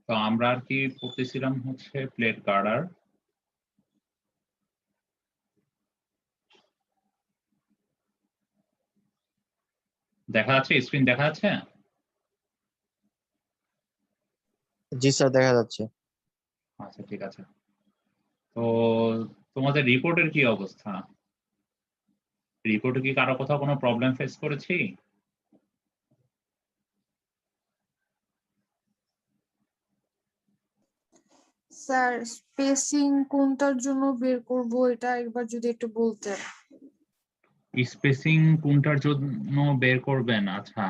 তো আমরা আর কি পড়তেছিলাম হচ্ছে প্লেট গার্ডার। দেখা যাচ্ছে, স্ক্রিন দেখা যাচ্ছে? জি স্যার, দেখা যাচ্ছে। আচ্ছা, ঠিক আছে। তো তোমাদের রিপোর্টের কি অবস্থা? রিপোর্টে কি কারো কোথাও কোনো প্রবলেম ফেস করেছি? স্যার, স্পেসিং কোনটার জন্য বের করব এটা একবার যদি একটু বলতেন। স্পেসিং কোনটার জন্য বের করবেন? আচ্ছা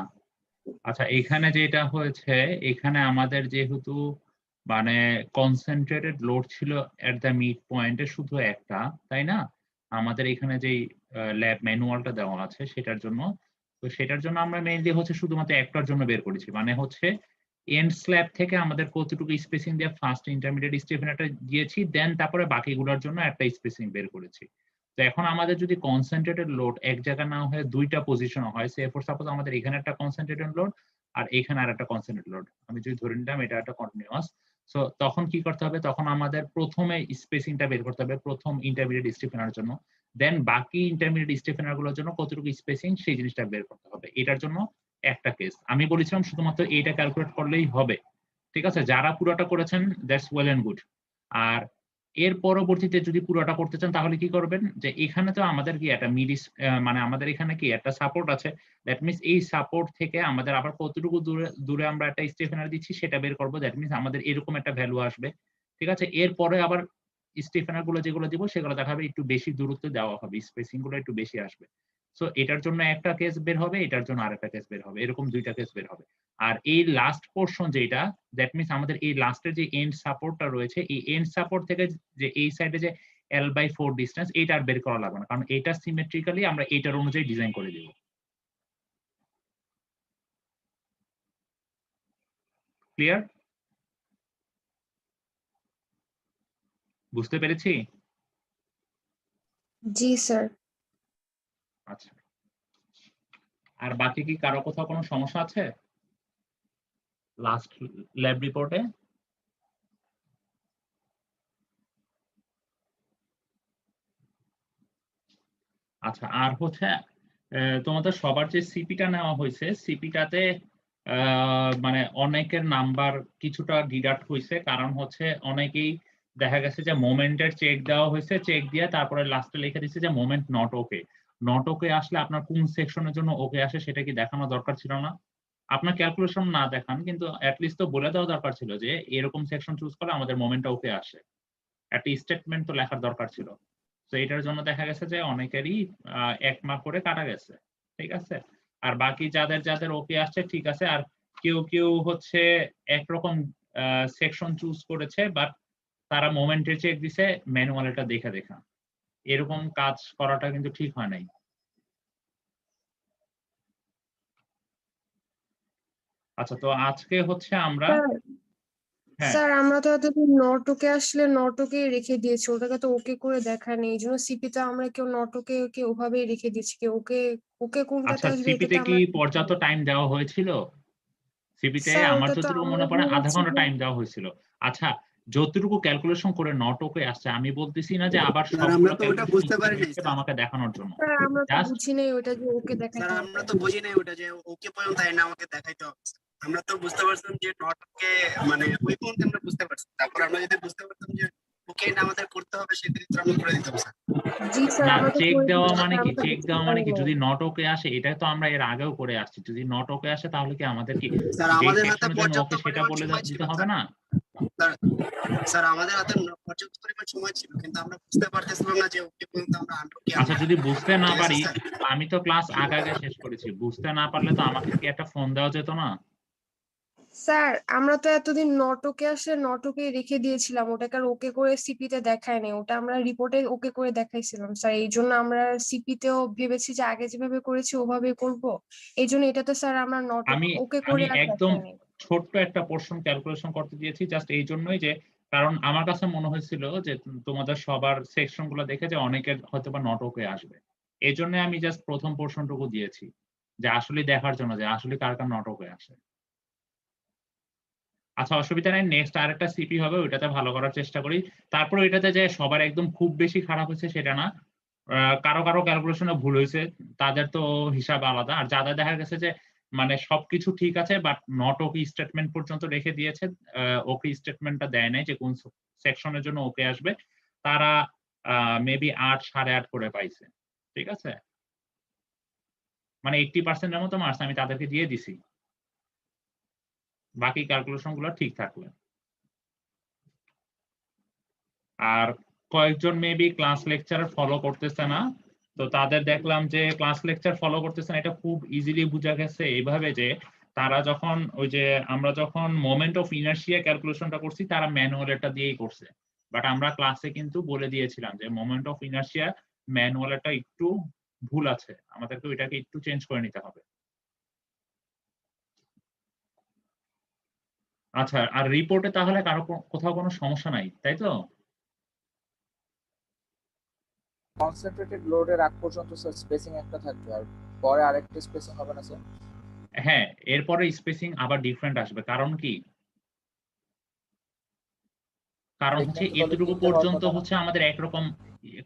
আচ্ছা, এখানে যেটা হয়েছে, এখানে আমাদের যেহেতু মানে কনসেন্ট্রেটেড লোড ছিল এট দ্য মিড পয়েন্টে শুধু একটা, তাই না? আমাদের এখানে যেই ল্যাব ম্যানুয়ালটা দেওয়া আছে সেটার জন্য। তো সেটার জন্য আমরা মেইনলি হচ্ছে শুধুমাত্র একটার জন্য বের করেছি। মানে হচ্ছে এন্ড স্ল্যাব থেকে আমাদের কতটুকু স্পেসিং দিয়ে ফার্স্ট ইন্টারমিডিয়েট স্টেফেনারটা দিয়েছি, দেন তারপরে বাকিগুলোর জন্য একটা স্পেসিং বের করেছি। তো এখন আমাদের যদি কনসেন্ট্রেটেড লোড এক জায়গায় না হয়ে ২ টা পজিশনে হয়, সে ফর সাপোজ আমাদের এখানে একটা কনসেন্ট্রেটেড লোড আর এখানে আরেকটা কনসেন্ট্রেটেড লোড। আমি যদি ধরে নিলাম এটা একটা কন্টিনিউয়াস। সো তখন কি করতে হবে? তখন আমাদের ১ম এ স্পেসিংটা বের করতে হবে ১ম ইন্টারমিডিয়েট স্টেফেনার জন্য। দেন বাকি ইন্টারমিডিয়েট স্টেফেনার গুলোর জন্য কতটুকু স্পেসিং সেই জিনিসটা বের করতে হবে। এটার জন্য একটা কেস। আমি বলেছিলাম শুধুমাত্র এইটা ক্যালকুলেট করলেই হবে। ঠিক আছে? যারা পুরোটা করেছেন দ্যাটস ওয়েল অ্যান্ড গুড। আর এর পরবর্তীতে যদি পুরোটা করতে চান তাহলে কি করবেন? যে এখানে তো আমাদের কি একটা মানে আমাদের এখানে কি একটা সাপোর্ট আছে। দ্যাট মিনস এই সাপোর্ট থেকে আমাদের আবার কতটুকু দূরে আমরা একটা স্টেফেনার দিচ্ছি সেটা বের করব। দ্যাট মিনস আমাদের এরকম একটা ভ্যালু আসবে। ঠিক আছে? এরপরে আবার স্টেফেনার গুলো যেগুলো দিব সেগুলো দেখাবে একটু বেশি দূরত্বে দেওয়া হবে। স্পেসিং গুলো একটু বেশি আসবে। সো এটার জন্য একটা কেস বের হবে, এটার জন্য আরেকটা কেস বের হবে। এরকম ২ টা কেস বের হবে। আর এই লাস্ট পোরশন যেটা, দ্যাট মিনস আমাদের এই লাস্টের যে এন্ড সাপোর্টটা রয়েছে, এই এন্ড সাপোর্ট থেকে যে এই সাইডে যে L/4 ডিসট্যান্স এইটা আর বের করা লাগবে না। কারণ এটা সিমেট্রিক্যালি আমরা এইটার অনুযায়ী ডিজাইন করে দিব। ক্লিয়ার? বুঝতে পেরেছি? জি স্যার। আচ্ছা। আর বাকি কি কারো কোথাও কোনো সমস্যা আছে? লাস্ট ল্যাব রিপোর্টে? আচ্ছা, আর হচ্ছে তোমাদের সবার যে সিপিটা নেওয়া হইছে, সিপিটাতে মানে অনেকের নাম্বার কিছুটা ডিডাক্ট হইছে। কারণ হচ্ছে অনেকেই দেখা গেছে যে মোমেন্টের চেক দেওয়া হইছে। চেক দিয়ে তারপরে লাস্টে লিখে দিছে যে moment not okay. Not okay আসলে আপনার কোন সেকশনের জন্য ওকে আসে সেটা কি দেখানো দরকার ছিল না? আপনার ক্যালকুলেশন না দেখান কিন্তু এট লিস্ট তো বলে দেওয়া দরকার ছিল যে এরকম সেকশন চুজ করলে আমাদের মোমেন্টটা ওকে আসে। একটা স্টেটমেন্ট তো লেখার দরকার ছিল। তো এটার জন্য দেখা গেছে যে অনেকেরই ১ মার্ক করে কাটা গেছে। ঠিক আছে? আর বাকি যাদের ওকে আসছে ঠিক আছে। আর কেউ হচ্ছে একরকম সেকশন চুজ করেছে বাট তারা মোমেন্টে চেক দিছে ম্যানুয়ালটা দেখা। এরকম কাজ করাটা কিন্তু ঠিক হয় নাই। আচ্ছা, তো আজকে হচ্ছে আমরা স্যার, হ্যাঁ, স্যার আমরা তো এতদিন নটকে আসলে নটকে রেখে দিয়েছি, ওটাকে তো ওকে করে দেখায়নি। এই জন্য সিপিতে আমরা কেউ নটকে কে ওভাবেই রেখে দিয়েছি, কেউ ওকে ওকে কোনটাতে আচ্ছা আসবে এটা সিপিতে তো কি আমরা। পর্যাপ্ত টাইম দেওয়া হয়েছিল? সিপিতে স্যার আমার ওটা তো যতটুকু আমরা মনে পড়ে ০.৫ বলেছি ঘন্টা যে টাইম দেওয়া হয়েছিল। আচ্ছা, যতটুকু ক্যালকুলেশন করে নট ওকে আসছে আমি বলতেছি না যে আবার স্যার আমরা সবগুলো তো ওটা ক্যালকুলেশন বুঝতে ওকে পারি নাই হয়েছে বা স্যার। আমাকে দেখানোর জন্য। স্যার আমরা তো জাস্ট বুঝি নাই ওটা যে ওকে স্যার দেখাইতে আমরা হবে। তো বুঝি নাই ওটা যে ওকে পর্যন্ত না আমাকে দেখাইতে হবে স্যার। আমরা তো বুঝতে পারছিলাম যে নট ওকে, মানে ওই পর্যন্ত আমরা বুঝতে পারছি। তারপর আমরা যদি বুঝতে পারতাম যে ওকে এটা আমাদের করতে হবে সেক্ষেত্রে আমরা করে দিতাম স্যার। জি স্যার, না, আমরা তো চেক করে দেওয়া দিচ্ছি মানে স্যার, কি? আমরা তো চেক বুঝতে দেওয়া মানে পারি কি? নাই। যদি নট ওকে আসে এটা তো আমরা এর আগেও করে আসছি। যদি নট ওকে আসে তাহলে কি আমাদের কি স্যার যেই আমাদের হাতে সেকশনের জন্য পর্যাপ্ত ওকে সেটা পরিমাণ বলে সময় ছিল দিতে হবে স্যার। না? স্যার স্যার আমাদের হাতে পর্যাপ্ত পরিমাণ সময় ছিল, কিন্তু আমরা বুঝতে পারতেছিলাম না যে ওকে পর্যন্ত আমরা আনবো কি আচ্ছা, আনবো না। যদি বুঝতে না ঠিক আছে পারি, স্যার। আমি তো ক্লাস আগে শেষ করেছি। বুঝতে না পারলে তো আমাকে কি একটা ফোন দেওয়া যেত না? স্যার আমরা তো এতদিন নটকে আসলে নটকে রেখে দিয়েছিলাম, ওটাকে আর ওকে করে সিপিতে দেখায়নি, ওটা আমরা রিপোর্টে ওকে করে দেখাইছিলাম স্যার। এই জন্য আমরা সিপিতেও ভেবেছি যে আগে যেভাবে করেছি ওভাবে করব। এই জন্য এটা তো স্যার আমরা নট আমি ওকে আমি করে আর একদম দেখাইনি। ছোট্ট একটা পোরশন ক্যালকুলেশন করতে দিয়েছি জাস্ট এই জন্যই যে কারণ আমার কাছে মনে হয়েছিল যে তোমাদের সবার সেকশন গুলো দেখে যে অনেকের হয়তোবা নট ওকে আসবে। এজন্য আমি জাস্ট ১ম পোরশনটুকু দিয়েছি। যে আসলে দেখার জন্য যে আসলে কার নট ওকে আসে। আচ্ছা অসুবিধা নাই, নেক্সট আরেকটা সিপি হবে, ওইটাতে ভালো করার চেষ্টা করি। তারপর এটাতে যে সবার একদম খুব বেশি খারাপ হয়েছে সেটা না। কারো কারো ক্যালকুলেশনে ভুল হয়েছে, তাদের তো হিসাব আলাদা। আর যাদের দেখা গেছে যে মানে সবকিছু ঠিক আছে বাট নট ওকে স্টেটমেন্ট পর্যন্ত রেখে দিয়েছে, ওকে স্টেটমেন্টটা দেয় নাই যে কোন সেকশনের জন্য ওকে আসবে, তারা মেবি ৮ ৮.৫ করে পাইছে। ঠিক আছে, মানে 80% এর মতো মার্কস আমি তাদেরকে দিয়ে দিছি, বাকি ক্যালকুলেশন গুলো ঠিক থাকলে। আর কয়েকজন মেবি ক্লাস লেকচার ফলো করতেছে না, তো তাদের দেখলাম যে ক্লাস লেকচার ফলো করতেছে না, এটা খুব ইজিলি বোঝা গেছে এইভাবে যে তারা যখন ওই যে আমরা যখন মোমেন্ট অফ ইনার্শিয়া ক্যালকুলেশনটা করছি তারা ম্যানুয়াল এটা দিয়েই করছে, বাট আমরা ক্লাসে কিন্তু বলে দিয়েছিলাম যে মোমেন্ট অফ ইনার্শিয়া ম্যানুয়ালটা একটু ভুল আছে, আমাদেরকে ওইটাকে একটু চেঞ্জ করে নিতে হবে। আচ্ছা, আর রিপোর্টে তাহলে কারো কোথাও কোনো সমস্যা নাই, তাই তো? কনসেন্ট্রেটেড লোডের আগ পর্যন্ত স্যার স্পেসিং একটা থাকবে, আর পরে আরেকটা স্পেসিং হবে না স্যার? হ্যাঁ, এরপরে স্পেসিং আবার ডিফারেন্ট আসবে, কারণ কি? কারণ এখানে হচ্ছে তো তাহলে এতটুকু 3টে হওয়ার পর্যন্ত কথা না? হচ্ছে আমাদের একরকম,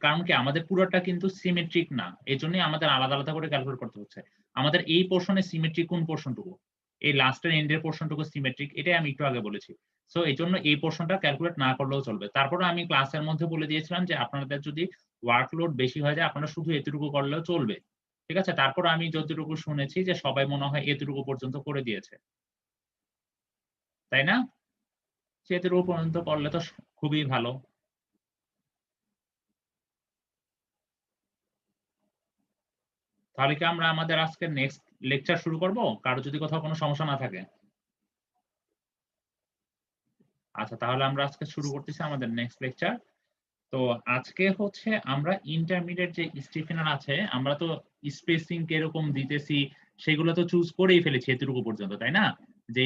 কারণ কি আমাদের পুরোটা কিন্তু সিমেট্রিক না, এই জন্যই আমাদের আলাদা আলাদা করে ক্যালকুলেট করতে হচ্ছে। আমাদের এই পোর্শনে সিমেট্রিক কোন পোর্শনটুকু, এই লাস্টের এন্ডের পোর্শনটুকু সিমেট্রিক, এটাই আমি একটু আগে বলেছি। সো এই জন্য এই পোর্শনটা ক্যালকুলেট না করলেও চলবে। তারপরে আমি ক্লাসের মধ্যে বলে দিয়েছিলাম যে আপনাদের যদি ওয়ার্কলোড বেশি হয়ে যায় আপনারা শুধু এতটুকু করলেও চলবে। ঠিক আছে, তারপর আমি যতটুকু শুনেছি যে সবাই মনে হয় এতটুকু পর্যন্ত করে দিয়েছে, তাই না? এতটুকু পর্যন্ত করলে তো খুবই ভালো। তাহলে কি আমরা আমাদের আজকের নেক্সট লেকচার শুরু করব, কারো যদি কোথাও কোনো সমস্যা না থাকে? আচ্ছা, তাহলে আমরা আজকে শুরু করতেছি আমাদের নেক্সট লেকচার। তো আজকে হচ্ছে আমরা ইন্টারমিডিয়েট যে স্টিফেনার আছে, আমরা তো স্পেসিং কিরকম দিতেছি সেগুলো তো চুজ করেই ফেলেছি এতটুকু পর্যন্ত, তাই না? যে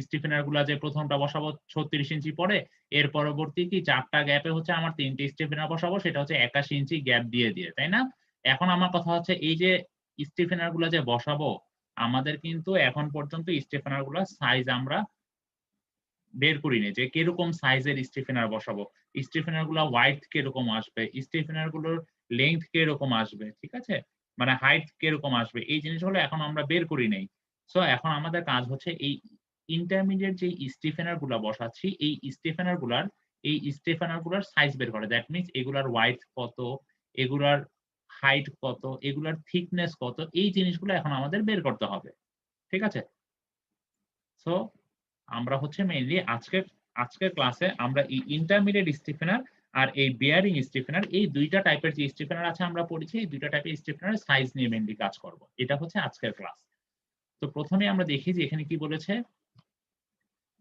স্টিফেনার গুলা যে প্রথমটা বসাবো 36 ইঞ্চি পরে, এর পরবর্তী কি 4টা গ্যাপে হচ্ছে আমার 3টে স্টিফেনার বসাবো, সেটা হচ্ছে 81 ইঞ্চি গ্যাপ দিয়ে দিয়ে, তাই না? এখন আমার কথা হচ্ছে এই যে স্টিফেনার গুলা যে বসাবো, আমাদের কিন্তু এখন পর্যন্ত স্টিফেনার গুলা সাইজ আমরা বের করিনি যে কিরকম সাইজের স্টিফেনার বসাবো, স্টিফেনার গুলা ওয়াইড কিরকম আসবে, স্টিফেনার গুলোর লেন্থ কিরকম আসবে, ঠিক আছে, মানে হাইট কিরকম আসবে, এই জিনিসগুলো এখন আমরা বের করি নাই। সো এখন আমাদের কাজ হচ্ছে এই ইন্টারমিডিয়েট যে স্টিফেনার গুলা বসাচ্ছি, এই স্টিফেনার গুলার সাইজ বের করে, দ্যাট মিনস এগুলার ওয়াইড কত, এগুলার হাইট কত, এগুলার থিকনেস কত, এই জিনিসগুলো এখন আমাদের বের করতে হবে। ঠিক আছে, সো আমরা হচ্ছে মেইনলি আজকের ক্লাসে আমরা এই ইন্টারমিডিয়েট স্টিফেনার আর এই বিয়ারিং স্টিফেনার, এই দুইটা টাইপের যে স্টিফেনার আছে আমরা পড়েছি, এই দুইটা টাইপের স্টিফেনার সাইজ নিয়ে মেইনলি কাজ করব, এটা হচ্ছে আজকের ক্লাস। তো প্রথমে আমরা দেখি যে এখানে কি বলেছে,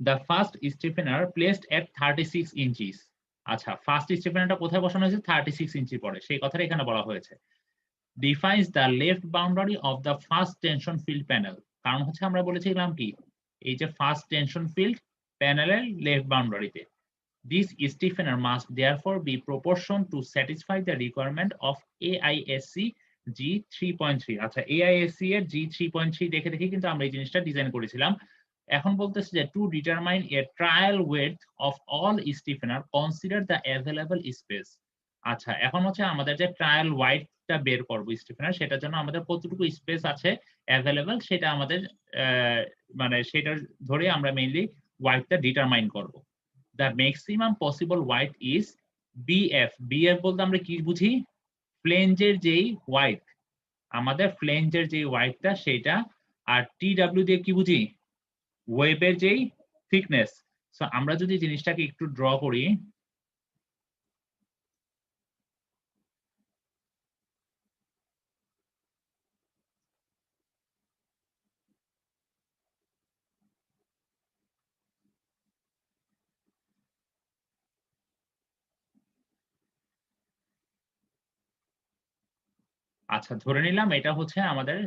the first stiffener placed at 36 inches. আচ্ছা, ফার্স্ট স্টিফেনারটা কোথায় বসানো হয়েছে? 36 ইঞ্চি পরে, সেই কথাটা এখানে বলা হয়েছে। Defines the left boundary of the first tension field panel. কারণ হচ্ছে আমরা বলেছিলাম কি, এই যে ফার্স্ট টেনশন ফিল্ড প্যানেলের left বাউন্ডারিতে this stiffener must therefore be proportion to satisfy the requirement of AISC G 3.3। আচ্ছা, AISC এর G 3.3 দেখে দেখে কিন্তু আমরা এই জিনিসটা ডিজাইন করেছিলাম। এখন বলতেছে যে to determine a trial width of all stiffener consider the available space। আচ্ছা, এখন হচ্ছে আমাদের যে ট্রায়াল ওয়াইডটা বের করব স্টিফেনার, সেটার জন্য আমাদের কতটুকু স্পেস আছে অ্যাভেলেবল সেটা আমাদের মানে সেটা ধরে আমরা মেইনলি ওয়াইডটা ডিটারমাইন করব। The maximum possible width is BF। BF বলতে আমরা কি বুঝি? ফ্লেঞ্জের যেই ওয়াইড, আমাদের ফ্লেঞ্জের যে ওয়াইডটা সেটা, আর TW দিয়ে কি বুঝি? ওয়েবের যেই থিকনেস। সো আমরা যদি জিনিসটাকে একটু ড্র করি, আচ্ছা ধরে নিলাম এটা হচ্ছে আমাদের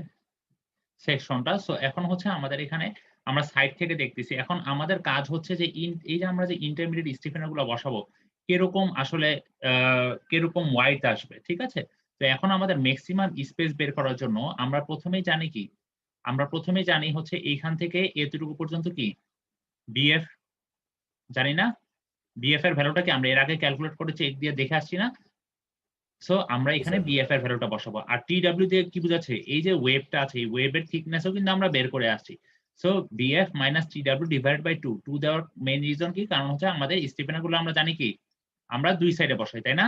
সেকশনটা। সো এখন হচ্ছে আমাদের এখানে আমরা সাইড থেকে দেখতেছি, এখন আমাদের কাজ হচ্ছে যে এই যে আমরা যে ইন্টারমিডিয়েট স্টিফেনার গুলো বসাবো কিরকম আসলে কিরকম ওয়াইড আসবে, ঠিক আছে? তো এখন আমাদের ম্যাক্সিমাম স্পেস বের করার জন্য আমরা প্রথমেই জানি কি, আমরা প্রথমেই জানি হচ্ছে এইখান থেকে এতটুকু পর্যন্ত কি বিএফ জানি না, বিএফ এর ভ্যালুটা কি আমরা এর আগে ক্যালকুলেট করে চেক দিয়ে দেখে আসছি না? সো আমরা এখানে বিএফ এর ভ্যালুটা বসাবো। আর টিডব্লিউ দিয়ে কি বোঝাচ্ছে? এই যে ওয়েভটা আছে এই ওয়েভের থিকনেসও কিন্তু আমরা বের করে আসছি। So BF minus TW divide by 2 2 দেওয়ার মেইন রিজন কি? কারণ হচ্ছে আমাদের স্টিফেনারগুলো আমরা জানি কি আমরা দুই সাইডে বসাই, তাই না?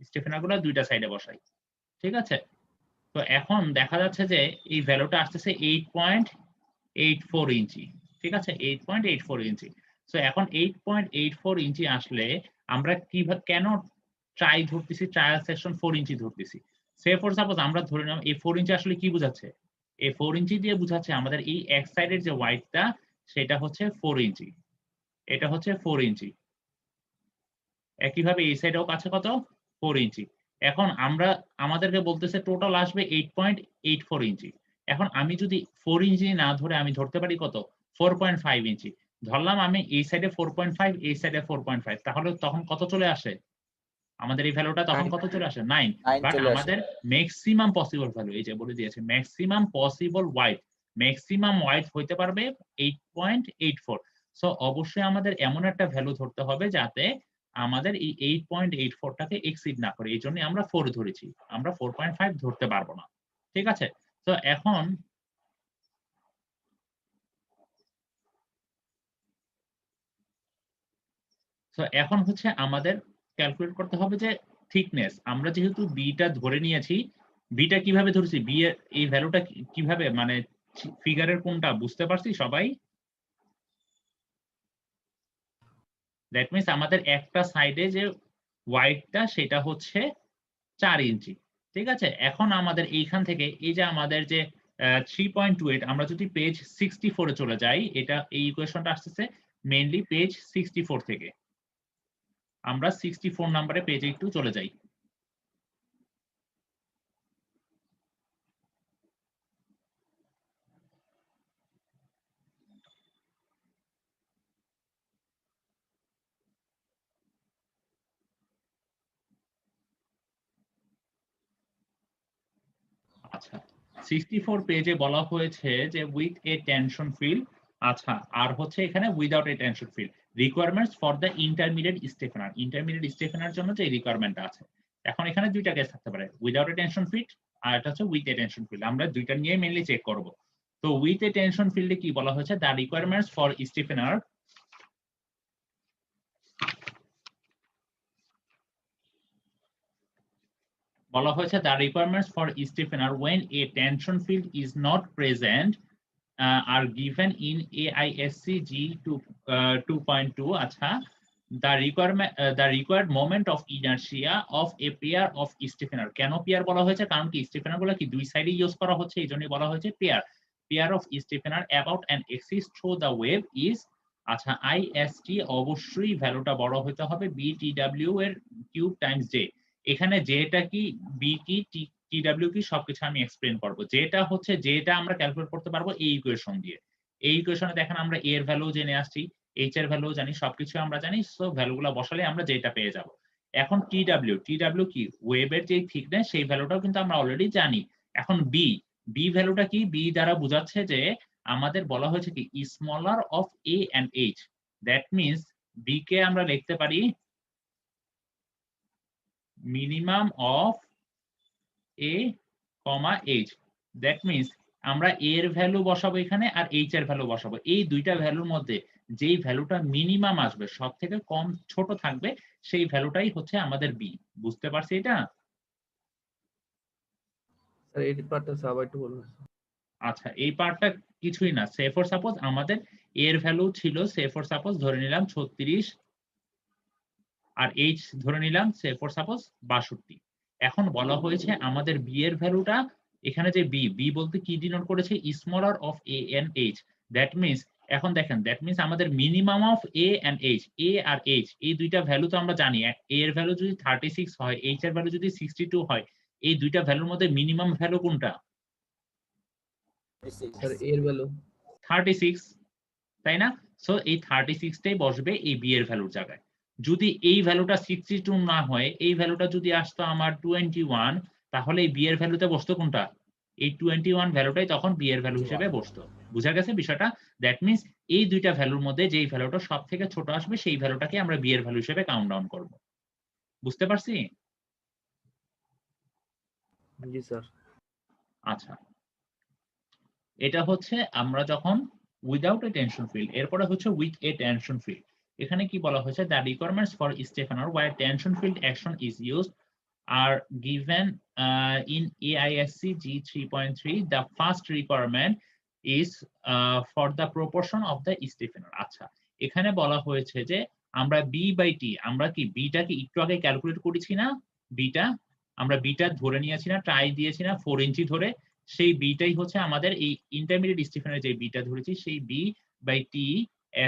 স্টিফেনারগুলো দুইটা সাইডে বসাই, ঠিক আছে? তো এখন দেখা যাচ্ছে যে এই ভ্যালুটা আসতেছে 8.84 ইঞ্চি, ঠিক আছে? 8.84 ইঞ্চি। সো এখন 8.84 ইঞ্চি আসলে আমরা কিভাবে কেন ট্রাই ধরতেছি, ট্রায়াল সেকশন 4 ইঞ্চি ধরতেছি? সে ফর সাপোজ আমরা ধরে নিলাম এই 4 ইঞ্চি আসলে কি বোঝাচ্ছে? এই 4 ইঞ্চি দিয়ে বোঝাচ্ছে আমাদের এই এক সাইডের যে ওয়াইডটা সেটা হচ্ছে 4 ইঞ্চি, এটা হচ্ছে 4 ইঞ্চি। একইভাবে এই সাইডেও কাছে কত? 4 ইঞ্চি। এখন আমরা আমাদেরকে বলতেছে টোটাল আসবে 8.84 ইঞ্চি। এখন আমি যদি 4 ইঞ্চি না ধরে আমি ধরতে পারি কত? 4.5 ইঞ্চি। ধরলাম আমি এই সাইডে 4.5 এই সাইডে 4.5, তাহলে তখন কত চলে আসে? আমাদের এই ভ্যালুটা তখন কত চলে আসে? 9। 9 বাট চলে আসে। আমাদের ম্যাক্সিমাম পসিবল ভ্যালু এই যে বলে দিয়েছে maximum possible wide, maximum wide হইতে পারবে 8.84। সো অবশ্যই আমাদের এমন একটা ভ্যালু ধরতে হবে যাতে আমাদের এই 8.84 টাকে এক্সিড না করে। এই জন্য আমরা 4 ধরেছি, আমরা 4.5 ধরতে পারবো না, ঠিক আছে? তো এখন হচ্ছে আমাদের ক্যালকুলেট করতে হবে যে থিকনেস। আমরা যেহেতু বিটা ধরে নিয়েছি, বিটা কিভাবে ধরেছি? বি এর এই ভ্যালুটা কিভাবে মানে ফিগারের কোনটা বুঝতে পারছি সবাই? দ্যাট মিন্স আমাদের একটা সাইডে যে ওয়াইডটা সেটা হচ্ছে 4 ইঞ্চি, ঠিক আছে? এখন আমাদের এইখান থেকে এই যে আমাদের যে 3.28 আমরা যদি পেজ 64 এ চলে যাই, এটা এই ইকুয়েশনটা আসতেছে মেইনলি পেজ 64 থেকে। আমরা 64 নম্বরে পেজে একটু চলে যাই। আচ্ছা 64 পেজে বলা হয়েছে যে উইথ এ টেনশন ফিল্ড, আচ্ছা আর হচ্ছে এখানে without a tension field requirements for the intermediate stiffener. Intermediate stiffener জন্য যে রিকোয়ারমেন্টটা আছে, এখন এখানে দুইটা কেস থাকতে পারে, উইদাউট এ টেনশন ফিল্ড আর এটা হচ্ছে উইথ এ টেনশন ফিল্ড। আমরা দুইটা নিয়ে মেইনলি চেক করব। তো উইথ এ টেনশন ফিল্ডে কি বলা হয়েছে? দ্য রিকোয়ারমেন্টস ফর স্টেফেনার বলা হয়েছে the requirements for stiffener when a tension field is not present are given in AISC G2.2। আচ্ছা the required moment of inertia of a pair of stiffener। কেন pair বলা হয়েছে? কারণ কি স্টিফেনার গুলো কি দুই সাইডে ইউজ করা হচ্ছে, এই জন্যই বলা হয়েছে pair of stiffener about an axis through the wave is। আচ্ছা IST অবশ্যই ভ্যালুটা বড় হতে হবে BTW এর কিউব টাইমস J। এখানে যেটা কি বি কি টিডব্লিউ কি সবকিছু আমি এক্সপ্লেন করব। যেটা হচ্ছে যেটা আমরা ক্যালকুলেট করতে পারবো এই ইকুয়েশন দিয়ে। এই ইকুয়েশনে দেখেন আমরা এ এর ভ্যালু জেনে আসছি, এইচ এর ভ্যালু জানি, সবকিছু আমরা জানি। সো ভ্যালুগুলো বসালে আমরা যেটা পেয়ে যাব। এখন টিডব্লিউ কি ওয়েভের যে থিকনেস সেই ভ্যালুটাও কিন্তু আমরা অলরেডি জানি। এখন বি ভ্যালুটা কি? বি দ্বারা বোঝাচ্ছে যে আমাদের বলা হয়েছে কি smaller of A and H. That means B কে আমরা লিখতে পারি minimum of a, h। That means আমরা a এর ভ্যালু বসাবো এখানে আর h এর ভ্যালু বসাবো। এই দুইটা ভ্যালুর মধ্যে যেই ভ্যালুটা মিনিমাম আসবে, সব থেকে কম ছোট থাকবে, সেই ভ্যালুটাই হচ্ছে আমাদের b। বুঝতে পারছি এটা? স্যার এই পার্টটা সবাই একটু বলুন। আচ্ছা এই পার্টটা কিছুই না। সে ফর সাপোজ আমাদের a এর ভ্যালু ছিল, সে ফর সাপোজ ধরে নিলাম 36 আর h ধরে নিলাম সে ফর সাপোজ 62। এখন বলা হয়েছে আমাদের b এর ভ্যালুটা এখানে যে b বলতে কি ডিনোট করেছে? Smaller of a and h। That means এখন দেখেন দ্যাট মিন্স আমাদের minimum of a and h, a আর h এই দুইটা ভ্যালু তো আমরা জানি। a এর ভ্যালু যদি 36 হয়, h এর ভ্যালু যদি 62 হয়, এই দুইটা ভ্যালুর মধ্যে মিনিমাম ভ্যালু কোনটা? স্যার এর ভ্যালু 36, তাই না? সো এই 36 টাই বসবে এই b এর ভ্যালুর জায়গায়। যদি এই ভ্যালুটা 62 না হয়, এই ভ্যালুটা যদি আসতো আমার 21, তাহলে এই b এর ভ্যালুতে বসতো কোনটা? এই 21 ভ্যালুটাই তখন b এর ভ্যালু হিসেবে বসতো। বুঝা গেছে বিষয়টা? দ্যাট মিনস এই দুইটা ভ্যালুর মধ্যে যেই ভ্যালুটা সব থেকে ছোট আসবে সেই ভ্যালুটাকে আমরা বি এর ভ্যালু হিসেবে কাউন্ট ডাউন করব। বুঝতে পারছি? জি স্যার। আচ্ছা, এটা হচ্ছে আমরা যখন উইদাউট এ টেনশন ফিল্ড, এরপরে হচ্ছে উইথ এ টেনশন ফিল্ড। এখানে কি বলা হয়েছে, the requirements for stiffener where tension field action is used are given in AISC G3.3. The first requirement is for the proportion of the stiffener. আচ্ছা, এখানে বলা হয়েছে যে আমরা B/T, আমরা কি বিটা কি একটু আগে ক্যালকুলেট করেছি না? বিটা আমরা বিটা ধরে নিয়েছি না, ট্রাই দিয়েছি না 4 ইঞ্চি ধরে, সেই বিটাই হচ্ছে আমাদের এই ইন্টারমিডিয়েট স্টিফেনের যে বিটা ধরেছি সেই B/T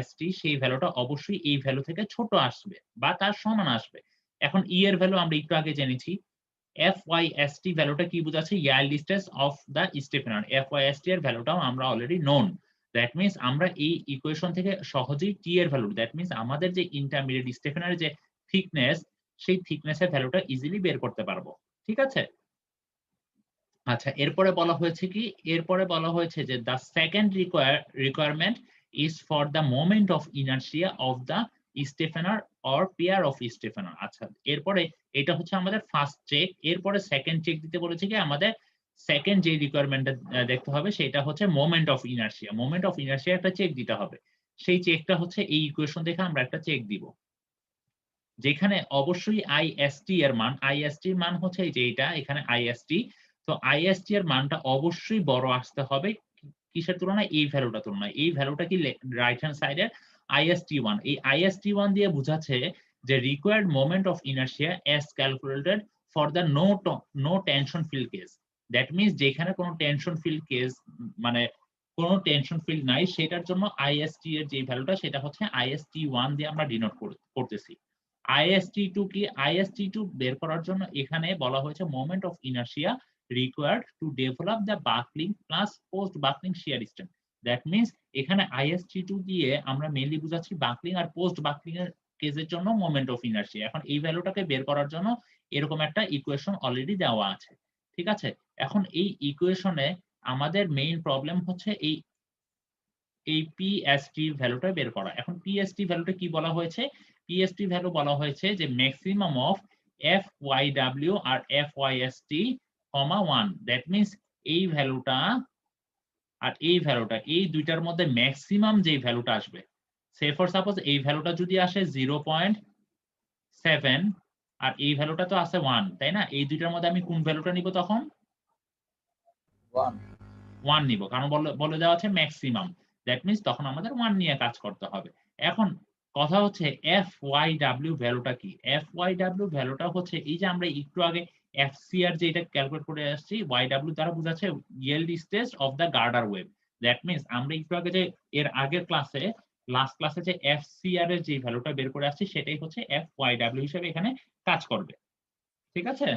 ST, সেই ভ্যালুটা অবশ্যই এই ভ্যালু থেকে ছোট আসবে বা তার সমান আসবে। এখন ই এর ভ্যালু আমরা একটু আগে জেনেছি, FYST ভ্যালুটা কি বোঝাচ্ছে, ইয়ার ডিসটেন্স অফ দা স্টেফেনার। FYST এর ভ্যালুটাও আমরা অলরেডি নোন। দ্যাট মিন্স আমরা এই ইকুয়েশন থেকে সহজেই টি এর ভ্যালু, দ্যাট মিন্স আমাদের যে ইন্টারমিডিয়েট স্টেফেনার যে থিকনেস, সেই থিকনেসের ভ্যালুটা ইজিলি বের করতে পারবো। ঠিক আছে? আচ্ছা, এরপরে বলা হয়েছে কি, এরপরে বলা হয়েছে যে the second requirement is for the moment of inertia of the stiffener or pair of stiffener. আচ্ছা, এরপরে এটা হচ্ছে আমাদের ফার্স্ট চেক। এরপরে সেকেন্ড চেক দিতে বলেছে কি আমাদের সেকেন্ড যে রিকোয়ারমেন্টটা দেখতে হবে সেটা হচ্ছে moment of inertia. Moment of inertia একটা চেক দিতে হবে। সেই চেকটা হচ্ছে এই ইকুয়েশন দেখে আমরা একটা চেক দিব, যেখানে অবশ্যই আইএসটি এর মান, আইএসটি এর মান হচ্ছে এই যে এটা এখানে আইএসটি, তো আইএসটি এর মানটা অবশ্যই বড় আসতে হবে কিসের তুলনায়, এই ভ্যালুটা তুলনায়। এই ভ্যালুটা কি রাইট হ্যান্ড সাইডের IST1। এই IST1 দিয়ে বোঝাচ্ছে যে required moment of inertia as calculated for the no tension field case. That means যেখানে কোনো টেনশন ফিল্ড কেস, মানে কোনো টেনশন ফিল্ড নাই, সেটার জন্য IST এর যে ভ্যালুটা সেটা হচ্ছে IST1 দিয়ে আমরা ডিনোট করতেছি। IST2 কি, IST2 বের করার জন্য এখানে বলা হয়েছে moment of inertia required to develop the buckling plus post buckling shear strength. That means এখানে IST2 দিয়ে আমরা মেইনলি বুঝাচ্ছি বাকলিং আর পোস্ট বাকলিং এর কেসের জন্য মোমেন্ট অফ ইনার্শিয়া। এখন এই ভ্যালুটাকে বের করার জন্য এরকম একটা ইকুয়েশন অলরেডি দেওয়া আছে। ঠিক আছে? এখন এই ইকুয়েশনে আমাদের মেইন প্রবলেম হচ্ছে এই PST ভ্যালুটা বের করা। এখন PST ভ্যালুটা কি বলা হয়েছে, PST ভ্যালু বলা হয়েছে যে ম্যাক্সিমাম অফ FYW আর FYST, 1। দ্যাট মিন্স এই ভ্যালুটা আর এই ভ্যালুটা, এই দুইটার মধ্যে ম্যাক্সিমাম যে ভ্যালুটা আসবে, সে ফর সাপোজ এই ভ্যালুটা যদি আসে 0.7 আর এই ভ্যালুটা তো আছে 1, তাই না? এই দুইটার মধ্যে আমি কোন ভ্যালুটা নিব তখন? 1 নিব, কারণ বলে দেওয়া আছে ম্যাক্সিমাম। দ্যাট মিন্স তখন আমাদের 1 নিয়ে কাজ করতে হবে। এখন কথা হচ্ছে FYW ভ্যালুটা কি? FYW ভ্যালুটা হচ্ছে এই যে আমরা একটু আগে FCR যেটা ক্যালকুলেট করে আসছি, YW দ্বারা বোঝাচ্ছে yield stress of the girder wave. That means আমরা একটু আগে যে এর আগের ক্লাসে, লাস্ট ক্লাসে যে FCR এর যে ভ্যালুটা বের করে আসছি সেটাই হচ্ছে FYW হিসেবে এখানে কাজ করবে। ঠিক আছে?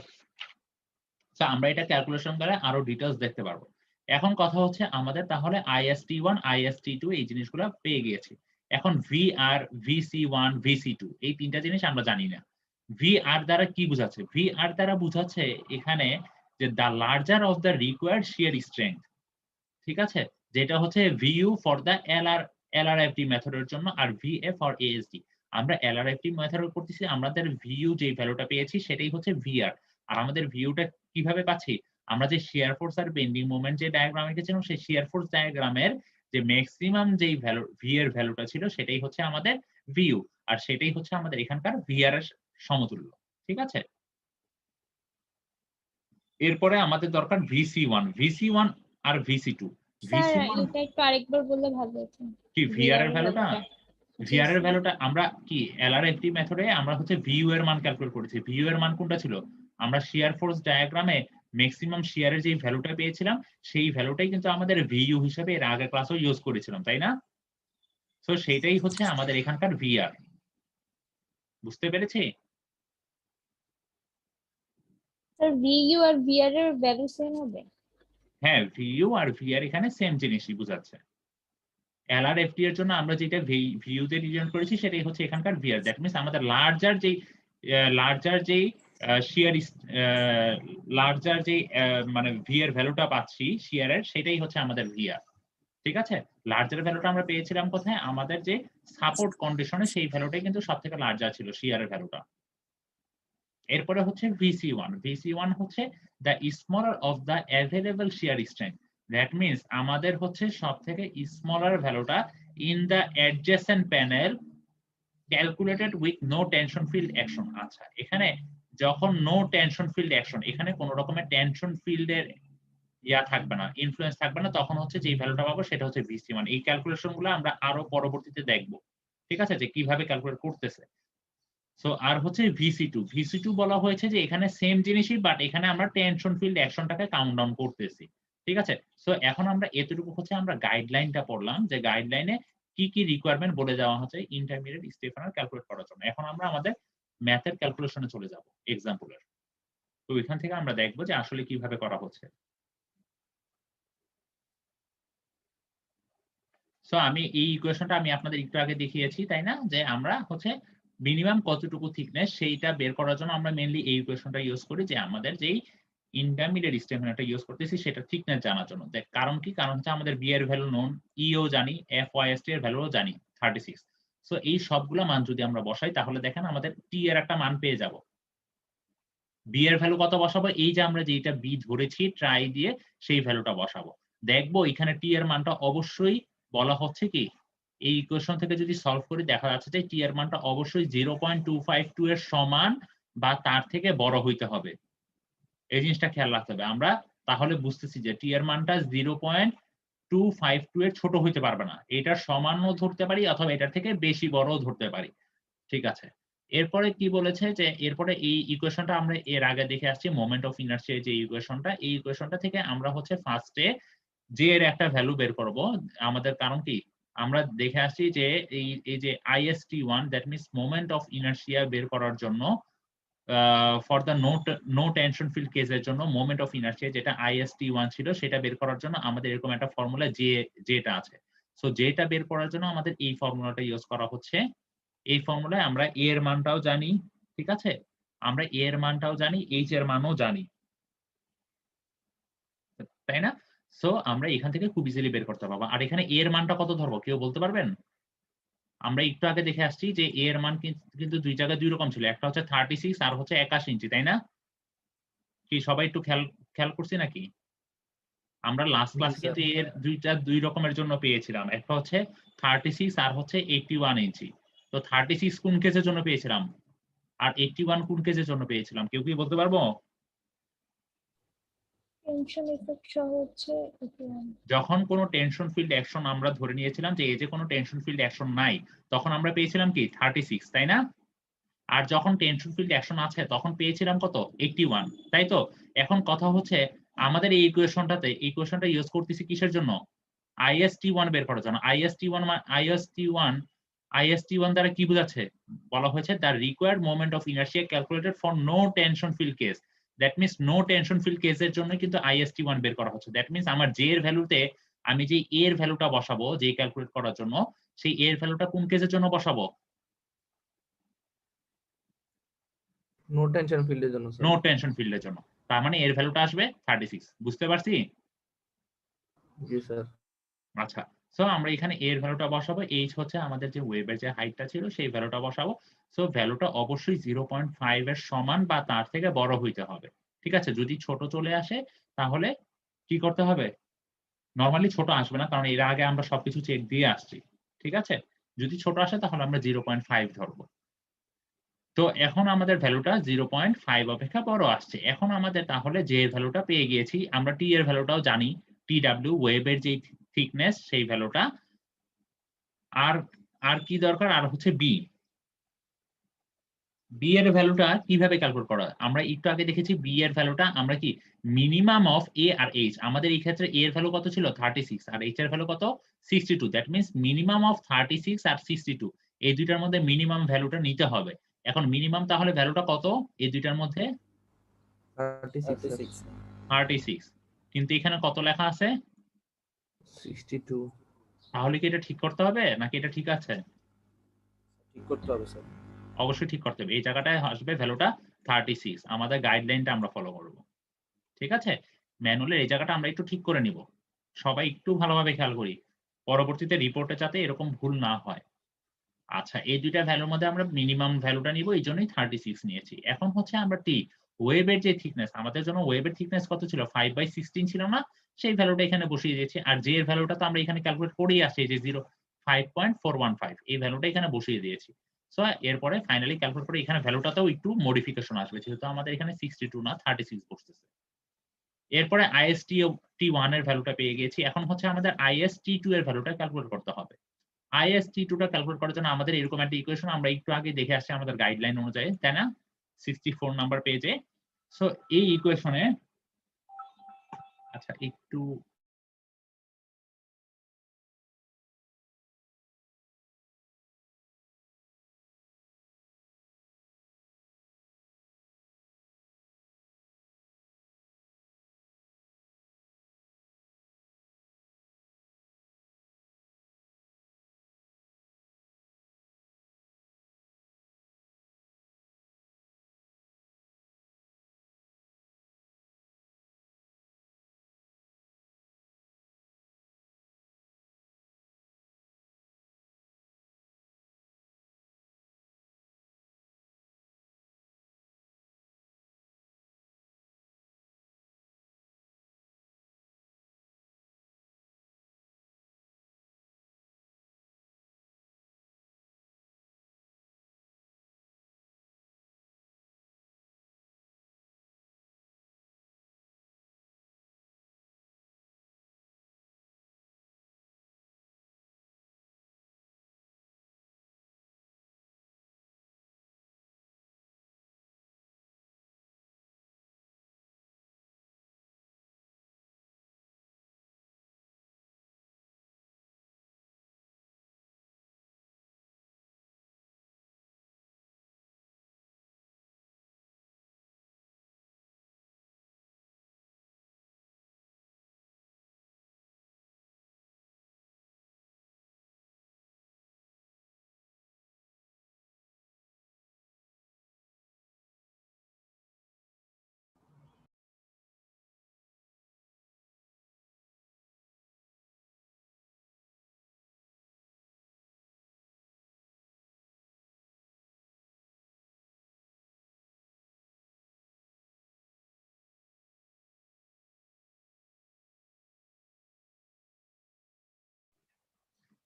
আচ্ছা, আমরা এটা ক্যালকুলেশন করে আরো ডিটেইলস দেখতে পারবো। এখন কথা হচ্ছে আমাদের তাহলে IST1 IST2 এই জিনিসগুলো পেয়ে গিয়েছি। এখন VR VC1 VC2 এই তিনটা জিনিস আমরা জানি না। VR দ্বারা কি বোঝাচ্ছে? VR দ্বারা বোঝাচ্ছে এখানে যে the larger of the required shear strength. ঠিক আছে? যেটা হচ্ছে VU ফর দ্য LRFD মেথডের জন্য আর VA ফর ASD। আমরা LRFD মেথড করতেছি, আমাদের VU যে ভ্যালুটা পেয়েছি সেটাই হচ্ছে VR। আর আমাদের ভিউটা কিভাবে পাচ্ছি? আমরা যে শিয়ার ফোর্স আর বেন্ডিং মোমেন্ট যে ডায়াগ্রাম এঁকেছিলাম, সেই শিয়ার ফোর্স ডায়াগ্রামের যে ম্যাক্সিমাম যেই ভ্যালু ভি এর ভ্যালুটা ছিল সেটাই হচ্ছে আমাদের ভিউ, আর সেটাই হচ্ছে আমাদের এখানকার ভিআর এর সমতুল্য। ঠিক আছে? এরপরে আমাদের দরকার VC1 আর VC2। স্যার এটা একটু আরেকবার বললে ভালো হতো। কি ভিআর এর ভ্যালুটা? ভিআর এর ভ্যালুটা আমরা কি LRFD মেথডে আমরা হচ্ছে ভিউ এর মান ক্যালকুলেট করেছি। ভিউ এর মান কোনটা ছিল? আমরা শিয়ার ফোর্স ডায়াগ্রামে ম্যাক্সিমাম শিয়ারের যে ভ্যালুটা পেয়েছিলাম সেই ভ্যালুটাই কিন্তু আমাদের ভিইউ হিসেবে এর আগের ক্লাসেও ইউজ করেছিলাম, তাই না? সো সেটাই হচ্ছে আমাদের এখানকার ভিআর। বুঝতে পেরেছি? স্যার ভিইউ আর ভিআর এর ভ্যালু সেম হবে? হ্যাঁ, ভিইউ আর ভিআর এখানে সেম জিনিসই বোঝাচ্ছে। LRFD এর জন্য আমরা যেটা ভিইউ তে রিপ্রেজেন্ট করেছি সেটাই হচ্ছে এখানকার ভিআর। দ্যাট মিন্স আমাদের লার্জার যেই শিয়ার লার্জার যে মানে ভি এর ভ্যালুটা পাচ্ছি শিয়ারের, সেটাই হচ্ছে আমাদের ভিআর। ঠিক আছে, লার্জের ভ্যালুটা আমরা পেয়েছিলাম কোথায়, আমাদের যে সাপোর্ট কন্ডিশনে সেই ভ্যালুটাই কিন্তু সব থেকে লার্জার ছিল শিয়ারের ভ্যালুটা। এরপরে হচ্ছে VC1, VC1 হচ্ছে the smaller of the available shear strength, that means আমাদের হচ্ছে সব থেকে স্মলার ভ্যালুটা in the adjacent panel calculated with no tension field action. আচ্ছা, এখানে যখন নো টেনশন ফিল্ড অ্যাকশন, এখানে কোন রকমের টেনশন ফিল্ডের ইয়া থাকবে না, ইনফ্লুয়েন্স থাকবে না, তখন হচ্ছে যে ভ্যালুটা পাবো সেটা হচ্ছে VC1। এই ক্যালকুলেশন গুলো আমরা আরো পরবর্তীতে দেখবো, ঠিক আছে, যে কিভাবে ক্যালকুলেট করতেছে। সো আর হচ্ছে VC2, VC2 বলা হয়েছে যে এখানে সেম জিনিসই, বাট এখানে আমরা টেনশন ফিল্ড অ্যাকশনটাকে কাউন্ট ডাউন করতেছি, ঠিক আছে। সো এখন আমরা এতটুকু হচ্ছে আমরা গাইডলাইনটা পড়লাম, যে গাইডলাইনে কি কি রিকোয়ারমেন্ট বলে দেওয়া হচ্ছে ইন্টারমিডিয়েট স্টেফেনার ক্যালকুলেট করার জন্য। এখন আমরা আমাদের ম্যাথের ক্যালকুলেশনে চলে যাব এক্সাম্পলের। তো এখান থেকে আমরা দেখবো যে আসলে কিভাবে করা হচ্ছে। সো আমি এই ইকুয়েশনটা আমি আপনাদের একটু আগে দেখিয়েছি, তাই না, যে আমরা হচ্ছে মিনিমাম কতটুকু থিকনেস সেইটা বের করার জন্য আমরা মেইনলি এই ইকুয়েশনটা ইউজ করি, যে আমাদের যেই ইন্টারমিডিয়েট স্টেফেনারটা ইউজ করতেছি সেটা থিকনেস জানার জন্য। দেখ কারণ কি, কারণ হচ্ছে আমাদের বি এর ভ্যালু নোন, ইও জানি, FYST এর ভ্যালুও জানি 36। সো এই সবগুলো মান যদি আমরা বসাই তাহলে দেখেন আমাদের টি এর একটা মান পেয়ে যাব। বি এর ভ্যালু কত বসাবো, এই যে আমরা যেটা বি ধরেছি ট্রাই দিয়ে সেই ভ্যালুটা বসাবো। দেখবো এখানে টি এর মানটা অবশ্যই বলা হচ্ছে কি, এই ইকুয়েশন থেকে যদি সলভ করি দেখা যাচ্ছে যে টি এর মানটা অবশ্যই 0.252 এর সমান বা তার থেকে বড় হইতে হবে। এই জিনিসটা খেয়াল রাখতে হবে। আমরা তাহলে বুঝতেছি যে টি এর মানটা 0.252 এর ছোট হইতে পারবে না, এটার সমানও ধরতে পারি অথবা এটার থেকে বেশি বড়ও ধরতে পারি, ঠিক আছে। এরপরে কি বলেছে, যে এরপরে এই ইকুয়েশনটা আমরা এর আগে দেখে আসছি, মোমেন্ট অফ ইনার্সিয়া যে ইকুয়েশনটা, এই ইকুয়েশনটা থেকে আমরা হচ্ছে ফার্স্টে জে এর একটা ভ্যালু বের করব আমাদের। কারণ কি, আমরা দেখে আসছি যে এই যে IST1 that means moment of inertia বের করার জন্য for the no tension field কেসের জন্য মোমেন্ট অফ ইনার্সিয়া যেটা IST1 ছিল সেটা বের করার জন্য আমাদের এরকম একটা ফর্মুলা যেটা আছে। সো যেটা বের করার জন্য আমাদের এই ফর্মুলাটা ইউজ করা হচ্ছে। এই ফর্মুলায় আমরা এ এর মানটাও জানি, ঠিক আছে, আমরা এ এর মানটাও জানি, এইচ এর মানও জানি, তাই না। সো আমরা এখান থেকে খুব ইজিলি বের করতে পারবো। আর এখানে এ এর মানটা কত ধরবো কেউ বলতে পারবেন? আমরা একটু আগে দেখে আসছি যে এ এর মান কিন্তু দুই জায়গায় দুই রকম ছিল, একটা হচ্ছে 36 আর হচ্ছে 81 ইঞ্চি, তাই না? কি সবাই একটু খেয়াল করছি নাকি? আমরা লাস্ট ক্লাসে কিন্তু এর দুই রকমের জন্য পেয়েছিলাম, একটা হচ্ছে 36 আর হচ্ছে 81 ইঞ্চি। তো 36 কোন কেসের জন্য পেয়েছিলাম আর 81 কোন কেসের জন্য পেয়েছিলাম, কেউ কি বলতে পারবো? টেনশন ইফেক্ট সহ হচ্ছে 81। যখন কোনো টেনশন ফিল্ড অ্যাকশন আমরা ধরে নিয়েছিলাম যে এই যে কোনো টেনশন ফিল্ড অ্যাকশন নাই, তখন আমরা পেয়েছিলাম কি 36, তাই না? আর যখন টেনশন ফিল্ড অ্যাকশন আছে তখন পেয়েছিলাম কত 81, তাই তো। এখন কথা হচ্ছে আমাদের এই ইকুয়েশনটা ইউজ করতেছি কিসের জন্য, IST1 বের করার জন্য। IST1 দ্বারা কি বোঝাচ্ছে, বলা হয়েছে the required moment of inertia calculated for no tension field case. That means no tension field কেসের জন্য কিন্তু IST1 বের করা হচ্ছে। দ্যাট মিন্স আমার জে এর ভ্যালুতে আমি যে এ এর ভ্যালুটা বসাবো, যে ক্যালকুলেট করার জন্য, সেই এ এর ভ্যালুটা কোন কেসের জন্য বসাবো? নো টেনশন ফিল্ডের জন্য নো টেনশন ফিল্ডের জন্য। তার মানে এর ভ্যালুটা আসবে 36, বুঝতে পারছি? জি স্যার। আচ্ছা, সো আমরা এখানে এর ভ্যালুটা বসাবো, এইচ হচ্ছে আমাদের যে ওয়েভের যে হাইটটা ছিল সেই ভ্যালুটা বসাবো। সো ভ্যালুটা অবশ্যই 0.5 এর সমান বা তার থেকে বড় হইতে হবে, ঠিক আছে। যদি ছোট চলে আসে তাহলে কি করতে হবে, নরমালি ছোট আসবে না কারণ এর আগে আমরা সবকিছু চেক দিয়ে আসছি, ঠিক আছে। যদি ছোট আসে তাহলে আমরা 0.5 ধরবো। তো এখন আমাদের ভ্যালুটা 0.5 অপেক্ষা বড় আসছে। এখন আমাদের তাহলে যে ভ্যালুটা পেয়ে গিয়েছি, আমরা টি এর ভ্যালুটাও জানি, TW ওয়েভের যে থিকনেস সেই ভ্যালুটা। আর কি দরকার, আর হচ্ছে বি এর ভ্যালুটা কিভাবে ক্যালকুলেট করা হয়? আমরা একটু আগে দেখেছি বি এর ভ্যালুটা আমরা কি মিনিমাম অফ এ আর এইচ। আমাদের এই ক্ষেত্রে এ এর ভ্যালু কত ছিল 36 আর এইচ এর ভ্যালু কত 62। দ্যাট মিন্স মিনিমাম অফ 36 আর 62, এই দুইটার মধ্যে মিনিমাম ভ্যালুটা নিতে হবে। এখন মিনিমাম তাহলে ভ্যালুটা কত এই দুইটার মধ্যে? 36। কিন্তু এখানে কত লেখা আছে 62। তাহলে কি এটা ঠিক করতে হবে নাকি এটা ঠিক আছে? ঠিক করতে হবে স্যার। অবশ্যই ঠিক করতে হবে। এই জায়গাটায় আসবে ভ্যালুটা 36, আমাদের গাইডলাইনটা আমরা ফলো করব, ঠিক আছে। ম্যানুয়ালের এই জায়গাটা আমরা একটু ঠিক করে নিব, সবাই একটু ভালোভাবে খেয়াল করি। পরবর্তীতে রিপোর্টে যাতে এরকম ভুল না হয়। আচ্ছা, এই দুইটা ভ্যালুর মধ্যে আমরা মিনিমাম ভ্যালুটা নিব, এই জন্যই 36 নিয়েছি। এখন হচ্ছে আমরা ওয়েবের যে থিকনেস, আমাদের জন্য ওয়েবের থিকনেস কত ছিল? 5/16 ছিল না? সেই ভ্যালুটা এখানে বসিয়ে দিয়েছি। আর j এর ভ্যালুটা তো আমরা এখানে ক্যালকুলেট করেই আসছি, যে 5.415 এই ভ্যালুটা এখানে বসিয়ে দিয়েছি। সো এরপরে ফাইনালি ক্যালকুলেট করে এখানে ভ্যালুটাতেও একটু মডিফিকেশন আসবে, যেহেতু আমাদের এখানে 62 না 36 বসতেছে। এরপরে IST1 এর ভ্যালুটা পেয়ে গেছি। এখন হচ্ছে আমাদের IST2 এর ভ্যালুটা ক্যালকুলেট করতে হবে। IST2 টা ক্যালকুলেট করার জন্য আমাদের এরকম একটা ইকুয়েশন আমরা একটু আগে দেখে আসছি আমাদের গাইডলাইন অনুযায়ী, তাই না? 64 নাম্বার পেজে। সো এই ইকুয়েশনে আচ্ছা একটু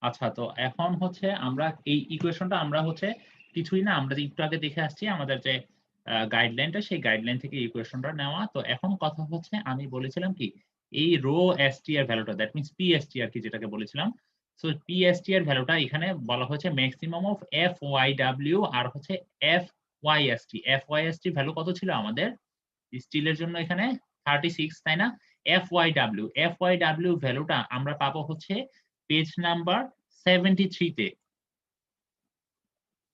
আচ্ছা, তো এখন হচ্ছে আমরা এই ইকুয়েশনটা আমরা হচ্ছে কিছুই না, আমরা যে একটু আগে দেখে আসছি আমাদের যে গাইডলাইনটা, সেই গাইডলাইন থেকে ইকুয়েশনটা নেওয়া। তো এখন কথা হচ্ছে আমি বলেছিলাম কি, এই রো এসটি এর ভ্যালুটা, দ্যাট মিন্স পিএসটি আর কি, যেটাকে বলেছিলাম। সো পিএসটি এর ভ্যালুটা এখানে বলা হয়েছে ম্যাক্সিমাম অফ FYW আর হচ্ছে FYST। FYST ভ্যালু কত ছিল আমাদের স্টিলের জন্য? এখানে 36, তাই না? FYW ভ্যালুটা আমরা পাবো হচ্ছে পেজ নাম্বার 73 তে।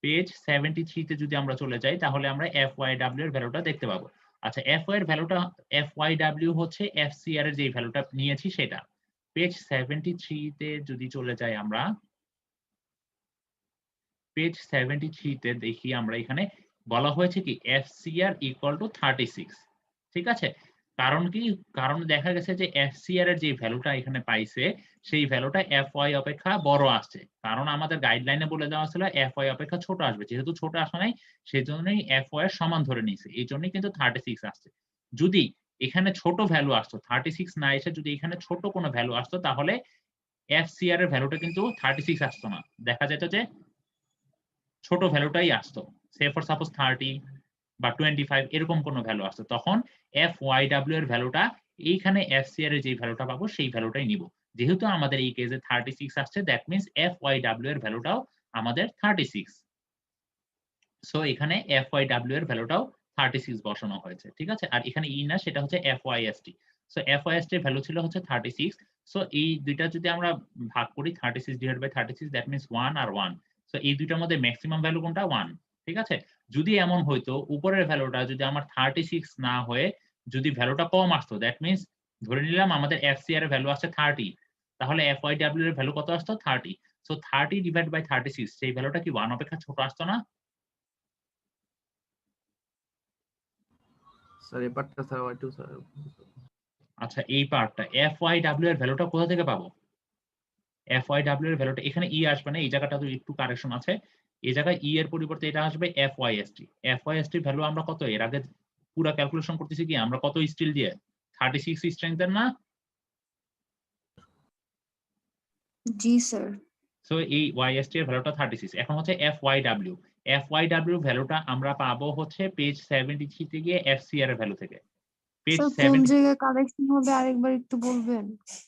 পেজ 73 তে যদি আমরা চলে যাই তাহলে আমরা FYW এর ভ্যালুটা দেখতে পাবো। আচ্ছা, FY এর ভ্যালুটা, FYW হচ্ছে FCR এর যে ভ্যালুটা নিয়েছি সেটা। পেজ 73 তে যদি চলে যাই আমরা, পেজ 73 তে দেখি আমরা এখানে বলা হয়েছে কি FCR ইকুয়াল টু 36। ঠিক আছে? কারণ কি? কারণ দেখা গেছে যে FCR এর যে ভ্যালুটা এখানে পাইছে সেই ভ্যালুটা FY অপেক্ষা বড় আসছে। কারণ আমাদের গাইডলাইনে বলে দেওয়া ছিল FY অপেক্ষা ছোট আসবে। যেহেতু ছোট আসে নাই সেজন্যই FY এর সমান ধরে নিয়েছে। এইজন্যই কিন্তু 36 আসছে। যদি এখানে ছোট ভ্যালু আসতো, 36 না এসে যদি এখানে ছোট কোনো ভ্যালু আসতো তাহলে FCR এর ভ্যালুটা কিন্তু 36 আসতো না। দেখা যেত যে ছোট ভ্যালুটাই আসতো, সে ফর সাপোজ 30 বা 25 এরকম কোনো ভ্যালু আসতো, তখন FYW এর ভ্যালুটা এইখানে FCR এর যে ভ্যালুটা পাবো সেই ভ্যালুটাই নিব। যেহেতু আমাদের এই কেসে 36 আসছে, দ্যাট মিন্স FYW এর ভ্যালুটাও আমাদের 36। সো এখানে FYW এর ভ্যালুটাও 36 বসানো হয়েছে। ঠিক আছে? আর এখানে ই না, সেটা হচ্ছে FYST। সো FYST এর ভ্যালু ছিল হচ্ছে 36। সো এই দুইটা যদি আমরা ভাগ করি 36 ডিভাইড বাই 36, দ্যাট মিন্স 1 আর 1। সো এই দুইটার মধ্যে ম্যাক্সিমাম ভ্যালু কোনটা? 1। ঠিক আছে? যদি এমন হইতো উপরের ভ্যালুটা যদি আমার 36 না হয়ে যদি ভ্যালুটা কম আসতো, দ্যাট মিন্স ধরে নিলাম আমাদের FCR এর ভ্যালু আসছে 30, তাহলে FYW এর ভ্যালু কত আসতো? 30। সো 30 ডিভাইড বাই 36, সেই ভ্যালুটা কি 1 অপেক্ষা ছোট আসতো না? স্যার এই পার্টটা স্যার একটু স্যার। আচ্ছা, এই পার্টটা FYW এর ভ্যালুটা কোথা থেকে পাবো? FYW এর ভ্যালুটা এখানে ই আসবে না, এই জায়গাটা তো একটু কারেকশন আছে, এই জায়গায় ই এর পরিবর্তে এটা আসবে FYST। FYST ভ্যালু আমরা কত এর আগে পুরা ক্যালকুলেশন করতেছি কি আমরা কত স্টিল দিয়ে 36 স্ট্রেংথের না। জি স্যার। সো এই YST এর ভ্যালুটা 36। এখন হচ্ছে FYW। FYW ভ্যালুটা আমরা পাবো হচ্ছে পেজ 73 তে গিয়ে FCR এর ভ্যালু থেকে। পেজ স্যার কোন 70 জায়গায় কারেকশন হবে আরেকবার একটু বলবেন?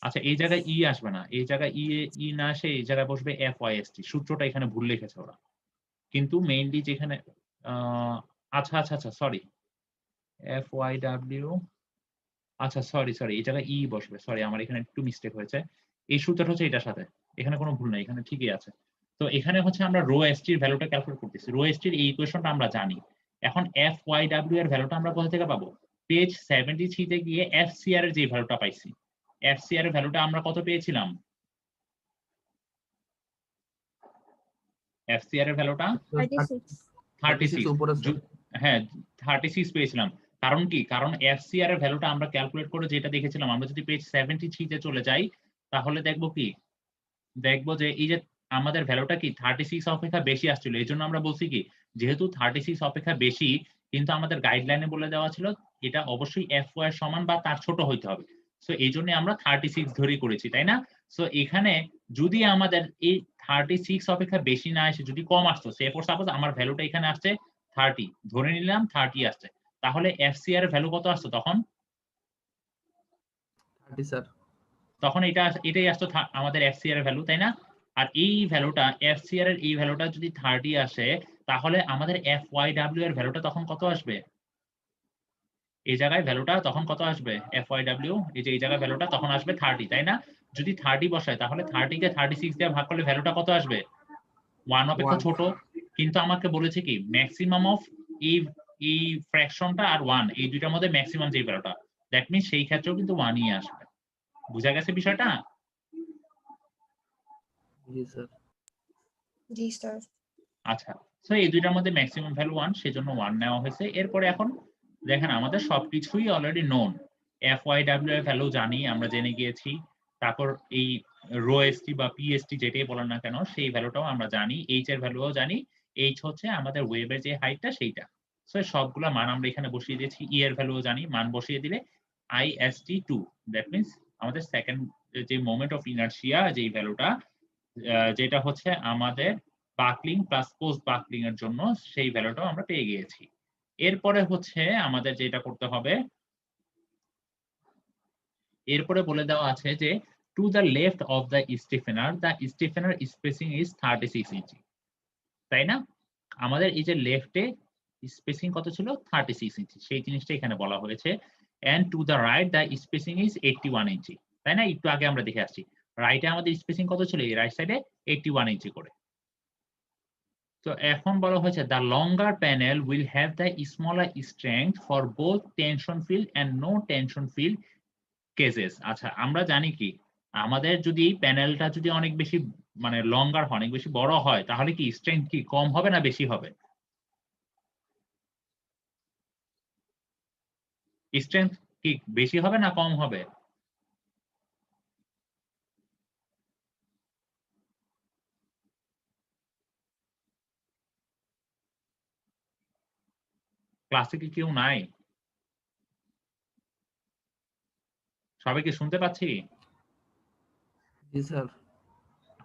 আচ্ছা এই জায়গায় ই আসবে না, এই জায়গায় ই না আসে এই জায়গায় বসবে FYST। সূত্রটা এখানে ভুল লিখেছে ওরা। কিন্তু মেইনলি যেখানে আচ্ছা সরি FYW আচ্ছা সরি এই জায়গায় ই বসবে। সরি আমার এখানে একটু মিস্টেক হয়েছে। এই সূত্রটা হচ্ছে এটার সাথে। এখানে কোনো ভুল নাই, এখানে ঠিকই আছে। তো এখানে হচ্ছে আমরা রো এসটি এর ভ্যালুটা ক্যালকুলেট করতেছি। রো এসটি এর এই ইকুয়েশনটা আমরা জানি। এখন FYW এর ভ্যালুটা আমরা কোথা থেকে পাবো? পেজ 73 তে গিয়ে FCR এর যে ভ্যালুটা পাইছি। FCR এর ভ্যালুটা আমরা কত পেয়েছিলাম? FCR এর ভ্যালুটা 36 36 উপরে আছে। হ্যাঁ 36 পেয়েছিলাম। কারণ কি? কারণ FCR এর ভ্যালুটা আমরা ক্যালকুলেট করে যেটা দেখেছিলাম, আমরা যদি পেজ 73 তে চলে যাই তাহলে দেখবো কি? দেখবো যে এই যে আমাদের ভ্যালুটা কি 36 অপেক্ষা বেশি আসছিল। এজন্য আমরা বলছি কি যেহেতু 36 অপেক্ষা বেশি কিন্তু আমাদের গাইডলাইনে বলে দেওয়া ছিল এটা অবশ্যই FY এর সমান বা তার ছোট হইতে হবে। সো এইজন্য আমরা 36 ধরেই করেছি, তাই না? সো এখানে যদি আমাদের এই 36 অপেক্ষা বেশি না এসে যদি কম আসতো, সে ফর সাপোজ আমার ভ্যালুটা এখানে আসছে 30, ধরে নিলাম 30 আসছে, তাহলে FCR এর ভ্যালু কত আসতো তখন? 30 স্যার। তখন এটাই আসতো আমাদের FCR এর ভ্যালু, তাই না? আর এই ভ্যালুটা FCR এর এই ভ্যালুটা যদি 30 আসে তাহলে আমাদের FYW এর ভ্যালুটা তখন কত আসবে? এই জায়গায় ভ্যালুটা তখন কত আসবে? FYW এই যে এই জায়গায় ভ্যালুটা তখন আসবে 30, তাই না? যদি 30 বসায় তাহলে 30 কে 36 দিয়ে ভাগ করলে ভ্যালুটা কত আসবে? 1 অপেক্ষা 1 ছোট। কিন্তু আমাকে বলেছে কি ম্যাক্সিমাম অফ এই এই ফ্র্যাকশনটা আর 1 এই দুইটার মধ্যে ম্যাক্সিমাম যে ভ্যালুটা, দ্যাট মিন্স সেই ক্ষেত্রেও কিন্তু 1 ই আসবে। বুঝা গেছে বিষয়টা? জি স্যার। জি স্যার। আচ্ছা সো এই দুইটার মধ্যে ম্যাক্সিমাম ভ্যালু 1 সেজন্য 1 নেওয়া হয়েছে। এরপরে এখন দেখেন আমাদের সবকিছুই অলরেডি নোন। FYW এর ভ্যালু জানি, আমরা জেনে গিয়েছি। তারপর এই রো এসটি বা পিএসটি যেটাই বলেন না কেন সেই ভ্যালুটাও আমরা জানি, এইচ এর ভ্যালুও জানি। এইচ হচ্ছে আমাদের ওয়েবের যে হাইটটা সেইটা। সো সবগুলা মান আমরা এখানে বসিয়ে দিয়েছি। ই এর ভ্যালুও জানি, মান বসিয়ে দিলে IST2 দ্যাট মিন্স আমাদের সেকেন্ড যে মোমেন্ট অফ ইনারশিয়া যেই ভ্যালুটা যেটা হচ্ছে আমাদের বাকলিং প্লাস পোস্ট বাকলিং এর জন্য সেই ভ্যালুটাও আমরা পেয়ে গিয়েছি। এরপরে হচ্ছে আমাদের যেটা করতে হবে, এরপরে বলে দেওয়া আছে যে to the left of the stiffener spacing is 36 inch, তাই না? আমাদের এই যে লেফটে স্পেসিং কত ছিল? 36 ইঞ্চি, সেই জিনিসটা এখানে বলা হয়েছে। And to the right the spacing is 81 inch, তাই না? একটু আগে আমরা দেখে আসছি রাইটে আমাদের স্পেসিং কত ছিল এই রাইট সাইডে 81 ইঞ্চি করে। তো এখন বলা হয়েছে the longer panel will have the smaller strength for both tension field and no tension field cases। আচ্ছা আমরা জানি কি আমাদের যদি প্যানেলটা যদি অনেক বেশি মানে লঙ্গার হয়, অনেক বেশি বড় হয় তাহলে কি স্ট্রেংথ কি কম হবে না বেশি হবে? স্ট্রেংথ কি বেশি হবে না কম হবে? ক্লাসে কি কেউ নাই? সবাইকে শুনতে পাচ্ছি? জি স্যার।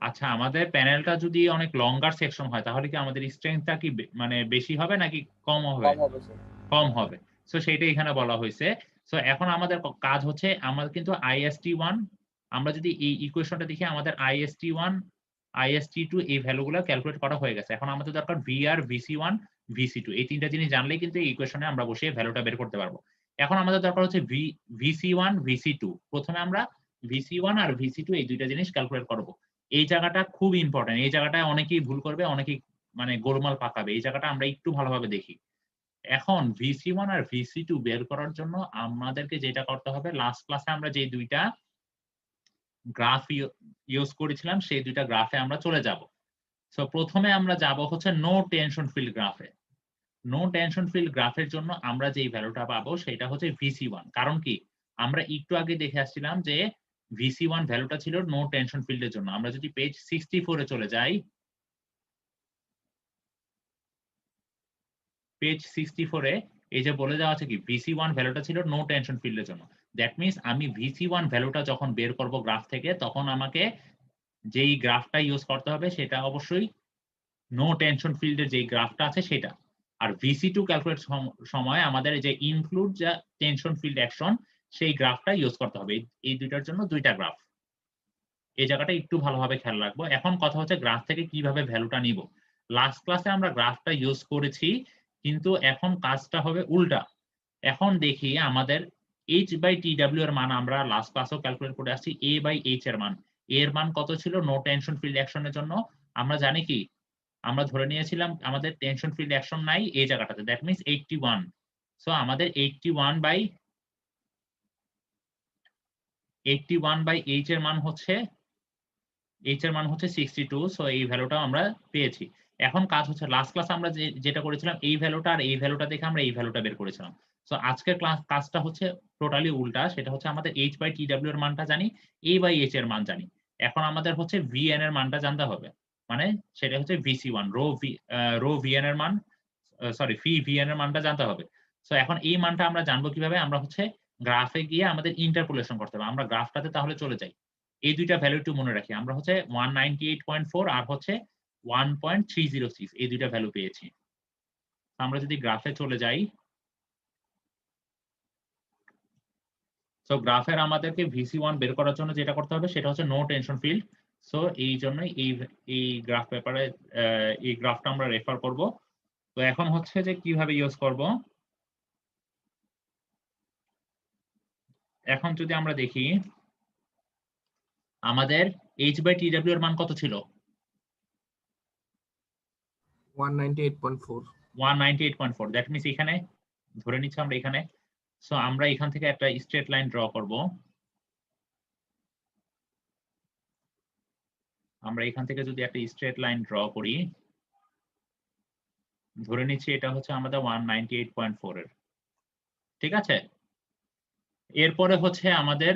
আচ্ছা আমাদের প্যানেলটা যদি অনেক লঙ্গার সেকশন হয় তাহলে কি আমাদের স্ট্রেংথটা কি মানে বেশি হবে নাকি কম হবে? কম হবে স্যার। কম হবে। সো সেইটাই এখানে বলা হয়েছে। সো এখন আমাদের কাজ হচ্ছে আমাদের কিন্তু IST1 আমরা যদি এই ইকুয়েশনটা দেখি আমাদের IST1 IST2 এই ভ্যালুগুলো ক্যালকুলেট করা হয়ে গেছে। এখন আমাদের দরকার VR VC1 VC2 এই তিনটা জিনিস জানলেই কিন্তু এই ইকুয়েশনে আমরা বসিয়ে ভ্যালুটা বের করতে পারবো। এখন আমাদের দরকার হচ্ছে VC1 VC2। প্রথমে আমরা VC1 আর VC2 এই দুইটা জিনিস ক্যালকুলেট করব। এই জায়গাটা খুব ইম্পর্টেন্ট। এই জায়গাটায় অনেকেই ভুল করবে, অনেকেই মানে গোলমাল পাকাবে। এই জায়গাটা আমরা একটু ভালোভাবে দেখি। এখন VC1 আর VC2 বের করার জন্য আমাদেরকে যেটা করতে হবে, লাস্ট ক্লাসে আমরা যে দুইটা গ্রাফ ইউজ করেছিলাম সেই দুইটা গ্রাফে আমরা চলে যাব। সো প্রথমে আমরা যাব হচ্ছে নো টেনশন ফিল্ড গ্রাফে। নো টেনশন ফিল্ড গ্রাফের জন্য আমরা যেই ভ্যালুটা পাবো সেটা হচ্ছে VC1। কারণ কি আমরা একটু আগে দেখে আসছিলাম যে VC1 ভ্যালুটা ছিল নো টেনশন ফিল্ডের জন্য। আমরা যদি পেজ 64 এ চলে যাই, পেজ 64 এ এই যে বলে দেওয়া আছে কি VC1 ভ্যালুটা ছিল নো টেনশন ফিল্ডের জন্য। দ্যাট মিন্স আমি VC1 ভ্যালুটা যখন বের করব গ্রাফ থেকে, তখন আমাকে যেই গ্রাফটা ইউজ করতে হবে সেটা অবশ্যই নো টেনশন ফিল্ডের যেই গ্রাফটা আছে সেটা। আর VC2 ক্যালকুলেট সময় আমাদের যে ইনক্লুড যা টেনশন ফিল্ড অ্যাকশন সেই গ্রাফটা ইউজ করতে হবে। এই দুইটার জন্য দুইটা গ্রাফ। এই জায়গাটা একটু ভালোভাবে খেয়াল রাখবো। এখন কথা হচ্ছে গ্রাফ থেকে কিভাবে ভ্যালুটা নিব। লাস্ট ক্লাসে আমরা গ্রাফটা ইউজ করেছি, কিন্তু এখন কাজটা হবে উল্টা। এখন দেখি আমাদের h/tw এর মান আমরা লাস্ট ক্লাসেও ক্যালকুলেট করে আসছি। a/h এর মান, এর মান কত ছিল নো টেনশন ফিল্ড অ্যাকশনের জন্য? আমরা জানি কি, আমরা ধরে নিয়েছিলাম আমাদের টেনশন ফিল্ড অ্যাকশন নাই এই জায়গাটাতে, দ্যাট মিন্স 81। সো আমাদের 81/h এর মান হচ্ছে 62। সো এই ভ্যালুটা আমরা পেয়েছি। এখন কাজ হচ্ছে লাস্ট ক্লাস আমরা যেটা করেছিলাম এই ভ্যালুটা আর এই ভ্যালুটা দেখে আমরা এই ভ্যালুটা বের করেছিলাম। সো আজকের কাজটা হচ্ছে টোটালি উল্টা। সেটা হচ্ছে আমাদের h/tw এর মানটা জানি, a/h এর মান জানি। এখন আমাদের হচ্ছে vn এর মানটা জানতে হবে, মানে সেটা হচ্ছে VC1 রো vn এর মান, সরি ফি vn এর মানটা জানতে হবে। সো এখন এই মানটা আমরা জানবো কিভাবে? আমরা হচ্ছে গ্রাফে গিয়ে আমাদের ইন্টারপোলেশন করতে হবে। আমরা গ্রাফটাতে তাহলে চলে যাই, এই দুইটা ভ্যালু একটু মনে রাখি। আমরা হচ্ছে 198.4 আর হচ্ছে 1.306 এই দুইটা ভ্যালু পেয়েছি। আমরা যদি গ্রাফে চলে যাই, সো গ্রাফের আমাদেরকে VC1 বের করার জন্য যেটা করতে হবে সেটা হচ্ছে নো টেনশন ফিল্ড। সো এই জন্যই এই গ্রাফ পেপারে এই গ্রাফটা আমরা রেফার করব। তো এখন হচ্ছে যে কিভাবে ইউজ করব। এখন যদি আমরা দেখি আমাদের h/tw এর মান কত ছিল? 198.4 198.4। দ্যাট মিন্স এখানে ধরে নিচ্ছি আমরা এখানে। সো আমরা এখান থেকে একটা স্ট্রেট লাইন ড্র করব। আমরা এখান থেকে যদি একটা স্ট্রেট লাইন ড্র করি, ধরে নিচ্ছি এটা হচ্ছে আমাদের 198.4 এর, ঠিক আছে। এরপরে হচ্ছে আমাদের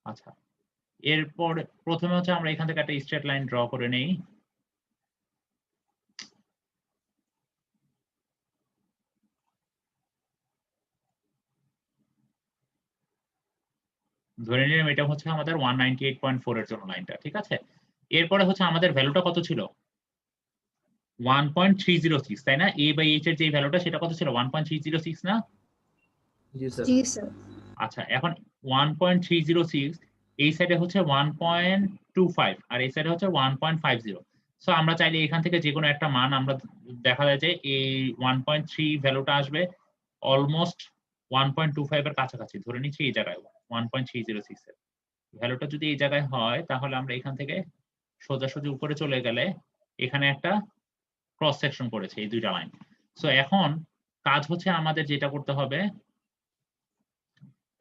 আচ্ছা, এরপর প্রথমে হচ্ছে আমরা এখান থেকে একটা স্ট্রেট লাইন ড্র করে নেই। ধরে নিলাম এটা হচ্ছে আমাদের 198.4 এর জন্য লাইনটা, ঠিক আছে। এরপরে হচ্ছে আমাদের ভ্যালুটা কত ছিল? 1.306, তাই না? a/h এর যে ভ্যালুটা সেটা কত ছিল? 1.306 না? জি স্যার। জি স্যার। আচ্ছা, এখন 1.306 এই সাইডে হচ্ছে 1.25 আর এই সাইডে হচ্ছে 1.50। সো আমরা চাইলে এখান থেকে যে কোনো একটা মান আমরা দেখা যায় যে এই 1.3 ভ্যালুটা আসবে অলমোস্ট 1.25 এর কাছাকাছি। ধরে নিচ্ছি এই জায়গায় 1.306 এর ভ্যালুটা যদি এই জায়গায় হয়, তাহলে আমরা এখান থেকে সোজাসুজি উপরে চলে গেলে এখানে একটা ক্রস সেকশন করেছে এই দুইটা লাইন। সো এখন কাজ হচ্ছে আমাদের যেটা করতে হবে,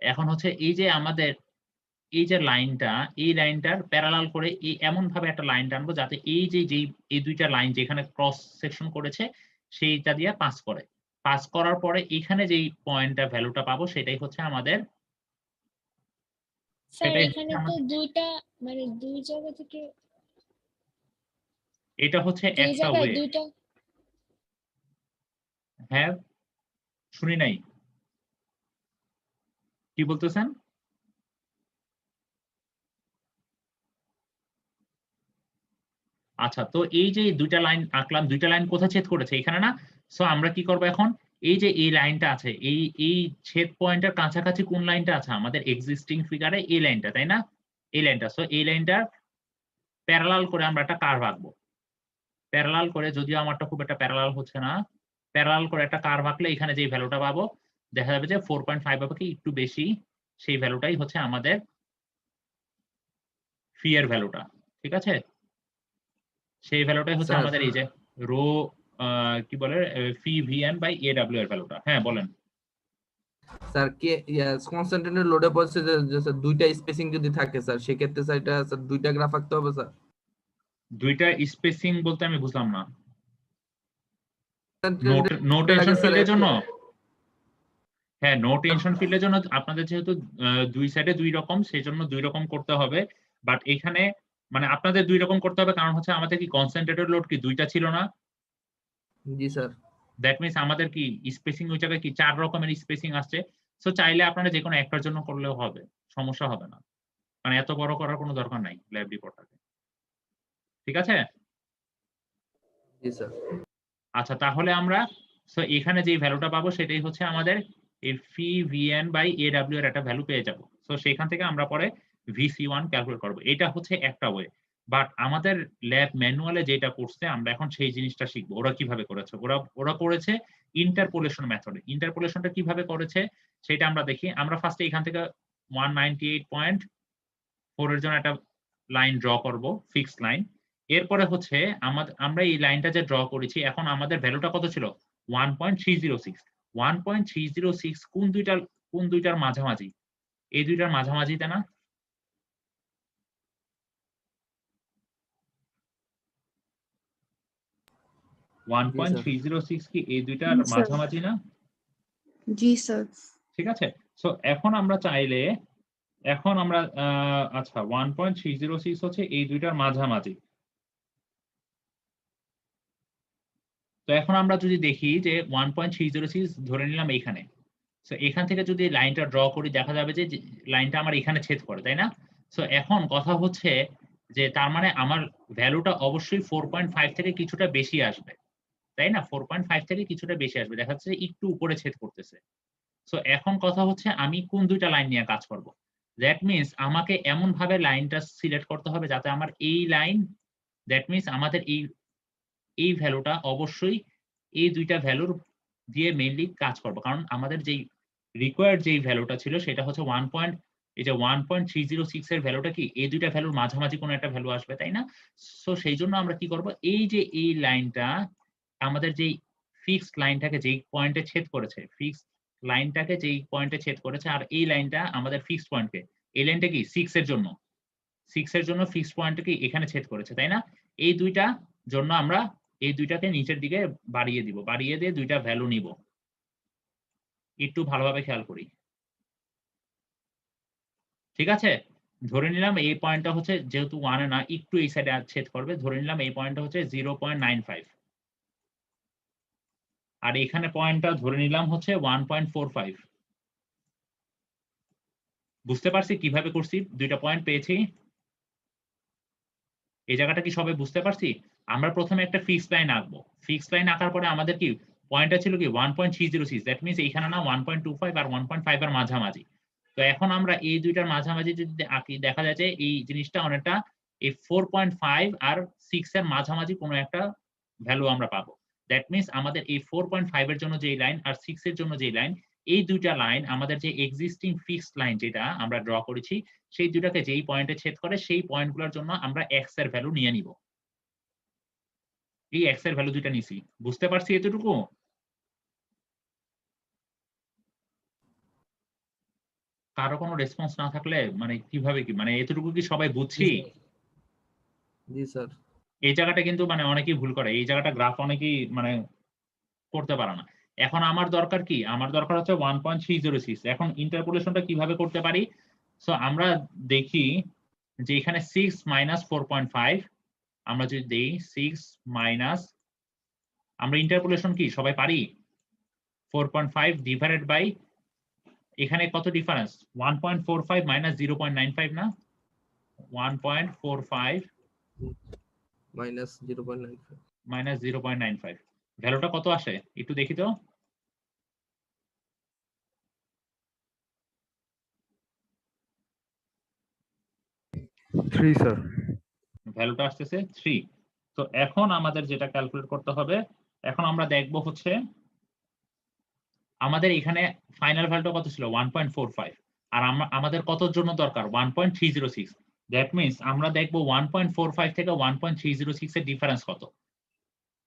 এখন হচ্ছে এই যে আমাদের এই যে লাইনটা, এই লাইনটার প্যারালাল করে এই এমন ভাবে একটা লাইন টানবো যাতে এই যে এই দুইটা লাইন যেখানে ক্রস সেকশন করেছে সেইটা দিয়ে পাস করে। পাস করার পরে এখানে যেই পয়েন্টটা ভ্যালুটা পাবো সেটাই হচ্ছে আমাদের, স্যার সেটাই এখানে তো দুইটা মানে দুই জায়গা থেকে এটা হচ্ছে দুই একটা জায়গায় ওয়ে। দুইটা। হ্যাঁ, শুনি নাই, কি বলতেছেন? আচ্ছা, তো এই যে দুইটা লাইন আঁকলাম, দুইটা লাইন কোথায় ছেদ করেছে? এখানে না? সো আমরা কি করব এখন? এই যে এই লাইনটা আছে, এই ছেদ পয়েন্টের কাছাকাছি কোন লাইনটা আছে? আমাদের এক্সিস্টিং ফিগারে এই লাইনটা, তাই না? এই লাইনটা। সো এই লাইনটার প্যারালাল করে আমরা একটা কার্ভ আঁকবো। প্যারালাল করে, যদিও আমারটা খুব একটা প্যারালাল হচ্ছে না, প্যারালাল করে একটা কার্ভ আঁকলে এখানে যে ভ্যালুটা পাবো দেখা যাবে যে 4.5 হবে কি একটু বেশি, সেই ভ্যালুটাই হচ্ছে আমাদের ফি এর ভ্যালুটা, ঠিক আছে। সেই ভ্যালুটাই হচ্ছে স্যার। আমাদের এই যে রো কি বলে ফি ভিএন বাই এডব্লিউ এর ভ্যালুটা। হ্যাঁ বলেন। স্যার কে কনসেন্ট্রেটেড লোডে পড়ছে যে স্যার দুইটা স্পেসিং যদি থাকে স্যার, সেক্ষেত্রে স্যার এটা স্যার দুইটা গ্রাফ আঁকতে হবে স্যার। দুইটা স্পেসিং বলতে আমি বুঝলাম না। নো টেনশন ফিল্ডের জন্য, হ্যাঁ নো টেনশন ফিল্ডের জন্য আপনাদের যেহেতু দুই সাইডে দুই রকম, সেই জন্য দুই রকম করতে হবে। বাট এখানে মানে আপনাদের দুই রকম করতে হবে, কারণ হচ্ছে আমাদের কি কনসেন্ট্রেটেড লোড কি দুইটা ছিল না? জি স্যার। দ্যাট মিন্স আমাদের কি স্পেসিং ওই জায়গায় কি 4 রকমের স্পেসিং আসছে। সো চাইলে আপনারা যে কোনো একটার জন্য করলেও হবে, সমস্যা হবে না। মানে এত বড় করার কোনো দরকার নাই ল্যাব রিপোর্টটাকে। ঠিক আছে? জি স্যার। আচ্ছা তাহলে আমরা সো এখানে যে ভ্যালুটা পাবো সেটাই হচ্ছে আমাদের ফি ভিএন বাই এডব্লিউ এর একটা ভ্যালু পেয়ে যাব। সো সেখান থেকে আমরা পরে ভিসি1 ক্যালকুলেট করব। এটা হচ্ছে একটা ওয়ে। বাট আমাদের ল্যাব ম্যানুয়ালে যেটা করছে আমরা এখন সেই জিনিসটা শিখব। ওরা কিভাবে করেছে? ওরা করেছে ইন্টারপোলেশন মেথডে। ইন্টারপোলেশনটা কিভাবে করেছে সেটা আমরা দেখি। আমরা ফার্স্টে এখান থেকে 198.4 এর জন্য একটা লাইন ড্র করব, ফিক্সড লাইন। এরপরে হচ্ছে আমরা এই লাইনটা যে ড্র করেছি, এখন আমাদের ভ্যালুটা কত ছিল? 1.306। 1.306 কোন দুইটার মাঝামাঝি? এই দুইটার মাঝামাঝিতে না? জি, স্যার। 1.306 কি এই দুইটার জি, স্যার। মাঝামাঝি না? জি স্যার। ঠিক আছে। সো এখন আমরা চাইলে আচ্ছা 1.306 হচ্ছে এই দুইটার মাঝামাঝি। তো এখন আমরা যদি দেখি যে 1.306 ধরে নিলাম এইখানে। সো এখান থেকে যদি লাইনটা ড্র করি দেখা যাবে যে লাইনটা আমার এখানে ছেদ করে, তাই না? সো এখন কথা হচ্ছে যে তার মানে আমার ভ্যালুটা অবশ্যই 4.5 থেকে কিছুটা বেশি আসবে, তাই না? 4.5 থেকে কিছুটা বেশি আসবে, দেখা যাচ্ছে একটু উপরে ছেদ করতেছে। সো এখন কথা হচ্ছে আমি কোন দুইটা লাইন নিয়ে কাজ করব? দ্যাট মিন্স আমাকে এমন ভাবে লাইনটা সিলেক্ট করতে হবে যাতে আমার এই লাইন, দ্যাট মিন্স আমাদের এই ভ্যালুটা অবশ্যই এই দুইটা ভ্যালুর দিয়ে মেইনলি কাজ করব, কারণ আমাদের যেই রিকোয়ার্ড যেই ভ্যালুটা ছিল সেটা হচ্ছে 1.306 এর ভ্যালুটা কি এই দুইটা ভ্যালুর মাঝামাঝি কোনো একটা ভ্যালু আসবে, তাই না? সো সেই জন্য আমরা কি করব, এই যে এই লাইনটা আমাদের যেই ফিক্সড লাইনটাকে যেই পয়েন্টে ছেদ করেছে, ফিক্সড লাইনটাকে যেই পয়েন্টে ছেদ করেছে, আর এই লাইনটা আমাদের ফিক্সড পয়েন্টকে, এই লাইনটা কি 6 এর জন্য ফিক্সড পয়েন্টটা কি এখানে ছেদ করেছে, তাই না? এই দুইটা জন্য আমরা এই দুইটাকে নিচের দিকে বাড়িয়ে দিব, বাড়িয়ে দিয়ে দুইটা ভ্যালু নিব। একটু ভালোভাবে খেয়াল করি। ঠিক আছে? ধরে নিলাম এই পয়েন্টটা হচ্ছে যেহেতু 1 এ না একটু এই সাইডে ছেদ করবে, ধরে নিলাম এই পয়েন্টটা হচ্ছে 0.95 আর এখানে পয়েন্টটা ধরে নিলাম হচ্ছে 1.45। বুঝতে পারছি কিভাবে করছি? দুইটা পয়েন্ট পেয়েছি। এই জায়গাটা কি সবাই বুঝতে পারছি? আমরা প্রথমে একটা ফিক্সড লাইন আঁকবো। ফিক্সড লাইন আঁকার পরে আমাদের কি পয়েন্টটা ছিল কি 1.306, দ্যাট মিন্স এইখানে না 1.25 আর 1.5 এর মাঝামাঝি। তো এখন আমরা এই দুইটার মাঝামাঝি যদি আঁকি দেখা যায় যে এই জিনিসটা অনেকটা এই 4.5 আর 6 এর মাঝামাঝি কোনো একটা ভ্যালু আমরা পাবো। দ্যাট মিন্স আমাদের এই 4.5 এর জন্য যেই লাইন আর 6 এর জন্য যেই লাইন, এই দুইটা লাইন আমাদের যে এক্সিস্টিং ফিক্সড লাইন যেটা আমরা ড্র করেছি সেই দুটাকে যেই পয়েন্টে ছেদ করে সেই পয়েন্টগুলোর জন্য আমরা x এর ভ্যালু নিয়ে নিব। এই x এর ভ্যালু দুইটা নিছি। বুঝতে পারছি এতটুকু? কারো কোনো রেসপন্স না থাকলে মানে কিভাবে কি মানে এতটুকু কি সবাই বুঝছি? জি স্যার। এই জায়গাটা কিন্তু মানে অনেকেই ভুল করে। এই জায়গাটা গ্রাফ অনেকেই মানে করতে পারে না। এখন আমার দরকার কি? আমার দরকার হচ্ছে 1.306। এখন ইন্টারপোলেশনটা কিভাবে করতে পারি? সো আমরা দেখি যে এখানে 6 মাইনাস 4.5 আমরা যদি দেই 6 মাইনাস, আমরা ইন্টারপোলেশন কি সবাই পারি? 4.5 ডিভাইডেড বাই এখানে কত ডিফারেন্স? 1.45 মাইনাস 0.95 না? 1.45 মাইনাস 0.95 মাইনাস 0.95 ভ্যালুটা কত আসে একটু দেখি তো। স্যার ভ্যালুটা আসতেছে 3। তো এখন আমাদের যেটা ক্যালকুলেট করতে হবে, এখন আমরা দেখব হচ্ছে আমাদের এখানে ফাইনাল ভ্যালুটা কত ছিল 1.45 আর আমাদের কতর জন্য দরকার 1.306। দ্যাট মিন্স আমরা দেখব 1.45 থেকে 1.306 এর ডিফারেন্স কত।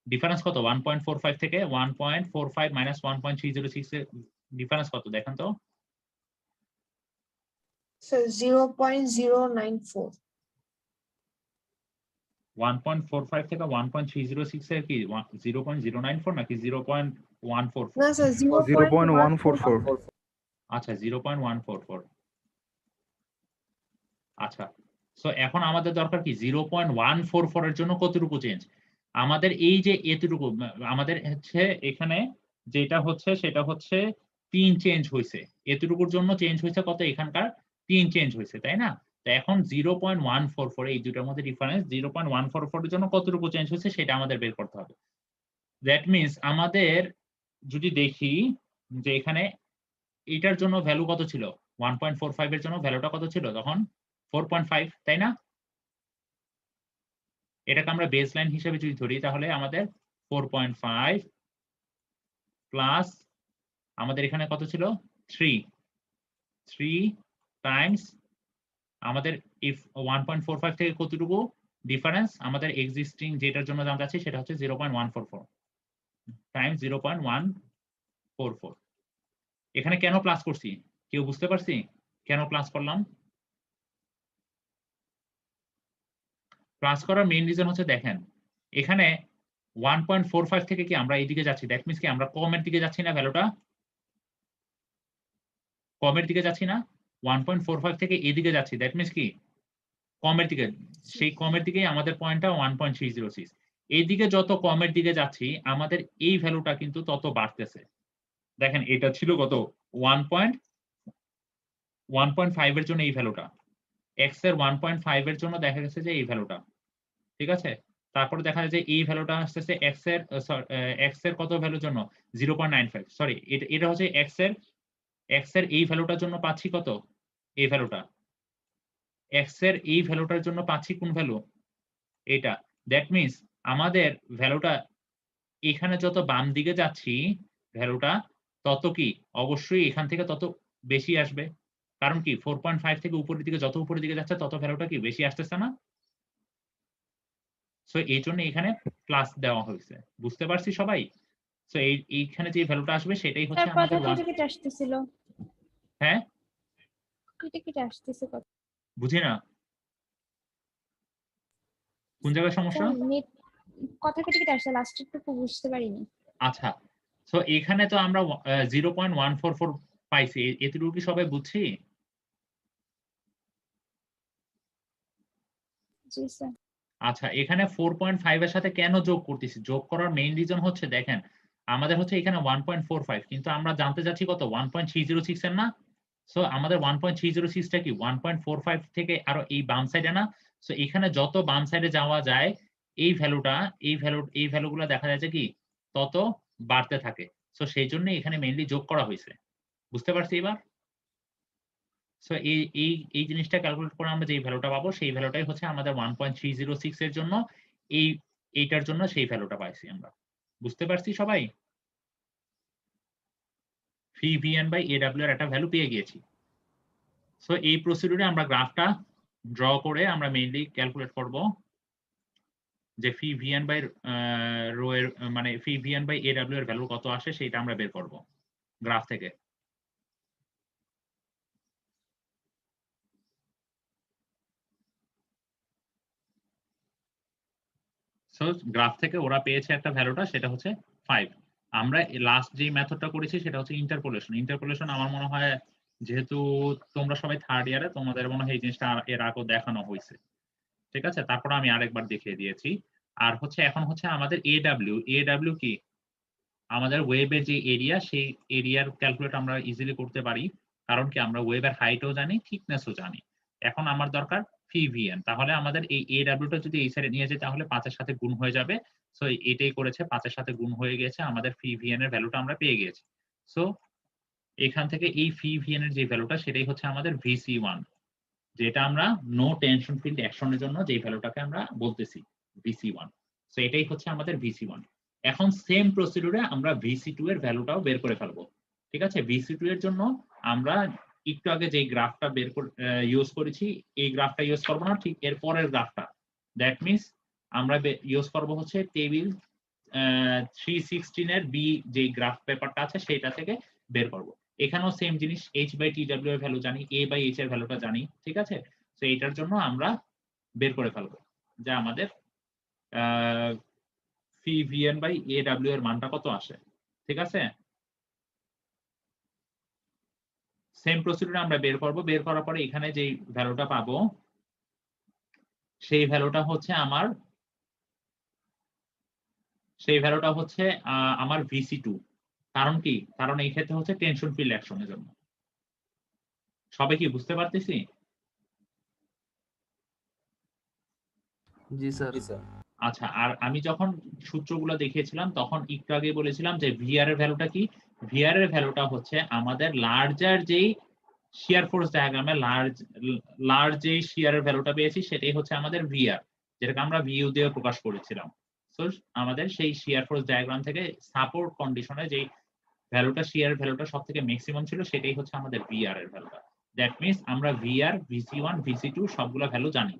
1.45 থেকে 1.45 মাইনাস 1.306 এর ডিফারেন্স কত দেখেন তো। স্যার 0.094। 1.45 থেকে 1.306 এর কি 0.094 নাকি 0.144? না স্যার 0.144 আচ্ছা 0.144। আচ্ছা, সো এখন আমাদের দরকার কি 0.144 এর জন্য কতটুকু চেঞ্জ? আমাদের এই যে এতটুকু আমাদের হচ্ছে এখানে যেটা হচ্ছে সেটা হচ্ছে 3 চেঞ্জ হইছে। এতটুকুর জন্য চেঞ্জ হইছে কত? এখানকার 3 চেঞ্জ হইছে, তাই না? তো এখন 0.144 এই দুটার মধ্যে ডিফারেন্স 0.144 এর জন্য কতটুকু চেঞ্জ হইছে সেটা আমাদের বের করতে হবে। দ্যাট মিন্স আমাদের যদি দেখি যে এখানে এটার জন্য ভ্যালু কত ছিল? 1.45 এর জন্য ভ্যালুটা কত ছিল তখন? 4.5, তাই না? এটাকে আমরা বেসলাইন হিসেবে যদি ধরি তাহলে আমাদের 4.5 প্লাস আমাদের এখানে কত ছিল? 3 টাইমস আমাদের ইফ 1.45 থেকে কতটুকু ডিফারেন্স আমাদের এক্সিস্টিং যেটার জন্য জানতে চাচ্ছি সেটা হচ্ছে 0.144 টাইমস 0.144। এখানে কেন প্লাস করছি? কেউ বুঝতে পারছি কেন প্লাস করলাম? প্লাস করার মেইন রিজন হচ্ছে দেখেন এখানে 1.45 থেকে কি আমরা এইদিকে যাচ্ছি, দ্যাট মিন্স কি আমরা কমের দিকে যাচ্ছি না? ভ্যালুটা কমের দিকে যাচ্ছি না? 1.45 থেকে এদিকে যাচ্ছি, দ্যাট মিন্স কি কমের দিকে। সেই কমের দিকেই আমাদের পয়েন্টটা 1.306। এইদিকে যত কমের দিকে যাচ্ছি আমাদের এই ভ্যালুটা কিন্তু তত বাড়তেছে। দেখেন এটা ছিল কত? 1.5 এর জন্য এই ভ্যালুটা, x এর 1.5 এর জন্য দেখা গেছে যে এই ভ্যালুটা, ঠিক আছে? তারপরে দেখা যায় যে এই ভ্যালুটা আসতেছে x এর কত ভ্যালুর জন্য? 0.95। সরি, এটা হচ্ছে x এর এই ভ্যালুটার জন্য পাচ্ছি কত? এই ভ্যালুটা x এর এই ভ্যালুটার জন্য পাচ্ছি কোন ভ্যালু? এটা। দ্যাট মিন্স আমাদের ভ্যালুটা এখানে যত বাম দিকে যাচ্ছি ভ্যালুটা তত কি অবশ্যই এখান থেকে তত বেশি আসবে। কারণ কি 4.5 থেকে উপরের দিকে যত উপরের দিকে যাচ্ছে তত ভ্যালুটা কি বেশি আসতেছে না? সো এই জন্য এখানে প্লাস দেওয়া হয়েছে। বুঝতে পারছি সবাই? সো এইখানে যে ভ্যালুটা আসবে সেটাই হচ্ছে স্যার আমাদের কথা কেটে আসতেছিল। হ্যাঁ কেটে আসতেছে কথা। বুঝি না কোন জায়গায় সমস্যা? স্যার নেট কথা কেটে আসছে, লাস্টের টুকু বুঝতে পারিনি। আচ্ছা, সো এখানে তো আমরা 0.144 পাইছি, এতটুকু কি সবাই বুঝছি? জি স্যার। আচ্ছা, এখানে 4.5 এর সাথে কেন যোগ করতেছি? যোগ করার মেইন রিজন হচ্ছে দেখেন আমাদের হচ্ছে এখানে 1.45 কিন্তু আমরা জানতে চাচ্ছি কত? 1.306 এর না? সো আমাদের 1.306 টা কি 1.45 থেকে আরো এই বাম সাইডে না? সো এখানে যত বাম সাইডে যাওয়া যায় এই ভ্যালুগুলো দেখা যাচ্ছে কি তত বাড়তে থাকে। সো সেই জন্য এখানে মেইনলি যোগ করা হয়েছে। বুঝতে পারছি এবার? সো এই জিনিসটা ক্যালকুলেট করে আমরা যে ভ্যালুটা পাবো সেই ভ্যালুটাই হচ্ছে আমাদের 1.306 এর জন্য এইটার জন্য সেই ভ্যালুটা পাইছি আমরা। বুঝতে পারছি সবাই? ফি ভিএন বাই এডব্লিউ এর একটা ভ্যালু পেয়ে গিয়েছি। সো এই প্রসিডিউরে আমরা গ্রাফটা ড্র করে আমরা মেইনলি ক্যালকুলেট করব যে ফি ভিএন বাই রো এর মানে ফি ভিএন বাই এডব্লিউ এর ভ্যালু কত আসে সেটা আমরা বের করব গ্রাফ থেকে। সো গ্রাফ থেকে ওরা পেয়েছে একটা ভ্যালুটা সেটা হচ্ছে 5। আমরা লাস্ট যে মেথডটা করেছি সেটা হচ্ছে ইন্টারপোলেশন আমার মনে হয় যেহেতু তোমরা সবাই থার্ড ইয়ারে তোমাদের মনে হয় এই জিনিসটা এর আগেও দেখানো হয়েছে, ঠিক আছে? তারপর আমি আরেকবার দেখিয়ে দিয়েছি। আর হচ্ছে এখন হচ্ছে আমাদের এডব্লিউ কি আমাদের ওয়েবের যে এরিয়া সেই এরিয়ার ক্যালকুলেট আমরা ইজিলি করতে পারি, কারণ কি আমরা ওয়েবের হাইটও জানি থিকনেসও জানি। এখন আমার দরকার ফি ভিএন, তাহলে আমাদের এই এডব্লিউটা যদি এই সাইডে নিয়ে যাই তাহলে 5 এর সাথে গুণ হয়ে যাবে। সো এটাই করেছে, 5 এর সাথে গুণ হয়ে গেছে, আমাদের ফি ভিএন এর ভ্যালুটা আমরা পেয়ে গিয়েছি। সো এখান থেকে এই ফি ভিএন এর যে ভ্যালুটা সেটাই হচ্ছে আমাদের VC1, যেটা আমরা নো টেনশন ফিল্ড অ্যাকশনের জন্য যে ভ্যালুটাকে আমরা বলতেছি VC1। সো এটাই হচ্ছে আমাদের VC1। এখন সেম প্রসিডিউরে আমরা VC2 এর ভ্যালুটাও বের করে ফেলবো, ঠিক আছে? VC2 এর জন্য আমরা একটু আগে যে গ্রাফটা ইউজ করেছি এই গ্রাফটা ইউজ করবো না, ঠিক এর পরের গ্রাফটা। দ্যাট মিন্স আমরা ইউজ করবো হচ্ছে টেবিল 316 এর বি যে গ্রাফ পেপারটা আছে সেটা থেকে বের করবো। এখানেও সেম জিনিস h/tw এর ভ্যালু জানি, a/h এর ভ্যালুটা জানি, ঠিক আছে? তো এটার জন্য আমরা বের করে ফেলবো যা আমাদের ফি ভিএন বাই এ ডাব্লিউ এর মানটা কত আসে, ঠিক আছে। সেম প্রসিডিউর আমরা বের করব, বের করার পরে এখানে যে ভ্যালুটা পাবো সেই ভ্যালুটা হচ্ছে আমার আমার VC2। কারণ কি, কারণ এই ক্ষেত্রে হচ্ছে টেনশন ফিল্ড অ্যাকশনের জন্য। সবাই কি বুঝতে পারতেছি? জি স্যার। জি স্যার। আচ্ছা, আর আমি যখন সূত্রগুলো দেখিয়েছিলাম তখন একটু আগে বলেছিলাম যে ভিআর এর ভ্যালুটা কি। ভিআর এর ভ্যালুটা হচ্ছে আমাদের লার্জার যেই শিয়ার ফোর্স ডায়াগ্রামে লার্জ যেই শিয়ারের ভ্যালুটা পেয়েছি সেটাই হচ্ছে আমাদের ভিআর, যেটাকে আমরা ভিইউ দিয়ে প্রকাশ করেছিলাম। তো আমাদের সেই শিয়ার ফোর্স ডায়াগ্রাম থেকে সাপোর্ট কন্ডিশনে যেই ভ্যালুটা শিয়ার ভ্যালুটা সব থেকে ম্যাক্সিমাম ছিল সেটাই হচ্ছে আমাদের ভিআর এর ভ্যালুটা। দ্যাট মিনস আমরা ভিআর, VC1, VC2 সবগুলো ভ্যালু জানি,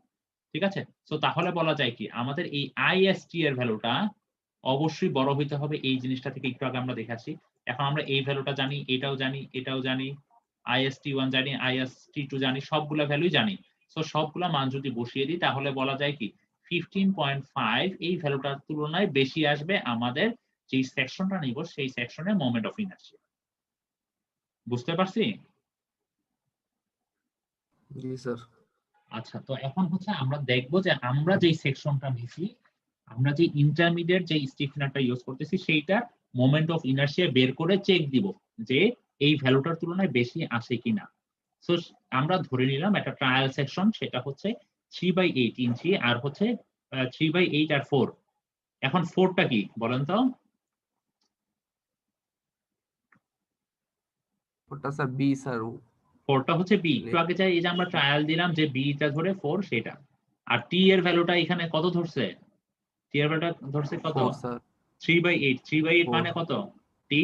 ঠিক আছে। তো তাহলে বলা যায় কি, আমাদের এই আইএসটি এর ভ্যালুটা অবশ্যই বড় হইতে হবে। এই জিনিসটা থেকে একটু আগে আমরা দেখে আসি। এখন আমরা এই ভ্যালুটা জানি, এটাও জানি, এটাও জানি, IST1 জানি, IST2 জানি, সবগুলা ভ্যালুই জানি। সো সবগুলা মান যদি বসিয়ে দিই তাহলে বলা যায় কি 15.5 এই ভ্যালুটার তুলনায় বেশি আসবে আমাদের যেই সেকশনটা নিব সেই সেকশনের মোমেন্ট অফ ইনার্শিয়া। বুঝতে পারছি? জি স্যার। আচ্ছা, তো এখন হচ্ছে আমরা দেখব যে আমরা যেই সেকশনটা নিছি, আমরা যে ইন্টারমিডিয়েট যে স্টিফেনারটা ইউজ করতেছি সেইটা মোমেন্ট অফ ইনার্শিয়া বের করে চেক দিব যে এই ভ্যালুটার তুলনায় বেশি আসে কিনা। সো আমরা ধরে নিলাম একটা ট্রায়াল সেকশন, সেটা হচ্ছে 3/8 ইঞ্চি আর হচ্ছে 3/8 আর 4। এখন 4টা কি বলেন তো? ওটা স্যার বি স্যার। 4টা হচ্ছে বি। একটু আগে চাই এই যে আমরা ট্রায়াল দিলাম যে বিটা ধরে 4 সেটা। আর টি এর ভ্যালুটা এখানে কত ধরছে? টি এর ভ্যালুটা ধরছে কত? 4 স্যার। 3/8। 3/8 4 মানে কত? টি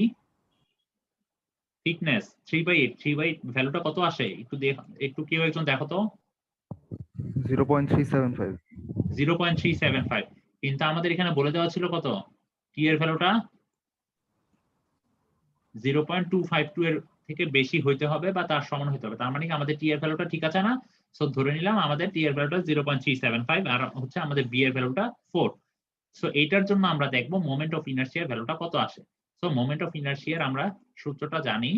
থিকনেস 3/8। 3/8 ভ্যালুটা কত আসে? একটু কেউ একজন দেখো তো। 0.375 0.375। কিন্তু আমাদের এখানে বলে দেওয়া ছিল কত? টি এর ভ্যালুটা 0.252 এর থেকে বেশি হইতে হবে বা তার সমান হইতে হবে। তার মানে কি আমাদের টি এর ভ্যালুটা ঠিক আছে না? সো ধরে নিলাম আমাদের টি এর ভ্যালুটা 0.375 আর হচ্ছে আমাদের বি এর ভ্যালুটা 4। সো এইটার জন্য আমরা দেখব মোমেন্ট অফ ইনার্শিয়ার ভ্যালুটা কত আসে। সো মোমেন্ট অফ ইনার্শিয়ার আমরা সূত্রটা জানি।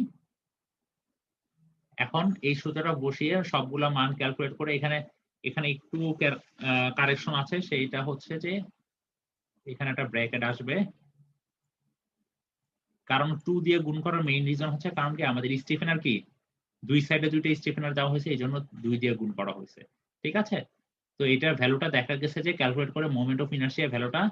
এখন এই সূত্রটা বসিয়ে সবগুলা মান ক্যালকুলেট করে এখানে একটু কারেকশন আছে, সেইটা হচ্ছে যে এখানে একটা ব্র্যাকেট আসবে, কারণ 2 দিয়ে গুণ করার মেইন রিজন হচ্ছে কারণ কি আমাদের স্টিফেনার কি দুই সাইডে দুইটা স্টিফেনার দেওয়া হয়েছে, এই জন্য 2 দিয়ে গুণ করা হয়েছে, ঠিক আছে। তো এটার ভ্যালুটা দেখা গেছে যে ক্যালকুলেট করে মোমেন্ট অফ ইনার্শিয়া ভ্যালুটা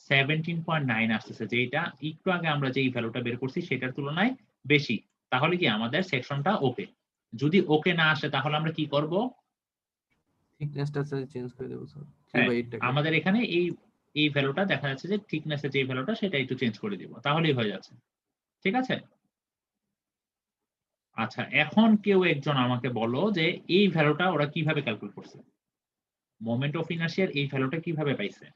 17.9 আসতেছে, যেটা একটু আগে আমরা যেই ভ্যালুটা বের করছি সেটার তুলনায় বেশি। তাহলে কি আমাদের সেকশনটা ওকে। যদি ওকে না আসে তাহলে আমরা কি করব? থিকনেসটা স্যার চেঞ্জ করে দেব স্যার। হ্যাঁ, 3/8 টাকে। আমাদের এখানে এই ভ্যালুটা দেখা যাচ্ছে যে থিকনেসের যে ভ্যালুটা সেটা একটু চেঞ্জ করে দিব, তাহলেই হয়ে যাচ্ছে, ঠিক আছে। আচ্ছা, এখন কেউ একজন আমাকে বলো যে এই ভ্যালুটা ওরা কিভাবে ক্যালকুলেট করছে, মোমেন্ট অফ ইনার্শিয়ার এই ভ্যালুটা কিভাবে পাইছে?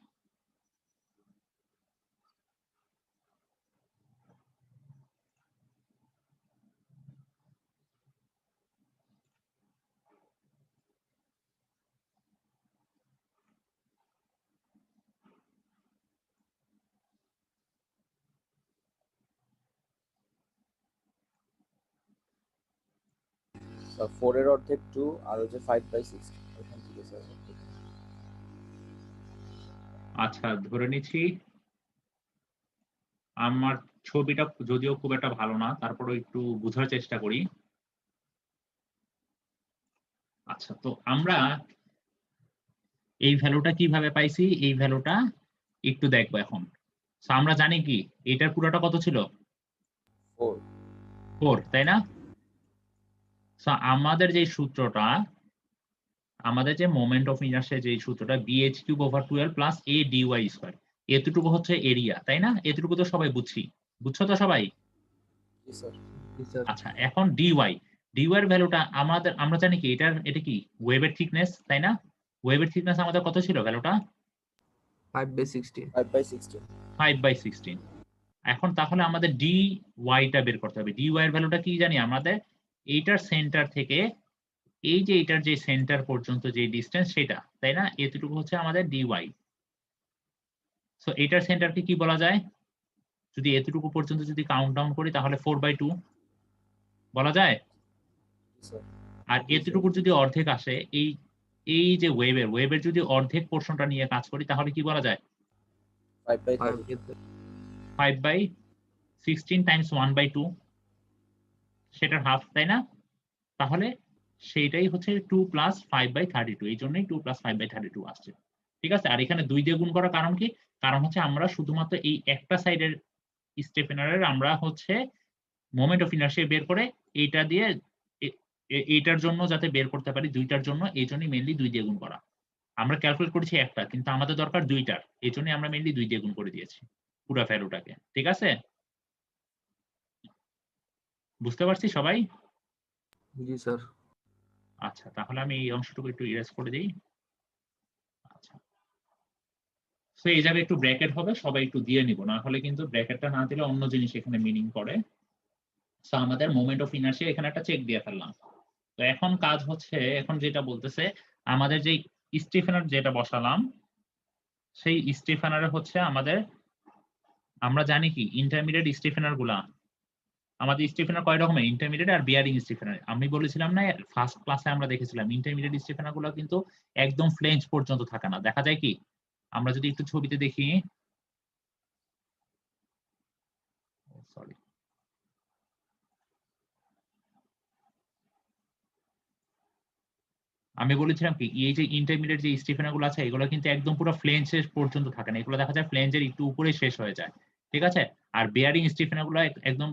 স্যার 4 এর অর্ধেক 2 আর হচ্ছে 5/60 এখান থেকে স্যার। আচ্ছা, ধরে নিচ্ছি আমার ছবিটা যদিও খুব একটা ভালো না, তারপরেও একটু বোঝার চেষ্টা করি। আচ্ছা, তো আমরা এই ভ্যালুটা কিভাবে পাইছি, এই ভ্যালুটা একটু দেখবো এখন। তো আমরা জানি কি এটার পুরোটা কত ছিল? 4 4, তাই না? তো আমাদের যে সূত্রটা, আমাদের যে মোমেন্ট অফ ইনার্শিয়া যে সূত্রটা bh³/12 প্লাস a dy², এতটুকু হচ্ছে এরিয়া, তাই না? এতটুকু তো সবাই বুঝছো তো সবাই? জি স্যার। জি স্যার। আচ্ছা, এখন dy এর ভ্যালুটা আমরা জানি কি এটা কি ওয়েভের থিকনেস, তাই না? ওয়েভের থিকনেস আমাদের কত ছিল ভ্যালুটা? 5/16। 5/16 5/16। এখন তাহলে আমাদের dy টা বের করতে হবে। dy এর ভ্যালুটা কি জানি আমাদের? এইটার সেন্টার থেকে এই যে এটার যে সেন্টার পর্যন্ত যে ডিসটেন্স সেটা, তাই না? এতটুকু হচ্ছে আমাদের dy। সো এটার সেন্টারকে কি বলা যায়? যদি এতটুকু পর্যন্ত যদি কাউন্ট ডাউন করি তাহলে 4/2 বলা যায়। স্যার আর এতটুকুর যদি অর্ধেক আসে, এই এই যে ওয়েবের যদি অর্ধেক পোর্শনটা নিয়ে কাজ করি তাহলে কি বলা যায়? 5/32 5/16 টাইমস 1/2 সেটার হাফ, তাই না? তাহলে সেইটাই হচ্ছে 2 প্লাস 5/32, এই জন্যই 2 প্লাস 5/32 আসছে। ঠিক আছে, আর এখানে 2 দিয়ে গুণ করার কারণ কি? কারণ হচ্ছে আমরা শুধুমাত্র এই একটা সাইডের স্টেফেনারের আমরা হচ্ছে মোমেন্ট অফ ইনার্শিয়া বের করে এইটা দিয়ে এইটার জন্য যাতে বের করতে পারি, দুইটার জন্য, এই জন্যই মেইনলি 2 দিয়ে গুণ করা। আমরা ক্যালকুলেট করেছি একটা, কিন্তু আমাদের দরকার দুইটার, এই জন্যই আমরা মেইনলি 2 দিয়ে গুণ করে দিয়েছি পুরো ভ্যালুটাকে। ঠিক আছে, বুঝতে পারছি সবাই? জি স্যার। আচ্ছা, তাহলে আমি এই অংশটুকু একটু ইরেজ করে দিই। আচ্ছা, সো এই জায়গায় একটু ব্র্যাকেট হবে, সবাই একটু দিয়ে নিব, না হলে কিন্তু ব্র্যাকেটটা না দিলে অন্য জিনিস এখানে মিনিং করে। সো আমাদের মোমেন্ট অফ ইনার্শিয়া এখানে একটা চেক দিয়ে ফেললাম। তো এখন কাজ হচ্ছে, এখন যেটা বলতেছে আমাদের যে স্টিফেনার যেটা বসালাম, সেই স্টিফেনারে হচ্ছে আমাদের, আমরা জানি কি ইন্টারমিডিয়েট স্টিফেনার গুলা, আমাদের স্টিফেনার কয় রকমের? ইন্টারমিডিয়েট আর বিয়ারিং স্টিফেনার। আমি বলেছিলাম না ফার্স্ট ক্লাসে আমরা দেখেছিলাম ইন্টারমিডিয়েট স্টিফেনার গুলো কিন্তু একদম ফ্লেঞ্জ পর্যন্ত থাকে না। দেখা যায় কি, আমরা যদি একটু ছবিতে দেখি, সরি, আমি বলেছিলাম কি এই যে ইন্টারমিডিয়েট যে স্টিফেনার গুলো আছে এগুলো কিন্তু একদম পুরো ফ্লেঞ্জের পর্যন্ত থাকে না, এগুলো দেখা যায় ফ্লেঞ্জের একটু উপরে শেষ হয়ে যায়। ঠিক আছে, আর বিয়ারিং স্টিফেনার গুলো একদম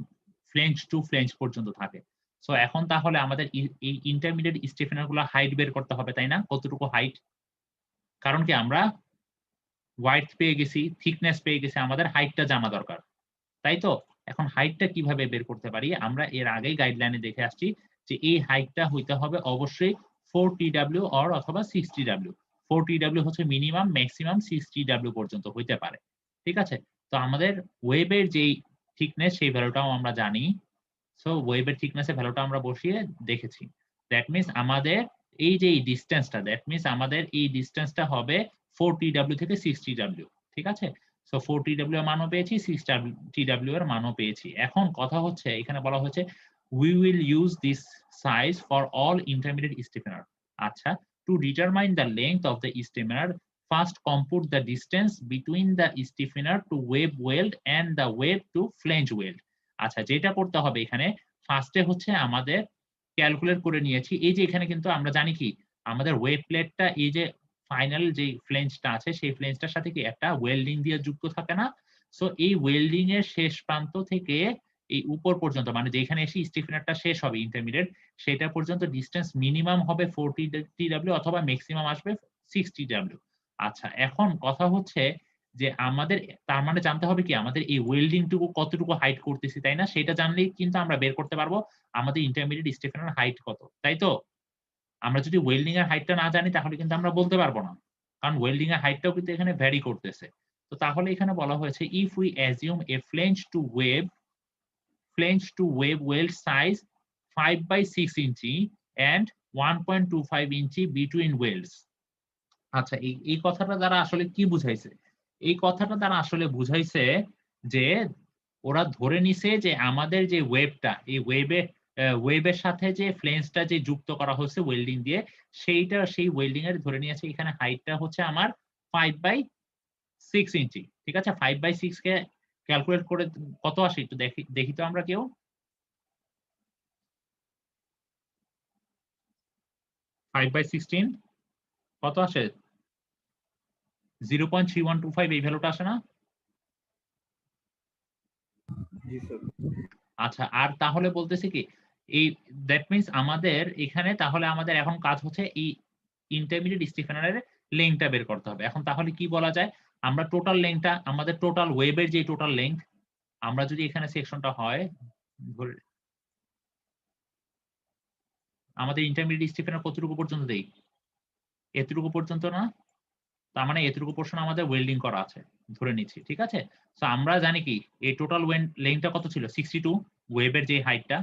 ফ্লেঞ্জ টু ফ্লেঞ্জ পর্যন্ত থাকে। সো এখন তাহলে আমাদের এই ইন্টারমিডিয়েট স্টিফেনার গুলো হাইট বের করতে হবে, তাই না? কতটুকু হাইট? কারণ কি আমরা ওয়াইড পেয়ে গেছি, থিকনেস পেয়ে গেছি, আমাদের হাইটটা জানা দরকার, তাই তো? এখন হাইটটা কিভাবে বের করতে পারি? আমরা এর আগেই গাইডলাইনে দেখে আসছি যে এই হাইটটা হইতে হবে অবশ্যই 4TW অর অথবা 6TW। 4TW হচ্ছে মিনিমাম, ম্যাক্সিমাম 6TW পর্যন্ত হইতে পারে। ঠিক আছে, তো আমাদের ওয়েবের যেই থিকনেস সেই ভ্যালুটাও আমরা জানি। সো ওয়েবের থিকনেসের ভ্যালুটা আমরা বসিয়ে দেখেছি। দ্যাট মিন্স আমাদের এই যে ডিসটেন্সটা, দ্যাট মিন্স আমাদের এই ডিসটেন্সটা হবে 4TW থেকে 6TW। ঠিক আছে, সো 4TW এর মানও পেয়েছি, 6TW এর মানও পেয়েছি। এখন কথা হচ্ছে এখানে বলা হয়েছে we will use this size for all intermediate stiffener। আচ্ছা, to determine the length of the stiffener, first compute the distance between the stiffener to web weld and the web to flange weld। আচ্ছা, যেটা করতে হবে এখানে ফার্স্টে হচ্ছে আমাদের calculate করে নিয়েছি। এই যে এখানে কিন্তু আমরা জানি কি আমাদের ওয়েব প্লেটটা এই যে ফাইনাল যে ফ্লেঞ্জটা আছে সেই ফ্লেঞ্জটার সাথে কি একটা ওয়েল্ডিং দিয়ে যুক্ত থাকে না? সো এই ওয়েল্ডিং এর শেষ প্রান্ত থেকে এই উপর পর্যন্ত, মানে যেখানে এসে স্টিফেনারটা শেষ হবে ইন্টারমিডিয়েট, সেটা পর্যন্ত ডিসটেন্স মিনিমাম হবে 40TW অথবা ম্যাক্সিমাম আসবে 60TW। আচ্ছা, এখন কথা হচ্ছে যে আমাদের তার মানে জানতে হবে কি আমাদের এই ওয়েল্ডিংটুকু কতটুকু হাইট করতেছি, তাই না? সেটা জানলেই কিন্তু আমরা বের করতে পারবো আমাদের ইন্টারমিডিয়েট স্টিফেনার হাইট কত, তাই তো? আমরা যদি ওয়েল্ডিং এর হাইটটা না জানি তাহলে কিন্তু আমরা বলতে পারবো না, কারণ ওয়েল্ডিং এর হাইটটাও কিন্তু এখানে ভ্যারি করতেছে। তো তাহলে এখানে বলা হয়েছে if we assume a flange to web weld size 5/6 inch and 1.25 inch between welds. আচ্ছা, এই কথাটা দ্বারা আসলে কি বুঝাইছে? এই কথাটা দ্বারা আসলে বুঝাইছে যে ওরা ধরে নিছে যে আমাদের যে ওয়েবটা, এই ওয়েবের সাথে যে ফ্লেঞ্জটা যে যুক্ত করা হচ্ছে ওয়েল্ডিং দিয়ে, সেই ওয়েল্ডিং এর ধরে নিয়েছে এখানে হাইটটা হচ্ছে আমার 5/6 ইঞ্চি। ঠিক আছে, 5/6 কে ক্যালকুলেট করে কত আসে একটু দেখি তো আমরা কেউ। 5/16 কত আসে? 0.3125 এই ভ্যালুটা আসে না? জি স্যার। আচ্ছা, আর তাহলে বলতেছে কি এই দ্যাট মিন্স আমাদের এখানে তাহলে আমাদের এখন কাজ হচ্ছে এই ইন্টারমিডিয়েট স্টিফেনারের লেংথটা বের করতে হবে। এখন তাহলে কি বলা যায়, আমরা টোটাল লেংথটা, আমাদের টোটাল ওয়েবের যে টোটাল লেংথ, আমরা যদি এখানে সেকশনটা হয় ধরে আমাদের ইন্টারমিডিয়েট স্টিফেনার কতটুকু পর্যন্ত দেই? এতটুকু পর্যন্ত না? তার মানে এতটুকু পোর্শন আমাদের ওয়েল্ডিং করা আছে ধরে নিচ্ছি। ঠিক আছে, সো আমরা জানি কি এই টোটাল লেংথটা কত ছিল? 62, ওয়েবের যে হাইটটা,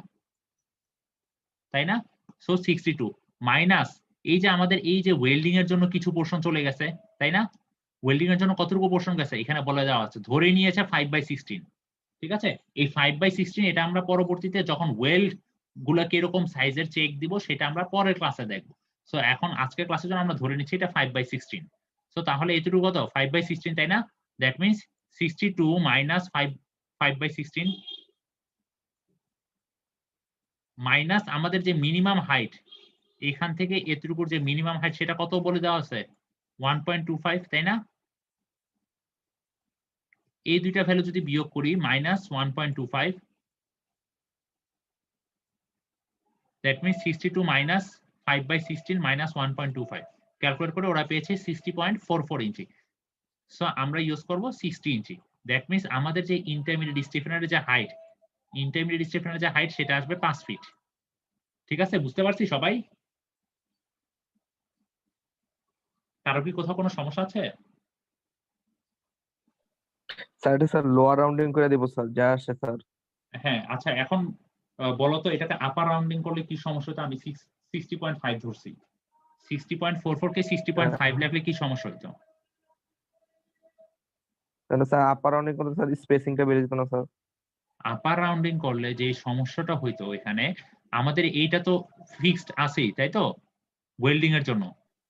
তাই না? সো 62 মাইনাস এই যে আমাদের এই যে ওয়েল্ডিং এর জন্য কিছু পোর্শন চলে গেছে, তাই না? ওয়েল্ডিং এর জন্য কতটুকু পোর্শন গেছে এখানে বলে দেওয়া আছে, ধরে নিয়েছে 5/16। ঠিক আছে, এই 5/16 এটা আমরা পরবর্তীতে যখন ওয়েল্ড গুলা কিরকম সাইজের চেক দিব সেটা আমরা পরের ক্লাসে দেখবো। সো এখন আজকের ক্লাসের জন্য আমরা ধরে নিচ্ছি এটা 5/16। সো তাহলে এতটুকু কত 5/16, তাই না? দ্যাট মিনস 62 মাইনাস 5/16 মাইনাস আমাদের যে মিনিমাম হাইট, এখান থেকে এতটুকুর যে মিনিমাম হাইট সেটা কত বলে দেওয়া আছে 1.25, তাই না? এই দুইটা ভ্যালু যদি বিয়োগ করি minus 1.25, that means 62 minus 5/16 minus 1.25 calculate করে ওরা পেয়েছে 60.44 ইঞ্চি। সো আমরা ইউজ করব 60 ইঞ্চি। দ্যাট মিনস আমাদের যে ইন্টারমিডিয়েট স্টিফেনারের যে হাইট সেটা আসবে 5 ফিট। ঠিক আছে, বুঝতে পারছি সবাই? কারো কি কোথাও কোনো সমস্যা আছে? স্যার এটা স্যার লোয়ার রাউন্ডিং করে দিব স্যার, যা আসে স্যার। হ্যাঁ, আচ্ছা এখন বলো তো এটাতে আপার রাউন্ডিং করলে কি সমস্যা হতো? আমি 60.5 ধরছি, 60.44 কে 60.5 লাগলে কি সমস্যা হতো? তাহলে স্যার আপার রাউন্ডিং করলে স্যার স্পেসিংটা বেড়ে যেত না স্যার? আপার রাউন্ডিং করলে যে সমস্যাটা হইতো এখানে, আমাদের এইটা তো ফিক্সড আছেই, তাই তো, ওয়েল্ডিং এর জন্য।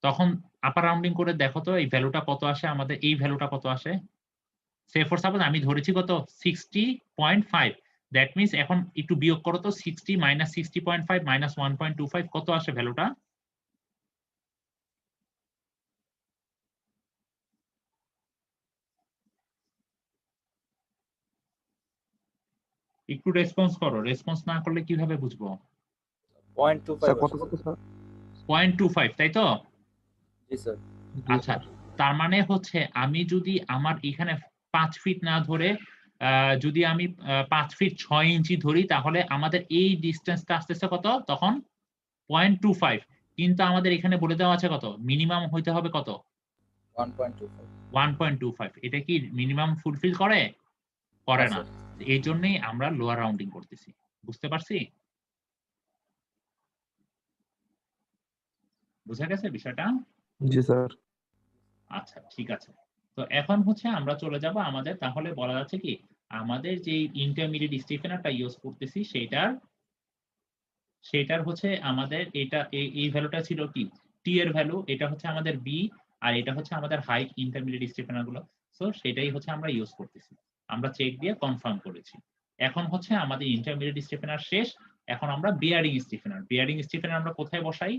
তখন আপার রাউন্ডিং করে দেখো তো এই ভ্যালুটা কত আসে, আমাদের এই ভ্যালুটা কত আসে। সে ফর সাপোজ আমি ধরেছি কত 60.5, দ্যাট মিনস এখন একটু বিয়োগ করো তো 60 মাইনাস 60.5 মাইনাস 1.25 কত আসে ভ্যালুটা? একটু রেসপন্স করো, রেসপন্স না করলে কিভাবে বুঝবো? 0.25 স্যার কত কত স্যার? 0.25, তাই তো? জি স্যার। আচ্ছা, তার মানে হচ্ছে আমি যদি আমার এখানে 5 ফিট না ধরে যদি আমি 5 ফিট 6 ইঞ্চি ধরি, তাহলে আমাদের এই ডিস্টেন্সটা আসতেছে কত তখন 0.25। কিন্তু আমাদের এখানে বলে দেওয়া আছে কত মিনিমাম হইতে হবে, কত 1.25। 1.25। এটা কি মিনিমাম ফুলফিল করে না? এই জন্যই আমরা লোয়ার রাউন্ডিং করতেছি। বুঝতে পারছি? বুঝা গেছে বিষয়টা? জি স্যার। আচ্ছা, ঠিক আছে। তো এখন হচ্ছে আমরা চলে যাব আমাদের, তাহলে বলা যাচ্ছে কি আমাদের যে ইন্টারমিডিয়েট স্টিফেনারটা ইউজ করতেছি সেটার হচ্ছে আমাদের এটা এই ভ্যালুটা ছিল কি টি এর ভ্যালু, এটা হচ্ছে আমাদের বি, আর এটা হচ্ছে আমাদের হাইট ইন্টারমিডিয়েট স্টিফেনার গুলো। সো সেটাই হচ্ছে আমরা ইউজ করতেছি, আমরা চেক দিয়ে কনফার্ম করেছি। এখন হচ্ছে আমাদের ইন্টারমিডিয়েট স্টিফেনার শেষ, এখন আমরা বিয়ারিং স্টিফেনার আমরা কোথায় বসাই?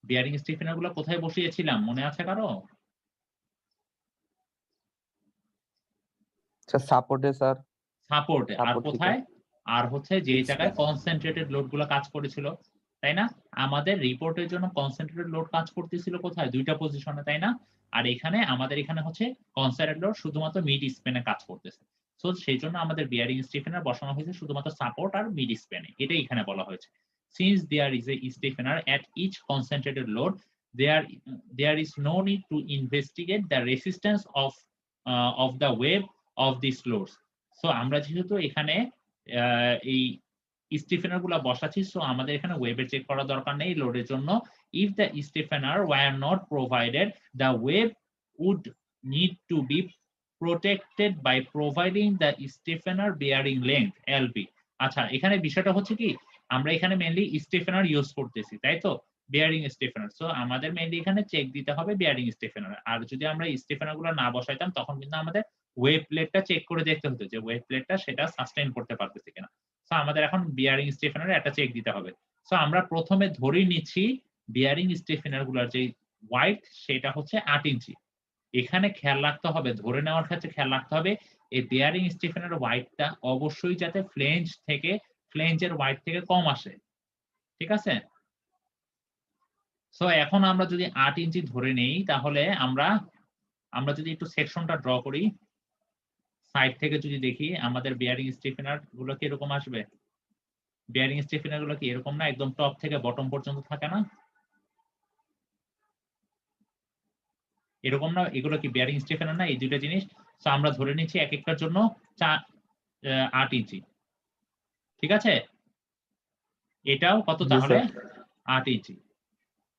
বিয়ারিং স্টিফেনার গুলো কোথায় বসিয়েছিলাম মনে আছে কারো? স্যার সাপোর্টে স্যার। সাপোর্টে। আর Support কোথায়? আর হচ্ছে যে Fixed জায়গায় panel। কনসেন্ট্রেটেড লোড গুলো কাজ করেছিল, তাই না? আমাদের রিপোর্টের জন্য কনসেন্ট্রেটেড লোড কাজ করতেছিল কোথায়? দুইটা পজিশনে, তাই না? আর এখানে আমাদের এখানে হচ্ছে কনসেন্ট্রেটেড লোড শুধুমাত্র মিড স্প্যানে কাজ করতেছে। সো সেই জন্য আমাদের বিয়ারিং স্টিফেনার বসানো হয়েছে শুধুমাত্র সাপোর্ট আর মিড স্প্যানে, এটাই এখানে বলা হয়েছে। Since there is a stiffener at each concentrated load, there is no need to investigate the resistance of the wave of these loads. So আমরা যেহেতু এখানে এই স্টিফেনার গুলা বসাচ্ছি, সো আমাদের এখানে ওয়েভের চেক করার দরকার নেই লোডের জন্য। If the stiffener were not provided, the wave would need to be protected by providing the stiffener bearing length LB। আচ্ছা, এখানে বিষয়টা হচ্ছে কি আমরা এখানে মেইনলি স্টিফেনার ইউজ করতেছি, তাই তো, বিয়ারিং স্টিফেনার। সো আমাদের মেইনলি এখানে চেক দিতে হবে বিয়ারিং স্টিফেনার। আর যদি আমরা স্টিফেনার গুলো না বসাইতাম তখন কিন্তু আমাদের ওয়েভ প্লেটটা চেক করে দেখতে হতো যে ওয়েভ প্লেটটা সেটা সাস্টেইন করতে পারতেছে কিনা। সো আমাদের এখন বিয়ারিং স্টিফেনারে একটা চেক দিতে হবে। সো আমরা প্রথমে ধরে নিচ্ছি বিয়ারিং স্টিফেনার গুলোর যে ওয়াইড সেটা হচ্ছে 8 ইঞ্চি। এখানে খেয়াল রাখতে হবে, ধরে নেওয়ার ক্ষেত্রে খেয়াল রাখতে হবে এই বিয়ারিং স্টিফেনার ওয়াইডটা অবশ্যই যাতে ফ্লেঞ্জের ওয়াইড থেকে কম আসে। ঠিক আছে? সো এখন আমরা যদি 8 ইঞ্চি ধরে নেই, তাহলে আমরা যদি একটু সেকশনটা ড্র করি, সাইড থেকে যদি দেখি আমাদের বিয়ারিং স্টিফেনার গুলো কি এরকম আসবে? বিয়ারিং স্টিফেনার গুলো কি এরকম না, একদম টপ থেকে বটম পর্যন্ত থাকে না, এরকম না? এগুলো কি বিয়ারিং স্টিফেনার না, এই দুইটা জিনিস? সো আমরা ধরে নিচ্ছি এক একটার জন্য 8 ইঞ্চি। ঠিক আছে, এটাও কত তাহলে 8 ইঞ্চি।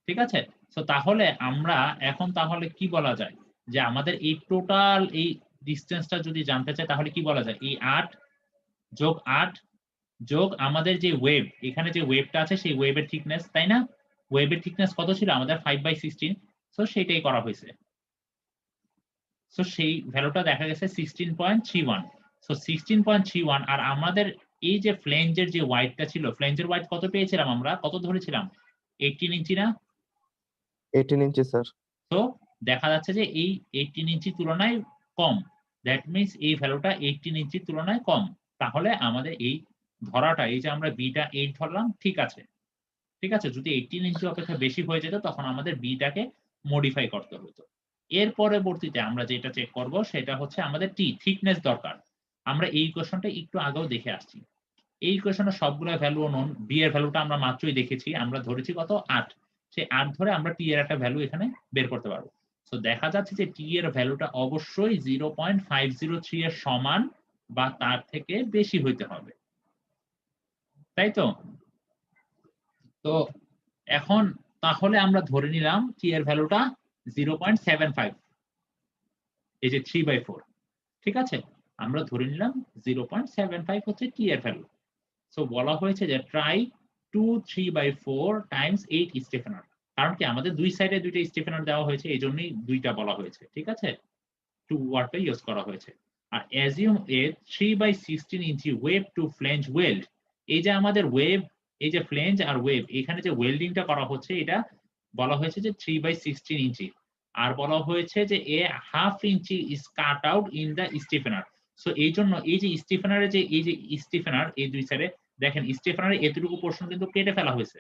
ঠিক আছে? সো তাহলে আমরা এখন তাহলে কি বলা যায় যে আমাদের এই টোটাল এই ডিসটেন্সটা যদি জানতে চাই তাহলে কি বলা যায়? এই 8 যোগ 8 যোগ আমাদের যে ওয়েভ, এখানে যে ওয়েভটা আছে সেই ওয়েভের থিকনেস, তাই না? ওয়েভের থিকনেস কত ছিল আমাদের? 5/16। সো সেটাই করা হয়েছে। সো সেই ভ্যালুটা দেখা গেছে 16.31। সো 16.31 আর আমাদের এই যে ফ্লেঞ্জের যে ওয়াইডটা ছিল, ফ্লেঞ্জের ওয়াইড কত পেয়েছিলাম আমরা? কত ধরেছিলাম? 18 ইঞ্চি না? 18 ইঞ্চি স্যার। তো দেখা যাচ্ছে যে এই 18 ইঞ্চি তুলনায় কম। দ্যাট মিনস এই ভ্যালুটা 18 ইঞ্চির তুলনায় কম। তাহলে আমাদের এই ধরাটা, এই যে আমরা বিটা 8 ধরলাম, ঠিক আছে। ঠিক আছে? যদি 18 ইঞ্চি অপেক্ষা বেশি হয়ে যেত তখন আমাদের বিটাকে মডিফাই করতে হতো। এর পরবর্তীতে আমরা যেটা চেক করব সেটা হচ্ছে আমাদের থিকনেস দরকার। আমরা এই ইকুয়েশনটা একটু আগেও দেখে আসছি। এই ইকুয়েশনের সবগুলো ভ্যালু অননোন। বি এর ভ্যালুটা আমরা মাত্রই দেখেছি। আমরা ধরেছি কত? 8। সেই 8 ধরে আমরা টি এর একটা ভ্যালু এখানে বের করতে পারবো। সো দেখা যাচ্ছে যে টি এর ভ্যালুটা অবশ্যই 0.503 এর সমান বা তার থেকে বেশি হইতে হবে। তাই তো? তো এখন তাহলে আমরা ধরে নিলাম টি এর ভ্যালুটা 0.75, এই যে 3/4। ঠিক আছে? আমরা ধরে নিলাম 0.75 হচ্ছে টি এর ভ্যালু। সো বলা হয়েছে যে ট্রাই 2 3/4 টাইমস 8 স্টেফেনার। কারণ কি আমাদের দুই সাইডে দুইটা স্টেফেনার দেওয়া হয়েছে, এই জন্যই দুইটা বলা হয়েছে। ঠিক আছে? টু ওয়ার্ডটা ইউজ করা হয়েছে। আর অ্যাজিউম এ 3/16 ইঞ্চি ওয়েভ টু ফ্লেঞ্জ ওয়েল্ড। এই যে আমাদের ওয়েভ, এই যে ফ্লেঞ্জ আর ওয়েভ, এখানে যে ওয়েল্ডিংটা করা হচ্ছে এটা বলা হয়েছে যে 3/16 ইঞ্চি। আর বলা হয়েছে যে a half inch is cut out in the stiffener. So এই জন্য এই যে স্টিফেনারের যে এই যে স্টিফেনার, এই দুই সাইডে দেখেন স্টিফেনারের এতটুকু পোর্শন কিন্তু কেটে ফেলা হয়েছে।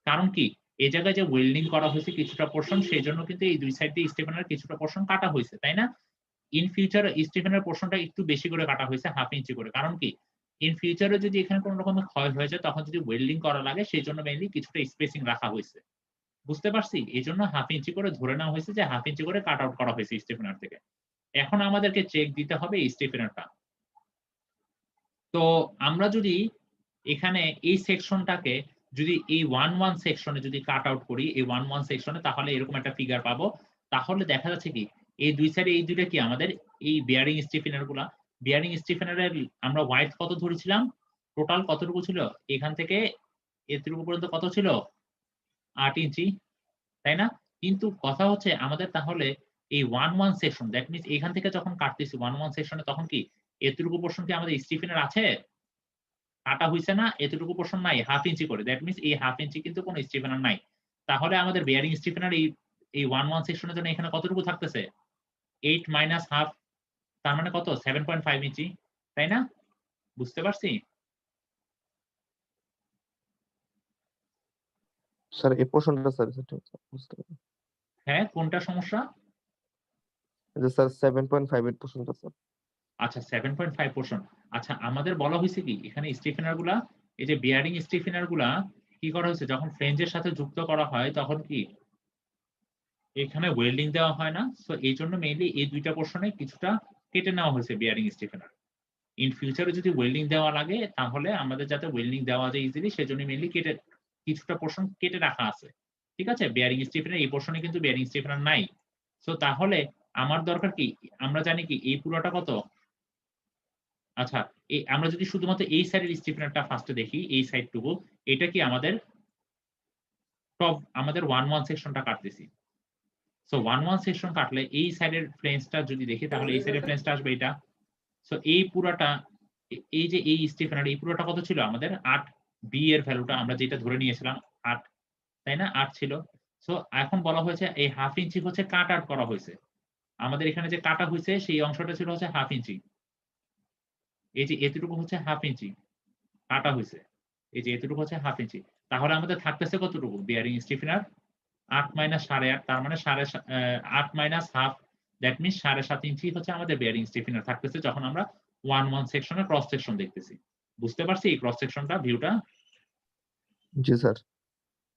কারণ কি এই জায়গায় যে ওয়েল্ডিং করা হয়েছে কিছুটা পোর্শন, সেই জন্য কিন্তু এই দুই সাইড দিয়ে স্টিফেনারের কিছুটা পোর্শন কাটা হয়েছে, তাই না? ইন ফিউচার স্টিফেনের পোর্শনটা একটু বেশি করে কাটা হয়েছে, হাফ ইঞ্চি করে। কারণ কি ইন ফিউচারে যদি এখানে কোনো রকমের ক্ষয় হয়ে যায় তখন যদি ওয়েল্ডিং করা লাগে, সেই জন্য মেইনলি কিছুটা স্পেসিং রাখা হয়েছে। বুঝতে পারছি? এই জন্য হাফ ইঞ্চি করে ধরে নেওয়া হয়েছে যে হাফ ইঞ্চি করে কাট আউট করা হয়েছে স্টিফেনার থেকে। এখন আমাদেরকে চেক দিতে হবে এই স্টিফেনারটা। তো আমরা যদি এখানে এই সেকশনটাকে যদি এই 1-1 সেকশনে যদি কাট আউট করি, এই 1-1 সেকশনে, তাহলে এরকম একটা ফিগার পাবো। তাহলে দেখা যাচ্ছে কি এই দুই সাইডে এই দুইটা কি আমাদের এই বিয়ারিং স্টিফেনার গুলা, বিয়ারিং স্টিফেনারের আমরা ওয়াইড কত ধরেছিলাম? টোটাল কতটুকু ছিল? এখান থেকে এতটুকু পর্যন্ত কত ছিল? 8 ইঞ্চি, তাই না? কিন্তু কথা হচ্ছে আমাদের তাহলে এই 1-1 সেকশন, দ্যাট মিনস এখান থেকে যখন কাটতেছি 1-1 সেকশনে, তখন কি এতটুকু পোর্শন কি আমাদের স্টিফেনার আছে? কাটা হইছে না? এতটুকু পোর্শন নাই, হাফ ইঞ্চি করে। দ্যাট মিনস এই হাফ ইঞ্চি কিন্তু কোনো স্টিফেনার নাই। তাহলে আমাদের বেয়ারিং স্টিফেনার এই 1-1 সেকশনের জন্য এখানে কতটুকু থাকতেছে? 8 মাইনাস হাফ, তার মানে কত? 7.5 ইঞ্চি, তাই না? বুঝতে পারছি? স্যার এই পোর্শনটা স্যার বুঝতে পারলাম। হ্যাঁ, কোনটা সমস্যা? যে স্যার 7.58 পোর্শনটা স্যার। আচ্ছা 7.5 পোর্শন। আচ্ছা আমাদের বলা হয়েছে কি এখানে স্টিফেনার গুলা, এই যে বিয়ারিং স্টিফেনার গুলা কি করা হয়েছে যখন ফ্লেঞ্জের সাথে যুক্ত করা হয় তখন কি এখানে ওয়েল্ডিং দেওয়া হয় না। সো এই জন্য মেইনলি এই দুইটা পোর্শনে কিছুটা কেটে নেওয়া হয়েছে বিয়ারিং স্টিফেনার। ইন ফিউচারে যদি ওয়েল্ডিং দেওয়া লাগে তাহলে আমাদের যাতে ওয়েল্ডিং দেওয়া যায় ইজিলি, সেজন্য মেইনলি কিছুটা পোর্শন কেটে রাখা আছে। ঠিক আছে? বিয়ারিং স্টিফেনার এই পোর্শনে কিন্তু বিয়ারিং স্টিফেনার নাই। সো তাহলে আমার দরকার কি, আমরা জানি কি এই পুরোটা কত? আচ্ছা আমরা যদি শুধুমাত্র এই সাইডের স্টিফেনারটা ফার্স্টে দেখি, এই সাইডটুকু, এটা কি আমাদের টপ, আমাদের 1-1 সেকশনটা কাটতেছি। সো 1-1 সেকশন কাটলে এই সাইডের ফ্লেঞ্জটা যদি দেখি তাহলে এই সাইডের ফ্লেঞ্জটা আসবে এটা। সো এই পুরাটা, এই যে এই স্টিফেনার এই পুরোটা কত ছিল আমাদের? 8। বি এর ভ্যালুটা আমরা যেটা ধরে নিয়েছিলাম 8, তাই না? 8 ছিল। সো এখন বলা হয়েছে এই হাফ ইঞ্চি হচ্ছে কাট আউট করা হয়েছে। আমাদের এখানে যে কাটা হয়েছে সেই অংশটা ছিল হচ্ছে হাফ ইঞ্চি। এই যে এতটুকু হচ্ছে হাফ ইঞ্চি কাটা হয়েছে, এই যে এতটুকু হচ্ছে হাফ ইঞ্চি। তাহলে আমাদের থাকতেছে কতটুকু বিয়ারিং স্টিফেনার? 8 মাইনাস 8.5, তার মানে 8 মাইনাস হাফ, দ্যাট মিনস 7.5 ইঞ্চি হচ্ছে আমাদের বিয়ারিং স্টিফেনার থাকতেছে যখন আমরা 1-1 সেকশনের ক্রস সেকশন দেখতেছি। বুঝতে পারছি এই ক্রস সেকশনটা, ভিউটা? জি স্যার।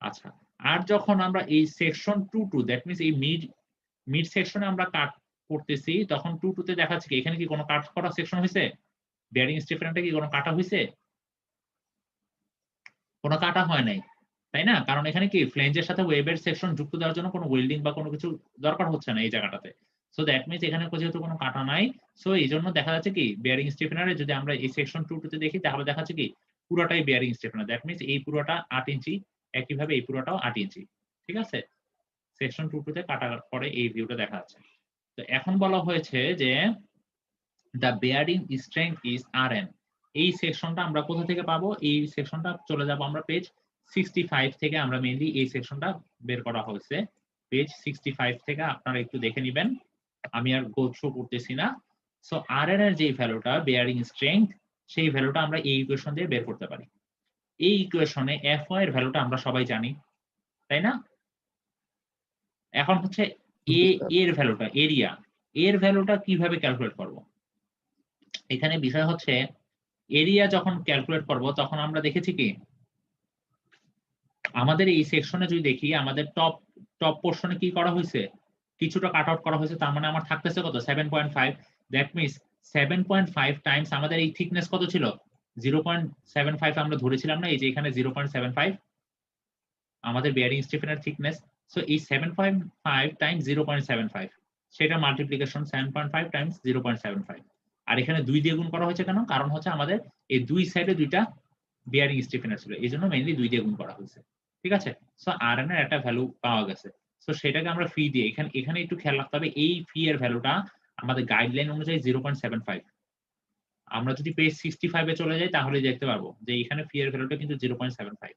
আচ্ছা আর যখন আমরা এই সেকশন 2-2, দ্যাট মিনস এই মিড সেকশনে আমরা কাট করতেছি তখন 2-2 তে দেখাচ্ছে কি এখানে কি কোনো কাট করা সেকশন হয়েছে? বিয়ারিং স্টিফেনারটা কি কোনো কাটা হয়েছে? কোনো কাটা হয় নাই। তাই না? কারণ এখানে কি ফ্লেঞ্জের সাথে ওয়েবের সেকশন যুক্ত দেওয়ার জন্য কোনো ওয়েল্ডিং বা কোনো কিছু দরকার হচ্ছে না এই জায়গাটাতে। সো দ্যাট মিনস এখানে যেহেতু কোনো কাটা নাই, সো এইজন্য দেখা যাচ্ছে কি বেয়ারিং স্টিফেনারে যদি আমরা এই সেকশন 2 তে দেখি তাহলে দেখা যাচ্ছে কি পুরোটাই বেয়ারিং স্টিফেনার। দ্যাট মিনস এই পুরোটা 8 ইঞ্চি, একইভাবে এই পুরোটাও 8 ইঞ্চি। ঠিক আছে? সেকশন 2 তে কাটার পরে এই ভিউটা দেখা যাচ্ছে। তো এখন বলা হয়েছে যে the bearing strength is Rn. এই সেকশনটা আমরা কোথা থেকে পাবো? এই সেকশনটা চলে যাব আমরা পেজ 65 থেকে, আমরা মেইনলি এই সেকশনটা বের করা হয়েছে পেজ 65 থেকে, আপনারা একটু দেখে নেবেন, আমি আর গো থ্রু করতেছি না। সো Rn এর যে ভ্যালুটা বেয়ারিং স্ট্রেংথ, সেই ভ্যালুটা আমরা এই ইকুয়েশন দিয়ে বের করতে পারি। এই ইকুয়েশনে Fy এর ভ্যালুটা আমরা সবাই জানি, তাই না? এখন হচ্ছে এ এর ভ্যালুটা, এরিয়া এর ভ্যালুটা কিভাবে ক্যালকুলেট করব? এখানে বিষয় হচ্ছে এরিয়া যখন ক্যালকুলেট করব তখন আমরা দেখেছি কি আমাদের এই সেকশনে যদি দেখি আমাদের টপ পোরশনে কি করা হয়েছে, কিছুটা কাট আউট করা হয়েছে, তার মানে আমার থাকতেছে কত 7.5। দ্যাট মিন্স 7.5 টাইমস আমাদের এই থিকনেস কত ছিল 0.75 আমরা ধরেছিলাম না, এই যে এখানে 0.75 আমাদের বেয়ারিং স্টিফেনার থিকনেস। সো এই 7.5 টাইমস 0.75 সেটা মাল্টিপ্লিকেশন 7.5 টাইমস 0.75, আর এখানে 2 দিয়ে গুণ করা হয়েছে কেন? কারণ হচ্ছে আমাদের এই দুই সাইডে দুইটা বিয়ারিং স্টিফেনার ছিল, এই জন্য মেইনলি 2 দিয়ে গুণ করা হয়েছে। ঠিক আছে? সো Rn এর একটা ভ্যালু পাওয়া গেছে। সো সেটাকে আমরা ফি দিয়ে এখানে একটু খেয়াল রাখতে হবে, এই ফি এর ভ্যালুটা আমাদের গাইডলাইন অনুযায়ী 0.75। আমরা যদি পেজ 65 এ চলে যাই তাহলে দেখতে পারবো যে এখানে ফি এর ভ্যালুটা কিন্তু 0.75।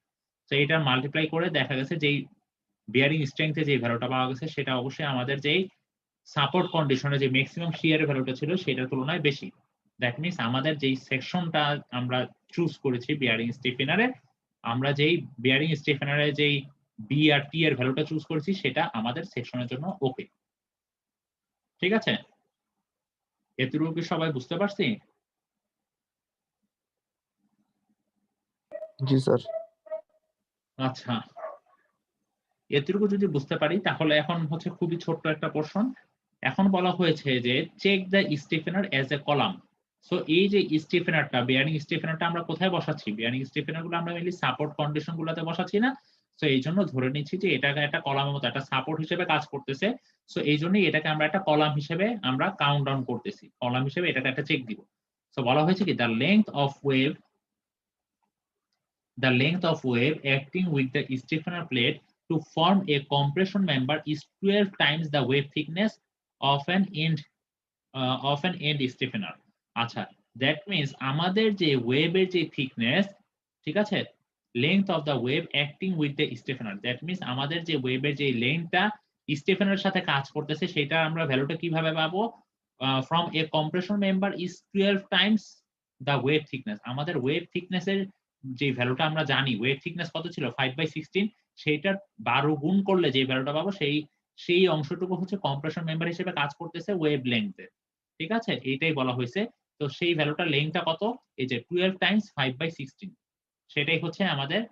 তো এটা মাল্টিপ্লাই করে দেখা গেছে যে বিয়ারিং স্ট্রেংথে যে ভ্যালুটা পাওয়া গেছে সেটা অবশ্যই আমাদের যেই সাপোর্ট কন্ডিশনে যে ম্যাক্সিমাম শিয়ারের ভ্যালুটা ছিল সেটার তুলনায় বেশি। দ্যাট মিন্স আমাদের যেই সেকশনটা আমরা চুজ করেছি বিয়ারিং স্টিফেনারে, আমরা যেই বিয়ারিং স্টিফেনারে যেই বি আর টি এর ভ্যালুটা চুজ করেছি সেটা আমাদের সেকশনের জন্য ওকে। ঠিক আছে? এতটুকু কি সবাই বুঝতে পারছি? জি স্যার। আচ্ছা, এতটুকু যদি বুঝতে পারি তাহলে এখন হচ্ছে খুবই ছোট্ট একটা পোরশন। এখন বলা হয়েছে যে check the stiffener as a column. So এই যে স্টিফেনারটা, বিয়ারিং স্টিফেনারটা আমরা কোথায় বসাচ্ছি? বিয়ারিং স্টিফেনার গুলো আমরা মেইনলি সাপোর্ট কন্ডিশন গুলোতে বসাচ্ছি না। সো এই জন্য ধরে নিচ্ছি যে এটাকে একটা কলামের মতো একটা সাপোর্ট হিসেবে কাজ করতেছে। সো এই জন্যই এটাকে আমরা একটা কলাম হিসেবে আমরা কাউন্ট ডাউন করতেছি, কলাম হিসেবে এটাকে একটা চেক দিব। সো বলা হয়েছে কি the length of wave acting with the stiffener plate to form a compression member is 12 times the wave thickness of an end stiffener. আচ্ছা, that means আমাদের যে ওয়েভের যে থিকনেস, ঠিক আছে, length of the wave acting with the stiffener, that means আমাদের যে ওয়েভের যে লেন্থটা স্টিফেনারের সাথে কাজ করতেছে সেটা আমরা ভ্যালুটা কিভাবে পাবো? from a compression member is 12 times the wave thickness. আমাদের ওয়েভ থিকনেসের যে ভ্যালুটা আমরা জানি, ওয়েভ থিকনেস কত ছিল 5/16, সেইটার 12 গুণ করলে যে ভ্যালুটা পাবো সেই অংশটুকু হচ্ছে কম্প্রেশন মেম্বার হিসেবে কাজ করতেছে ওয়েভ লেংথে। ঠিক আছে? এইটাই বলা হয়েছে। তো সেই ভ্যালুটার লেংথটা কত? এই যে 12 টাইমস 5/16, সেটাই হচ্ছে আমাদের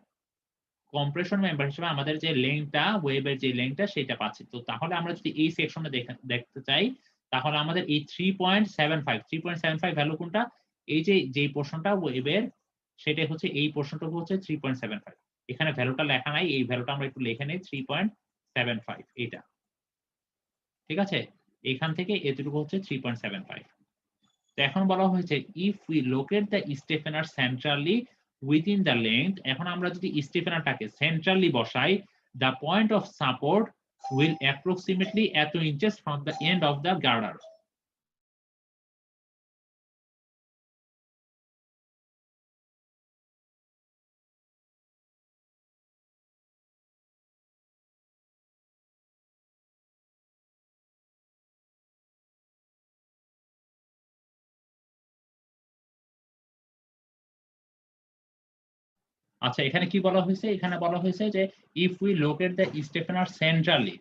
কম্প্রেশন মেম্বার হিসেবে আমাদের যে লেংথটা, ওয়েভের যে লেংথটা সেটা পাচ্ছি। তো তাহলে আমরা যদি এই সেকশনে দেখতে চাই তাহলে আমাদের এই 3.75 ভ্যালু কোনটা? এই যে পোরশনটা ওয়েভের, সেটাই হচ্ছে এই পোরশনটুকু হচ্ছে 3.75। এখানে ভ্যালুটা লেখা নাই, এই ভ্যালুটা আমরা একটু লিখে নেই 3.75 এটা। ঠিক আছে? এখান থেকে এতটুকু হচ্ছে 3.75। তো এখন বলা হয়েছে if we locate the stiffener centrally within the length, এখন আমরা যদি স্টিফেনারটাকে সেন্ট্রালি বসাই, the point of support will approximately এত inches from the end of the girder. আচ্ছা, এখানে কি বলা হয়েছে? এখানে বলা হয়েছে যে if we locate the stiffener centrally,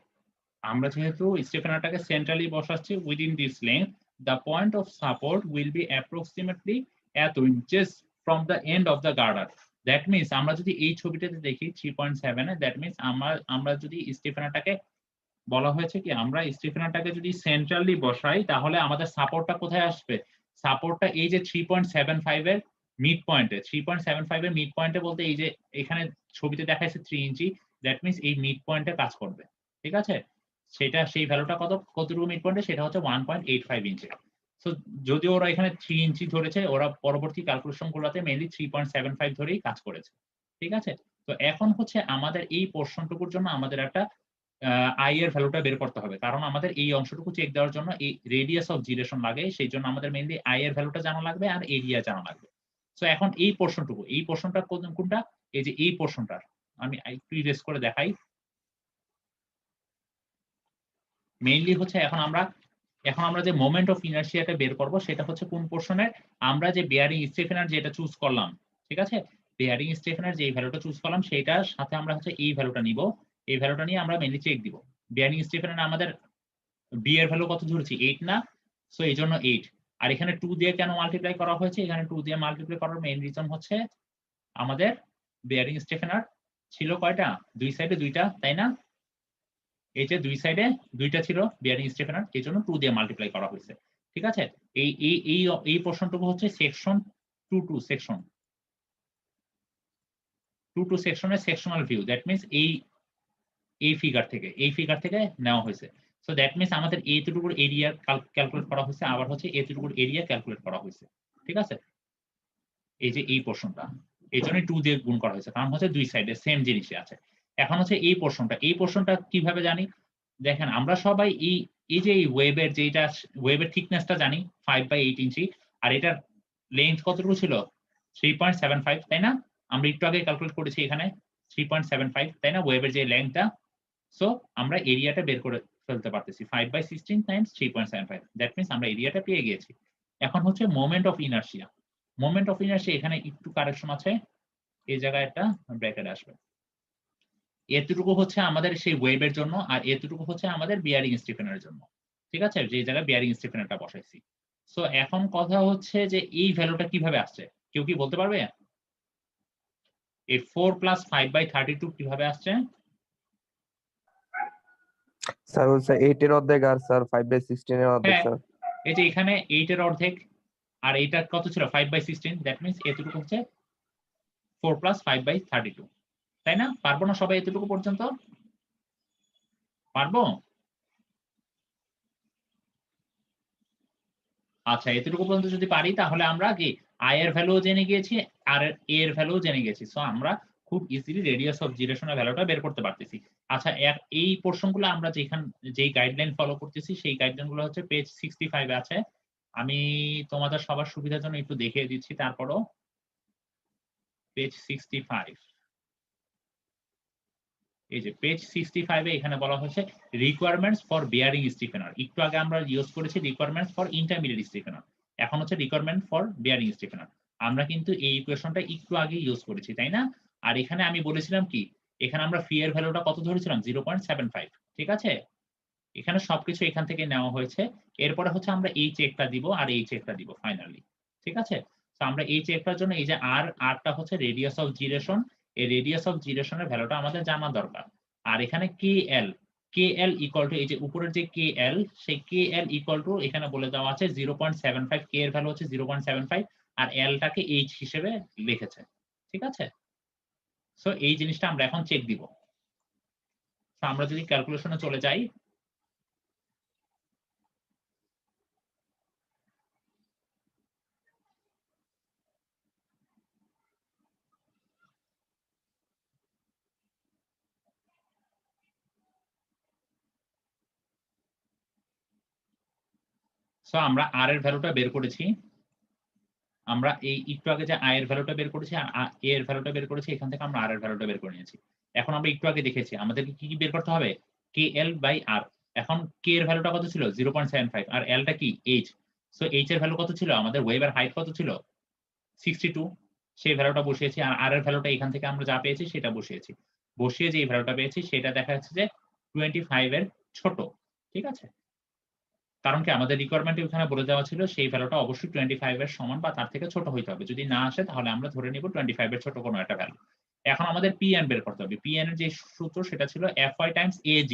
আমরা যেহেতু স্টিফেনারটাকে সেন্ট্রালি বসাচ্ছি within this length, the point of support will be approximately এত inches from the end of the girder. That means আমরা যদি এই ছবিটাতে দেখি 3.7 এ, that means আমরা যদি স্টিফেনারটাকে, বলা হয়েছে কি আমরা স্টিফেনারটাকে যদি সেন্ট্রালি বসাই তাহলে আমাদের সাপোর্টটা কোথায় আসবে? সাপোর্টটা এই যে 3.75 এর মিড পয়েন্টে 3.75 এর মিড পয়েন্টে বলতে এই যে এখানে ছবিতে দেখাইছে 3 ইঞ্চি, দ্যাট মিন্স এই মিড পয়েন্টে কাজ করবে। ঠিক আছে, সেটা সেই ভ্যালুটা কতটুকু মিড পয়েন্টে, সেটা হচ্ছে 1.85 ইঞ্চি। সো যদিও ওরা এখানে 3 ইঞ্চি ধরেছে, ওরা পরবর্তী ক্যালকুলেশন গুলোতে মেইনলি 3.75 ধরেই কাজ করেছে। ঠিক আছে, তো এখন হচ্ছে আমাদের এই পোর্শনটুকুর জন্য আমাদের একটা আই এর ভ্যালুটা বের করতে হবে, কারণ আমাদের এই অংশটুকু চেক দেওয়ার জন্য এই রেডিয়াস অফ জিরেশন লাগে, সেই জন্য আমাদের মেইনলি আই এর ভ্যালুটা জানা লাগবে আর এরিয়া জানা লাগবে। সো এখন এই পোর্শনটা কোনটা, এই যে এই পোর্শনটা আমি একটু ইরেজ করে দেখাই। মেইনলি হচ্ছে এখন আমরা যে মোমেন্ট অফ ইনার্শিয়াটা বের করব, সেটা হচ্ছে কোন পোর্শনের, আমরা যে বেয়ারিং স্টিফেনার যেটা চুজ করলাম, ঠিক আছে, বেয়ারিং স্টিফেনার যে ভ্যালুটা চুজ করলাম সেটার সাথে আমরা হচ্ছে এই ভ্যালুটা নিব, এই ভ্যালুটা নিয়ে আমরা মেইনলি চেক দিব। বেয়ারিং স্টিফেনার আমাদের বি এর ভ্যালু কত ধরেছি, 8 না, সো এই জন্য 8। আর এখানে 2 দিয়ে কেন মাল্টিপ্লাই করা হয়েছে, এখানে 2 দিয়ে মাল্টিপ্লাই করার মেইন রিজন হচ্ছে আমাদের বেয়ারিং স্টিফেনার ছিল কয়টা, দুই সাইডে দুইটা, তাই না, এই যে দুই সাইডে দুইটা ছিল বেয়ারিং স্টিফেনার, এই জন্য 2 দিয়ে মাল্টিপ্লাই করা হয়েছে। ঠিক আছে, এই পোর্শনটুকু হচ্ছে সেকশন 2 সেকশন 2 সেকশনের সেকশনাল ভিউ, দ্যাট মিন্স এই ফিগার থেকে নেওয়া হয়েছে। সো দ্যাট মিন্স আমাদের এতটুকুর এরিয়া ক্যালকুলেট করা হয়েছে, আবার হচ্ছে এতটুকুর এরিয়া ক্যালকুলেট করা হয়েছে। ঠিক আছে, এই যে এই পোর্শনটা এই জন্য 2 দিয়ে গুণ করা হয়েছে, কারণ হচ্ছে দুই সাইডে সেম জিনিসই আছে। এখন হচ্ছে এই পোর্শনটা কিভাবে জানি, দেখেন আমরা সবাই এই যে ওয়েবের থিকনেসটা জানি 5/8 ইঞ্চি, আর এটার লেন্থ কতটুকু ছিল 3.75, তাই না, আমরা একটু আগে ক্যালকুলেট করেছি এখানে 3.75, তাই না, ওয়েবের যে লেন্থটা। সো আমরা এরিয়াটা বের করে ফেলতে পারতেছি 5/16 টাইমস 3.75, দ্যাট মিন্স আমরা এরিয়াটা পেয়ে গিয়েছি। এখন হচ্ছে মোমেন্ট অফ ইনার্শিয়া এখানে একটু কারেকশন আছে, এই জায়গায় একটা ব্র্যাকেট আসবে। এতটুকু হচ্ছে আমাদের সেই ওয়েবের জন্য, আর এতটুকু হচ্ছে আমাদের বিয়ারিং স্টিফেনারের জন্য। ঠিক আছে, যে জায়গায় বিয়ারিং স্টিফেনারটা বসাইছি। সো এখন কথা হচ্ছে যে এই ভ্যালুটা কিভাবে আসছে, কেউ কি বলতে পারবে, এই 4 + 5/32 কিভাবে আসছে? স্যার হচ্ছে 8 এর অর্ধেক আর স্যার 5/16 এর অর্ধেক হ্যাঁ, স্যার। এই যে এখানে 8 এর অর্ধেক, আর এটা কত ছিল 5/16, দ্যাট মিন্স এতটুকু হচ্ছে 4 + 5/32, তাই না? পারবো না সবাই এতটুকু পর্যন্ত? পারবো? আচ্ছা, এতটুকু পর্যন্ত যদি পারি তাহলে আমরা কি আই এর ভ্যালু জেনে গিয়েছি আর এ এর ভ্যালু জেনে গেছি। সো আমরা খুব ইজিলি রেডিয়াস অফ জিরেশনের ভ্যালুটা বের করতে পারতেছি। আচ্ছা, এই পোরশনগুলো আমরা যেই গাইডলাইন ফলো করতেছি সেই গাইডলাইনগুলো হচ্ছে পেজ 65 এ আছে। আমি তোমাদের সবার সুবিধার জন্য একটু দেখিয়ে দিচ্ছি, তারপরও পেজ 65, এই যে পেজ 65 এ এখানে বলা হয়েছে রিকোয়ারমেন্টস ফর বিয়ারিং স্টিফেনার। একটু আগে আমরা ইউজ করেছি রিকোয়ারমেন্টস ফর ইন্টারমিডিয়েট স্টিফেনার, এখন হচ্ছে রিকোয়ারমেন্ট ফর বিয়ারিং স্টিফেনার। আমরা কিন্তু এই ইকুয়েশনটা একটু আগে ইউজ করেছি, তাই না? আর এখানে আমি বলেছিলাম কি, এখানে আমরা ফি এর ভ্যালুটা কত ধরেছিলাম 0.75, ঠিক আছে, এখানে সবকিছু এখান থেকে নেওয়া হয়েছে। এরপরে হচ্ছে আমরা এই চেকটা দিব আর এই চেকটা দিব ফাইনালি, ঠিক আছে। তো আমরা এই চেকটার জন্য এই যে আরটা হচ্ছে রেডিয়াস অফ জিরেশন, এই রেডিয়াস অফ জিরেশনের ভ্যালুটা আমাদের জানা দরকার। আর এখানে কেএল ইকুয়াল টু এই যে উপরের যে কেএল, সেই কেএল ইকুয়াল টু এখানে বলে দেওয়া আছে 0.75, কে এর ভ্যালু হচ্ছে 0.75 আর এলটাকে এইচ হিসেবে লিখেছে, ঠিক আছে। সো এই জিনিসটা আমরা এখন চেক দিব। তো আমরা যদি ক্যালকুলেশনে চলে যাই, সো আমরা আর এর ভ্যালুটা বের করেছি, আমরা এই একটু আগে যে আই এর ভ্যালুটা বের করেছি আর এ এর ভ্যালুটা বের করেছি, এখান থেকে আমরা আর এর ভ্যালুটা বের করে নিয়েছি। এখন আমরা একটু আগে দেখেছি আমাদেরকে কি কি বের করতে হবে, কে এল বাই আর। এখন কে এর ভ্যালুটা কত ছিল 0.75 আর এলটা কি এইচ। সো এইচ এর ভ্যালু কত ছিল, আমাদের ওয়েবের হাইট কত ছিল 62, সেই ভ্যালুটা বসিয়েছি। আর আর এর ভ্যালুটা এখান থেকে আমরা যা পেয়েছি সেটা বসিয়েছি, বসিয়ে যে ভ্যালুটা পেয়েছি সেটা দেখা যাচ্ছে যে 25 এর ছোট, ঠিক আছে। কারণ কি আমাদের রিকোয়ারমেন্টে ওখানে বলে দেওয়া ছিল সেই ভ্যালুটা অবশ্যই 25 এর সমান বা তার থেকে ছোট হইতে হবে, যদি না আসে তাহলে আমরা ধরে নিব 25 এর ছোট কোনো একটা ভ্যালু। এখন আমাদের পিএন বের করতে হবে, পিএন এর যে সূত্র সেটা ছিল FY টাইমস AG,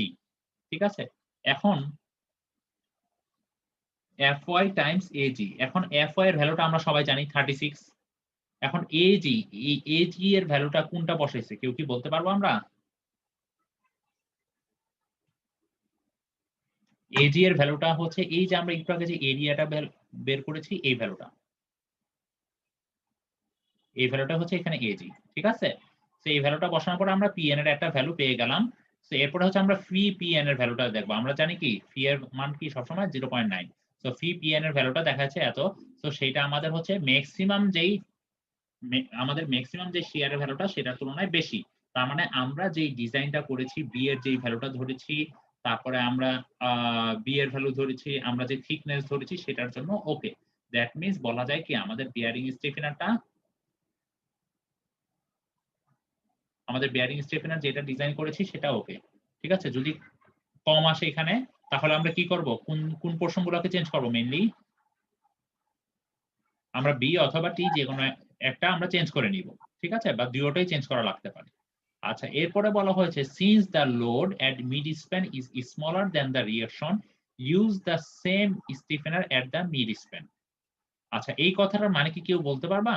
ঠিক আছে। এখন FY টাইমস AG, এখন FY এর ভ্যালুটা আমরা সবাই জানি 36, এখন এজি, এই এজি এর ভ্যালুটা কোনটা বসাইছে কেউ কি বলতে পারবো আমরা? এজি এর ভ্যালুটা হচ্ছে এই যে আমরা একটু আগে যে এরিয়াটা বের করেছি এই ভ্যালুটা। এই ভ্যালুটা হচ্ছে এখানে এজি, ঠিক আছে? তো এই ভ্যালুটা বসানোর পর আমরা পিএন এর একটা ভ্যালু পেয়ে গেলাম। তো এরপরে হচ্ছে আমরা ফি পিএন এর ভ্যালুটা দেখবো। আমরা জানি কি ফি এর মান কি সবসময় 0.9। তো ফি পিএন এর ভ্যালুটা দেখা যাচ্ছে এত। তো সেইটা আমাদের হচ্ছে ম্যাক্সিমাম যেই আমাদের ম্যাক্সিমাম যে শেয়ারের ভ্যালুটা সেটার তুলনায় বেশি। তার মানে আমরা যেই ডিজাইনটা করেছি বি এর যেই ভ্যালুটা ধরেছি, তারপরে আমরা বি এর ভ্যালু ধরেছি, আমরা যে থিকনেস ধরেছি সেটার জন্য ওকে। দ্যাট মিন্স বলা যায় কি আমাদের বিয়ারিং স্টিফেনারটা আমাদের বিয়ারিং স্টিফেনার যেটা ডিজাইন করেছি সেটা ওকে, ঠিক আছে? যদি কম আসে এখানে তাহলে আমরা কি করব? কোন কোন পোরশন গুলোকে চেঞ্জ করব? মেইনলি আমরা বি অথবা টি যে কোনো একটা আমরা চেঞ্জ করে নিব, ঠিক আছে? বা দুটোটাই চেঞ্জ করা লাগতে পারে। আচ্ছা, এরপরে বলা হয়েছে since the load at mid span is smaller than the reaction use the same stiffener at the mid span. আচ্ছা, এই কথাটার মানে কি কেউ বলতে পারবা?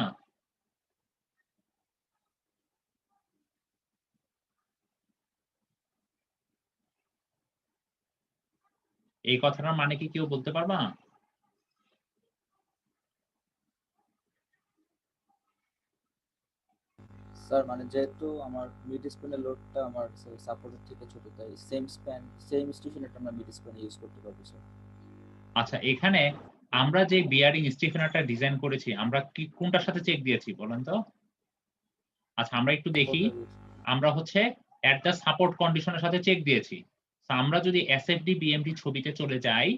এই কথাটার মানে কি কেউ বলতে পারবা? স্যার মানে যেহেতু আমার মিড স্প্যানের লোডটা আমার সাপোর্টের থেকে ছোট, তাই সেম স্টিফেনারটা আমরা মিড স্প্যানে ইউজ করতে পারবো স্যার। আচ্ছা, এখানে আমরা যে বিয়ারিং স্টিফেনারটা ডিজাইন করেছি আমরা কি কোনটার সাথে চেক দিয়েছি বলেন তো? আচ্ছা, আমরা একটু দেখি। আমরা হচ্ছে এট দ্য সাপোর্ট কন্ডিশনের সাথে চেক দিয়েছি। তো আমরা যদি এসএফডি বিএমডি ছবিতে চলে যাই,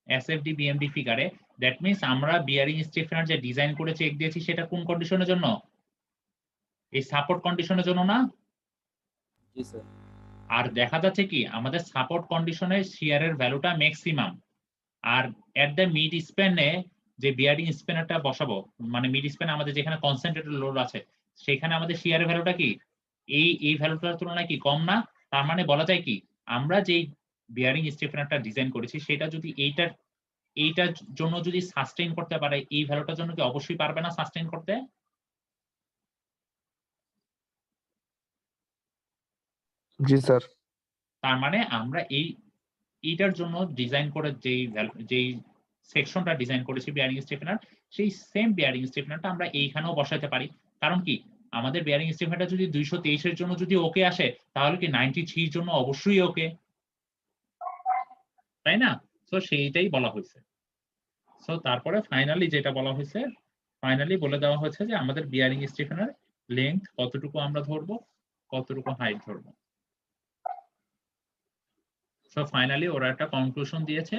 এসএফডি বিএমডি ফিগারে, দ্যাট মিন্স আমরা বিয়ারিং স্টিফেনার যে ডিজাইন করে চেক দিয়েছি সেটা কোন কন্ডিশনের জন্য? এই সাপোর্ট কন্ডিশনের জন্য না? জি স্যার। আর দেখা যাচ্ছে কি আমাদের সাপোর্ট কন্ডিশনে শিয়ারের ভ্যালুটা ম্যাক্সিমাম, আর এট দ্য মিড স্প্যানে যে বিয়ারিং স্প্যানারটা বসাবো, মানে মিড স্প্যান আমাদের যেখানে কনসেন্ট্রেটেড লোড আছে সেখানে আমাদের শিয়ারের ভ্যালুটা কি এই ভ্যালুটার তুলনায় কি কম না? তার মানে বলা যায় কি আমরা যেই বিয়ারিং স্টিফেনারটা ডিজাইন করেছি সেটা যদি এইটার জন্য যদি সাস্টেইন করতে পারে, এই ভ্যালুটার জন্য কি অবশ্যই পারবে না সাস্টেইন করতে? জি স্যার। তার মানে আমরা এইটার জন্য ডিজাইন করে যেই সেকশনটা ডিজাইন করেছি বিয়ারিং স্টিফেনার, সেই সেম বিয়ারিং স্টিফেনারটা আমরা এইখানেও বসাতে পারি। কারণ কি আমাদের বিয়ারিং স্টিফেনারটা যদি 223 এর জন্য যদি ওকে আসে তাহলে কি 93 এর জন্য অবশ্যই ওকে, তাই না? তো সেইটাই বলা হয়েছে। সো তারপরে ফাইনালি যেটা বলা হয়েছে, ফাইনালি বলে দেওয়া হয়েছে যে আমাদের বিয়ারিং স্টিফেনার লেংথ কতটুকু আমরা ধরবো, কতটুকু হাইট ধরবো। সো ফাইনালি ওরা একটা কনক্লুশন দিয়েছে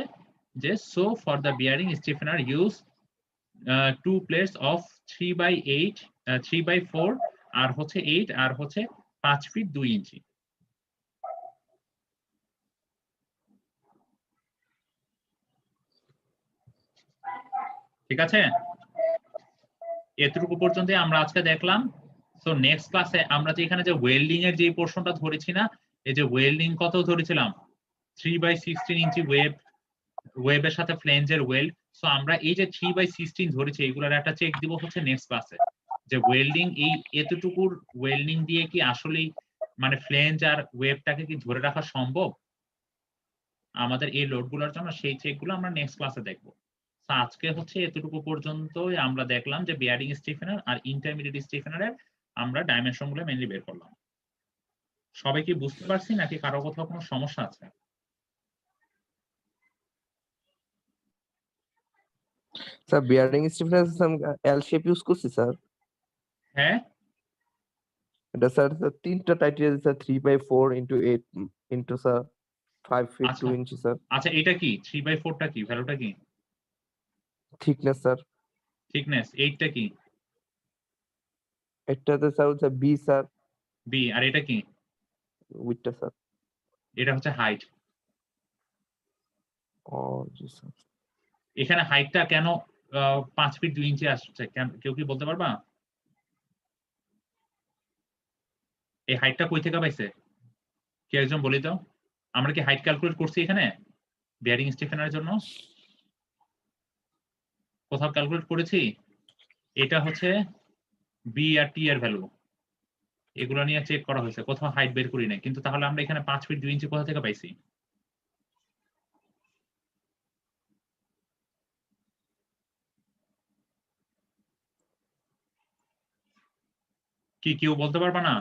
যে so for the bearing stiffener use 2 plates of 3/8 3/4 আর হচ্ছে 8 আর হচ্ছে 5 ফিট 2 ইঞ্চি। ঠিক আছে, এতটুকু পর্যন্ত আমরা আজকে দেখলাম। সো নেক্সট ক্লাসে আমরা যে এখানে যে ওয়েল্ডিং এর যে পোর্শনটা ধরেছি না, এই যে ওয়েল্ডিং কত ধরেছিলাম 3/16 ইঞ্চি ওয়েবের সাথে ফ্লেঞ্জের ওয়েল্ড। সো আমরা এই যে 3/16 ধরেছি এগুলোর একটা চেক দিব হচ্ছে নেক্সট ক্লাসে, যে ওয়েল্ডিং এই এতটুকুর ওয়েল্ডিং দিয়ে কি আসলেই মানে ফ্লেঞ্জ আর ওয়েবটাকে কি ধরে রাখা সম্ভব আমাদের এই লোডগুলোর জন্য, সেই চেকগুলো আমরা নেক্সট ক্লাসে দেখবো। আজকে হচ্ছে এতটুকু পর্যন্তই আমরা দেখলাম যে বিয়ারিং স্টিফেনার আর ইন্টারমিডিয়েট স্টিফেনারের আমরা ডাইমেনশন গুলো মেনলি বের করলাম। সবাই কি বুঝতে পারছি নাকি কারো কোথাও কোনো সমস্যা আছে? Sir bearing stiffener L shape use করছি স্যার। হ্যাঁ, এটা স্যার তিনটা title sir 3/4 into 8 into sir 5 feet আচ্ছা 2 inches স্যার। আচ্ছা, এটা কি 3/4 টা কি ভ্যালুটা কি? Thickness sir. থিকনেস 8 টা কি? এটাতে স্যার হচ্ছে বি স্যার। বি। আর এটা কি? উইথটা স্যার। এটা হচ্ছে হাইট। ও জি স্যার। এখানে হাইটটা কেন 5 ফিট 2 ইঞ্চি আসছে কেউ কি বলতে পারবা? এই হাইটটা কই থেকে পাইছে কি একজন বলি তো? আমরা কি হাইট ক্যালকুলেট করছি এখানে বিয়ারিং স্টিফেনারের জন্য? কোথাও ক্যালকুলেট করেছি? এটা হচ্ছে বি আর টি এর ভ্যালু, এগুলো নিয়ে চেক করা হয়েছে, কোথাও হাইট বের করি নাই। কিন্তু তাহলে আমরা এখানে 5 ফিট 2 ইঞ্চি কোথা থেকে পাইছি? কি কেউ বলতে পারবা না?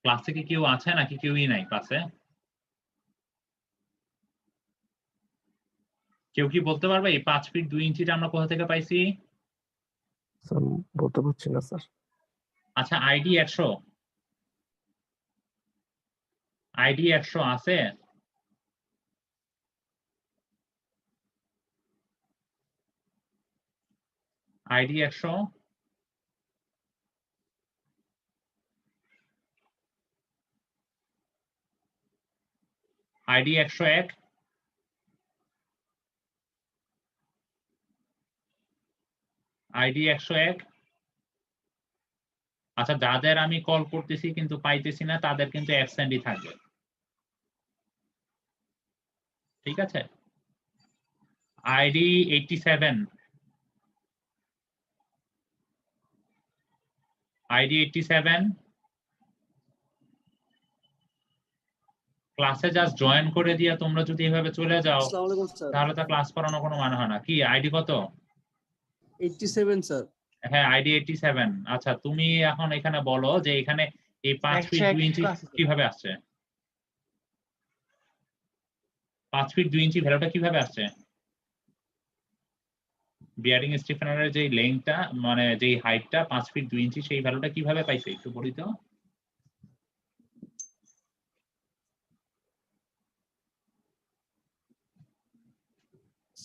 ক্লাসে কি কেউ আছে নাকি কেউই নাই ক্লাসে? কেউ কি বলতে পারবে এই 5 ফিট 2 ইঞ্চিটা আমরা কোথা থেকে পাইছি? স্যার বলতে পারছি না স্যার। আচ্ছা, আইডি 100, আইডি 100 আছে? ID 100, ID 101, ID 101। আচ্ছা, যাদের আমি কল করতেছি কিন্তু পাইতেছি না তাদের কিন্তু অ্যাবসেন্টই থাকবে, ঠিক আছে? আইডি 87, আইডি 87, ক্লাসে জাস্ট জয়েন করে দিয়া তোমরা যদি এভাবে চলে যাও আসসালামু আলাইকুম স্যার। তাহলে তো ক্লাস করানোর কোনো মানে হয় না। কি আইডি কত? 87 স্যার। হ্যাঁ, আইডি 87। আচ্ছা, তুমি এখন এখানে বলো যে এখানে এই 5 ফিট 2 ইঞ্চি কিভাবে আসছে? 5 ফিট 2 ইঞ্চি ভ্যালুটা কিভাবে আসছে? বিয়ারিং স্টিফেনারের যে লেন্থটা মানে যে হাইটটা 5 ফিট 2 ইঞ্চি সেই ভ্যালুটা কিভাবে পাইছে একটু বলি তো।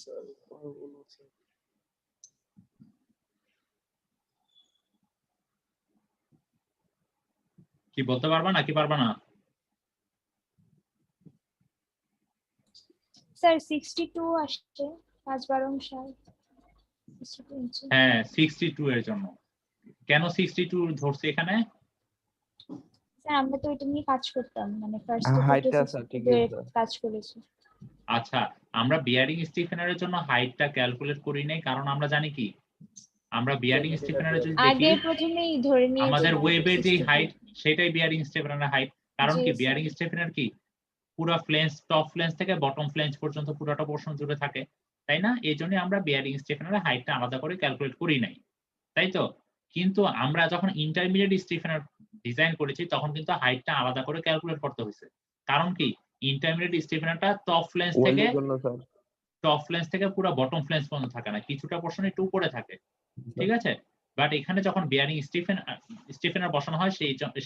স্যার পারবো না স্যার। কি বলতে পারবা না কি পারবা না? স্যার 62 আসছে 5/12 62 ইঞ্চি। হ্যাঁ, 62 এর জন্য। কেন 62 ধরছে এখানে? স্যার আমরা তো এটা নিয়ে কাজ করতাম, মানে ফার্স্ট হাইটটা স্যার ঠিক আছে। কাজ করেছি। আচ্ছা, আমরা বিয়ারিং স্টিফেনারের জন্য হাইটটা ক্যালকুলেট করি নাই, কারণ আমরা জানি কি, আমরা বিয়ারিং স্টিফেনারে যদি দেখি আগে প্রথমেই ধরে নিয়ে আমাদের ওয়েবের যে হাইট সেটাই বিয়ারিং স্টিফেনারের হাইট। কারণ জি, কি, স্যার। বিয়ারিং স্টিফেনার কি পুরো ফ্লেঞ্জ, টপ ফ্লেঞ্জ থেকে বটম ফ্লেঞ্জ পর্যন্ত পুরোটা পোরশন জুড়ে থাকে, তাই না? এই জন্য আমরা বিয়ারিং স্টিফেনারের হাইটটা আলাদা করে ক্যালকুলেট করি নাই, তাই তো? কিন্তু আমরা যখন ইন্টারমিডিয়েট স্টিফেনার ডিজাইন করেছি তখন কিন্তু হাইটটা আলাদা করে ক্যালকুলেট করতে হয়েছে। কারণ কি, ইন্টারমিডিয়েট স্টিফেনারটা টপ ফ্লেঞ্জ থেকে ওয়েল্ডের জন্য স্যার পুরো বটম ফ্লেঞ্জ পর্যন্ত থাকে না, কিছুটা পোরশন একটু উপরে থাকে, ঠিক আছে? বাট এখানে যখন বিয়ারিং স্টিফেনার বসানো হয়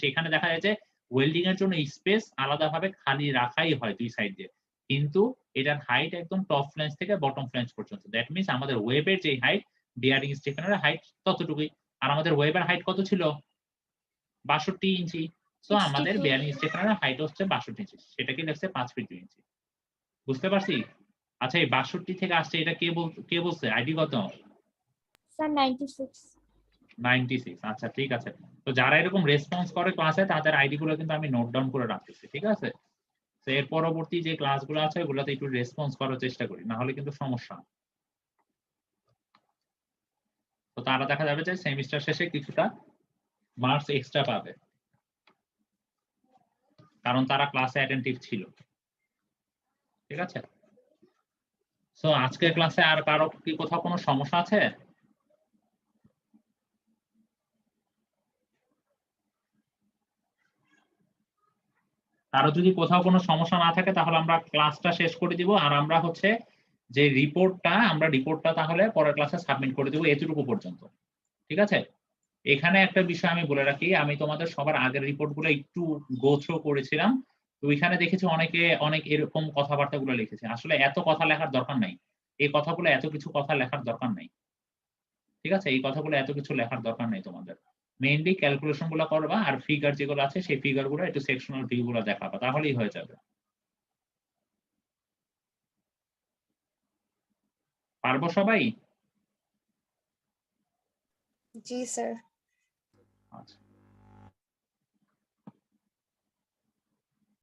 সেইখানে দেখা যায় যে ওয়েল্ডিং এর জন্য স্পেস আলাদাভাবে খালি রাখাই হয় দুই সাইড দিয়ে, কিন্তু এটার হাইট একদম টপ ফ্লেঞ্জ থেকে বটম ফ্লেঞ্জ পর্যন্ত। দ্যাট মিন্স আমাদের ওয়েবের যে হাইট বিয়ারিং স্টিফেনারের হাইট ততটুকুই। আর আমাদের ওয়েবের হাইট কত ছিল? 62 ইঞ্চি। তো আমাদের 62 বিয়ারিং স্টিফেনারের হাইট হচ্ছে 62 ইঞ্চি, সেটাকে লিখছে 5 ফিট 2 ইঞ্চি। বুঝতে পারছি? আচ্ছা, এই 62 থেকে আসছে এটা কে বলছে? আইডি কত? স্যার 96। 96। আচ্ছা, ঠিক আছে। তো যারা এরকম রেসপন্স করে ক্লাসে তাদের আইডি গুলো কিন্তু আমি নোট ডাউন করে রাখতেছি, ঠিক আছে? তো এর পরবর্তী যে ক্লাসগুলো আছে ওগুলোতে একটু রেসপন্স করার চেষ্টা করি, না হলে কিন্তু সমস্যা। তো তারা দেখা যাবে যে সেমিস্টার শেষে কিছুটা মার্কস এক্সট্রা পাবে, কারণ তারা ক্লাসে অ্যাটেন্টিভ ছিল, ঠিক আছে? সো আজকের ক্লাসে আর কারো কি কোথাও কোনো সমস্যা আছে? কারো যদি কোথাও কোনো সমস্যা না থাকে তাহলে আমরা ক্লাসটা শেষ করে দিব, আর আমরা হচ্ছে যে রিপোর্টটা তাহলে পরের ক্লাসে সাবমিট করে দেবো এতটুকু পর্যন্ত, ঠিক আছে? এখানে একটা বিষয় আমি বলে রাখি, আমি তোমাদের সবার আগের রিপোর্টগুলো একটু গো থ্রু করেছিলাম, তো ওইখানে দেখেছি অনেকে অনেক এরকম কথাবার্তাগুলো লিখেছে। আসলে এত কথা লেখার দরকার নাই, এই কথাগুলো এত কিছু কথা লেখার দরকার নাই, ঠিক আছে? এই কথাগুলো এত কিছু লেখার দরকার নেই তোমাদের। মেইনলি ক্যালকুলেশন গুলো করবা, আর ফিগার যেগুলো আছে সেই ফিগার গুলো একটু সেকশনাল ভিউ গুলো দেখাবা, তাহলেই হয়ে যাবে। পারবো সবাই? জি স্যার।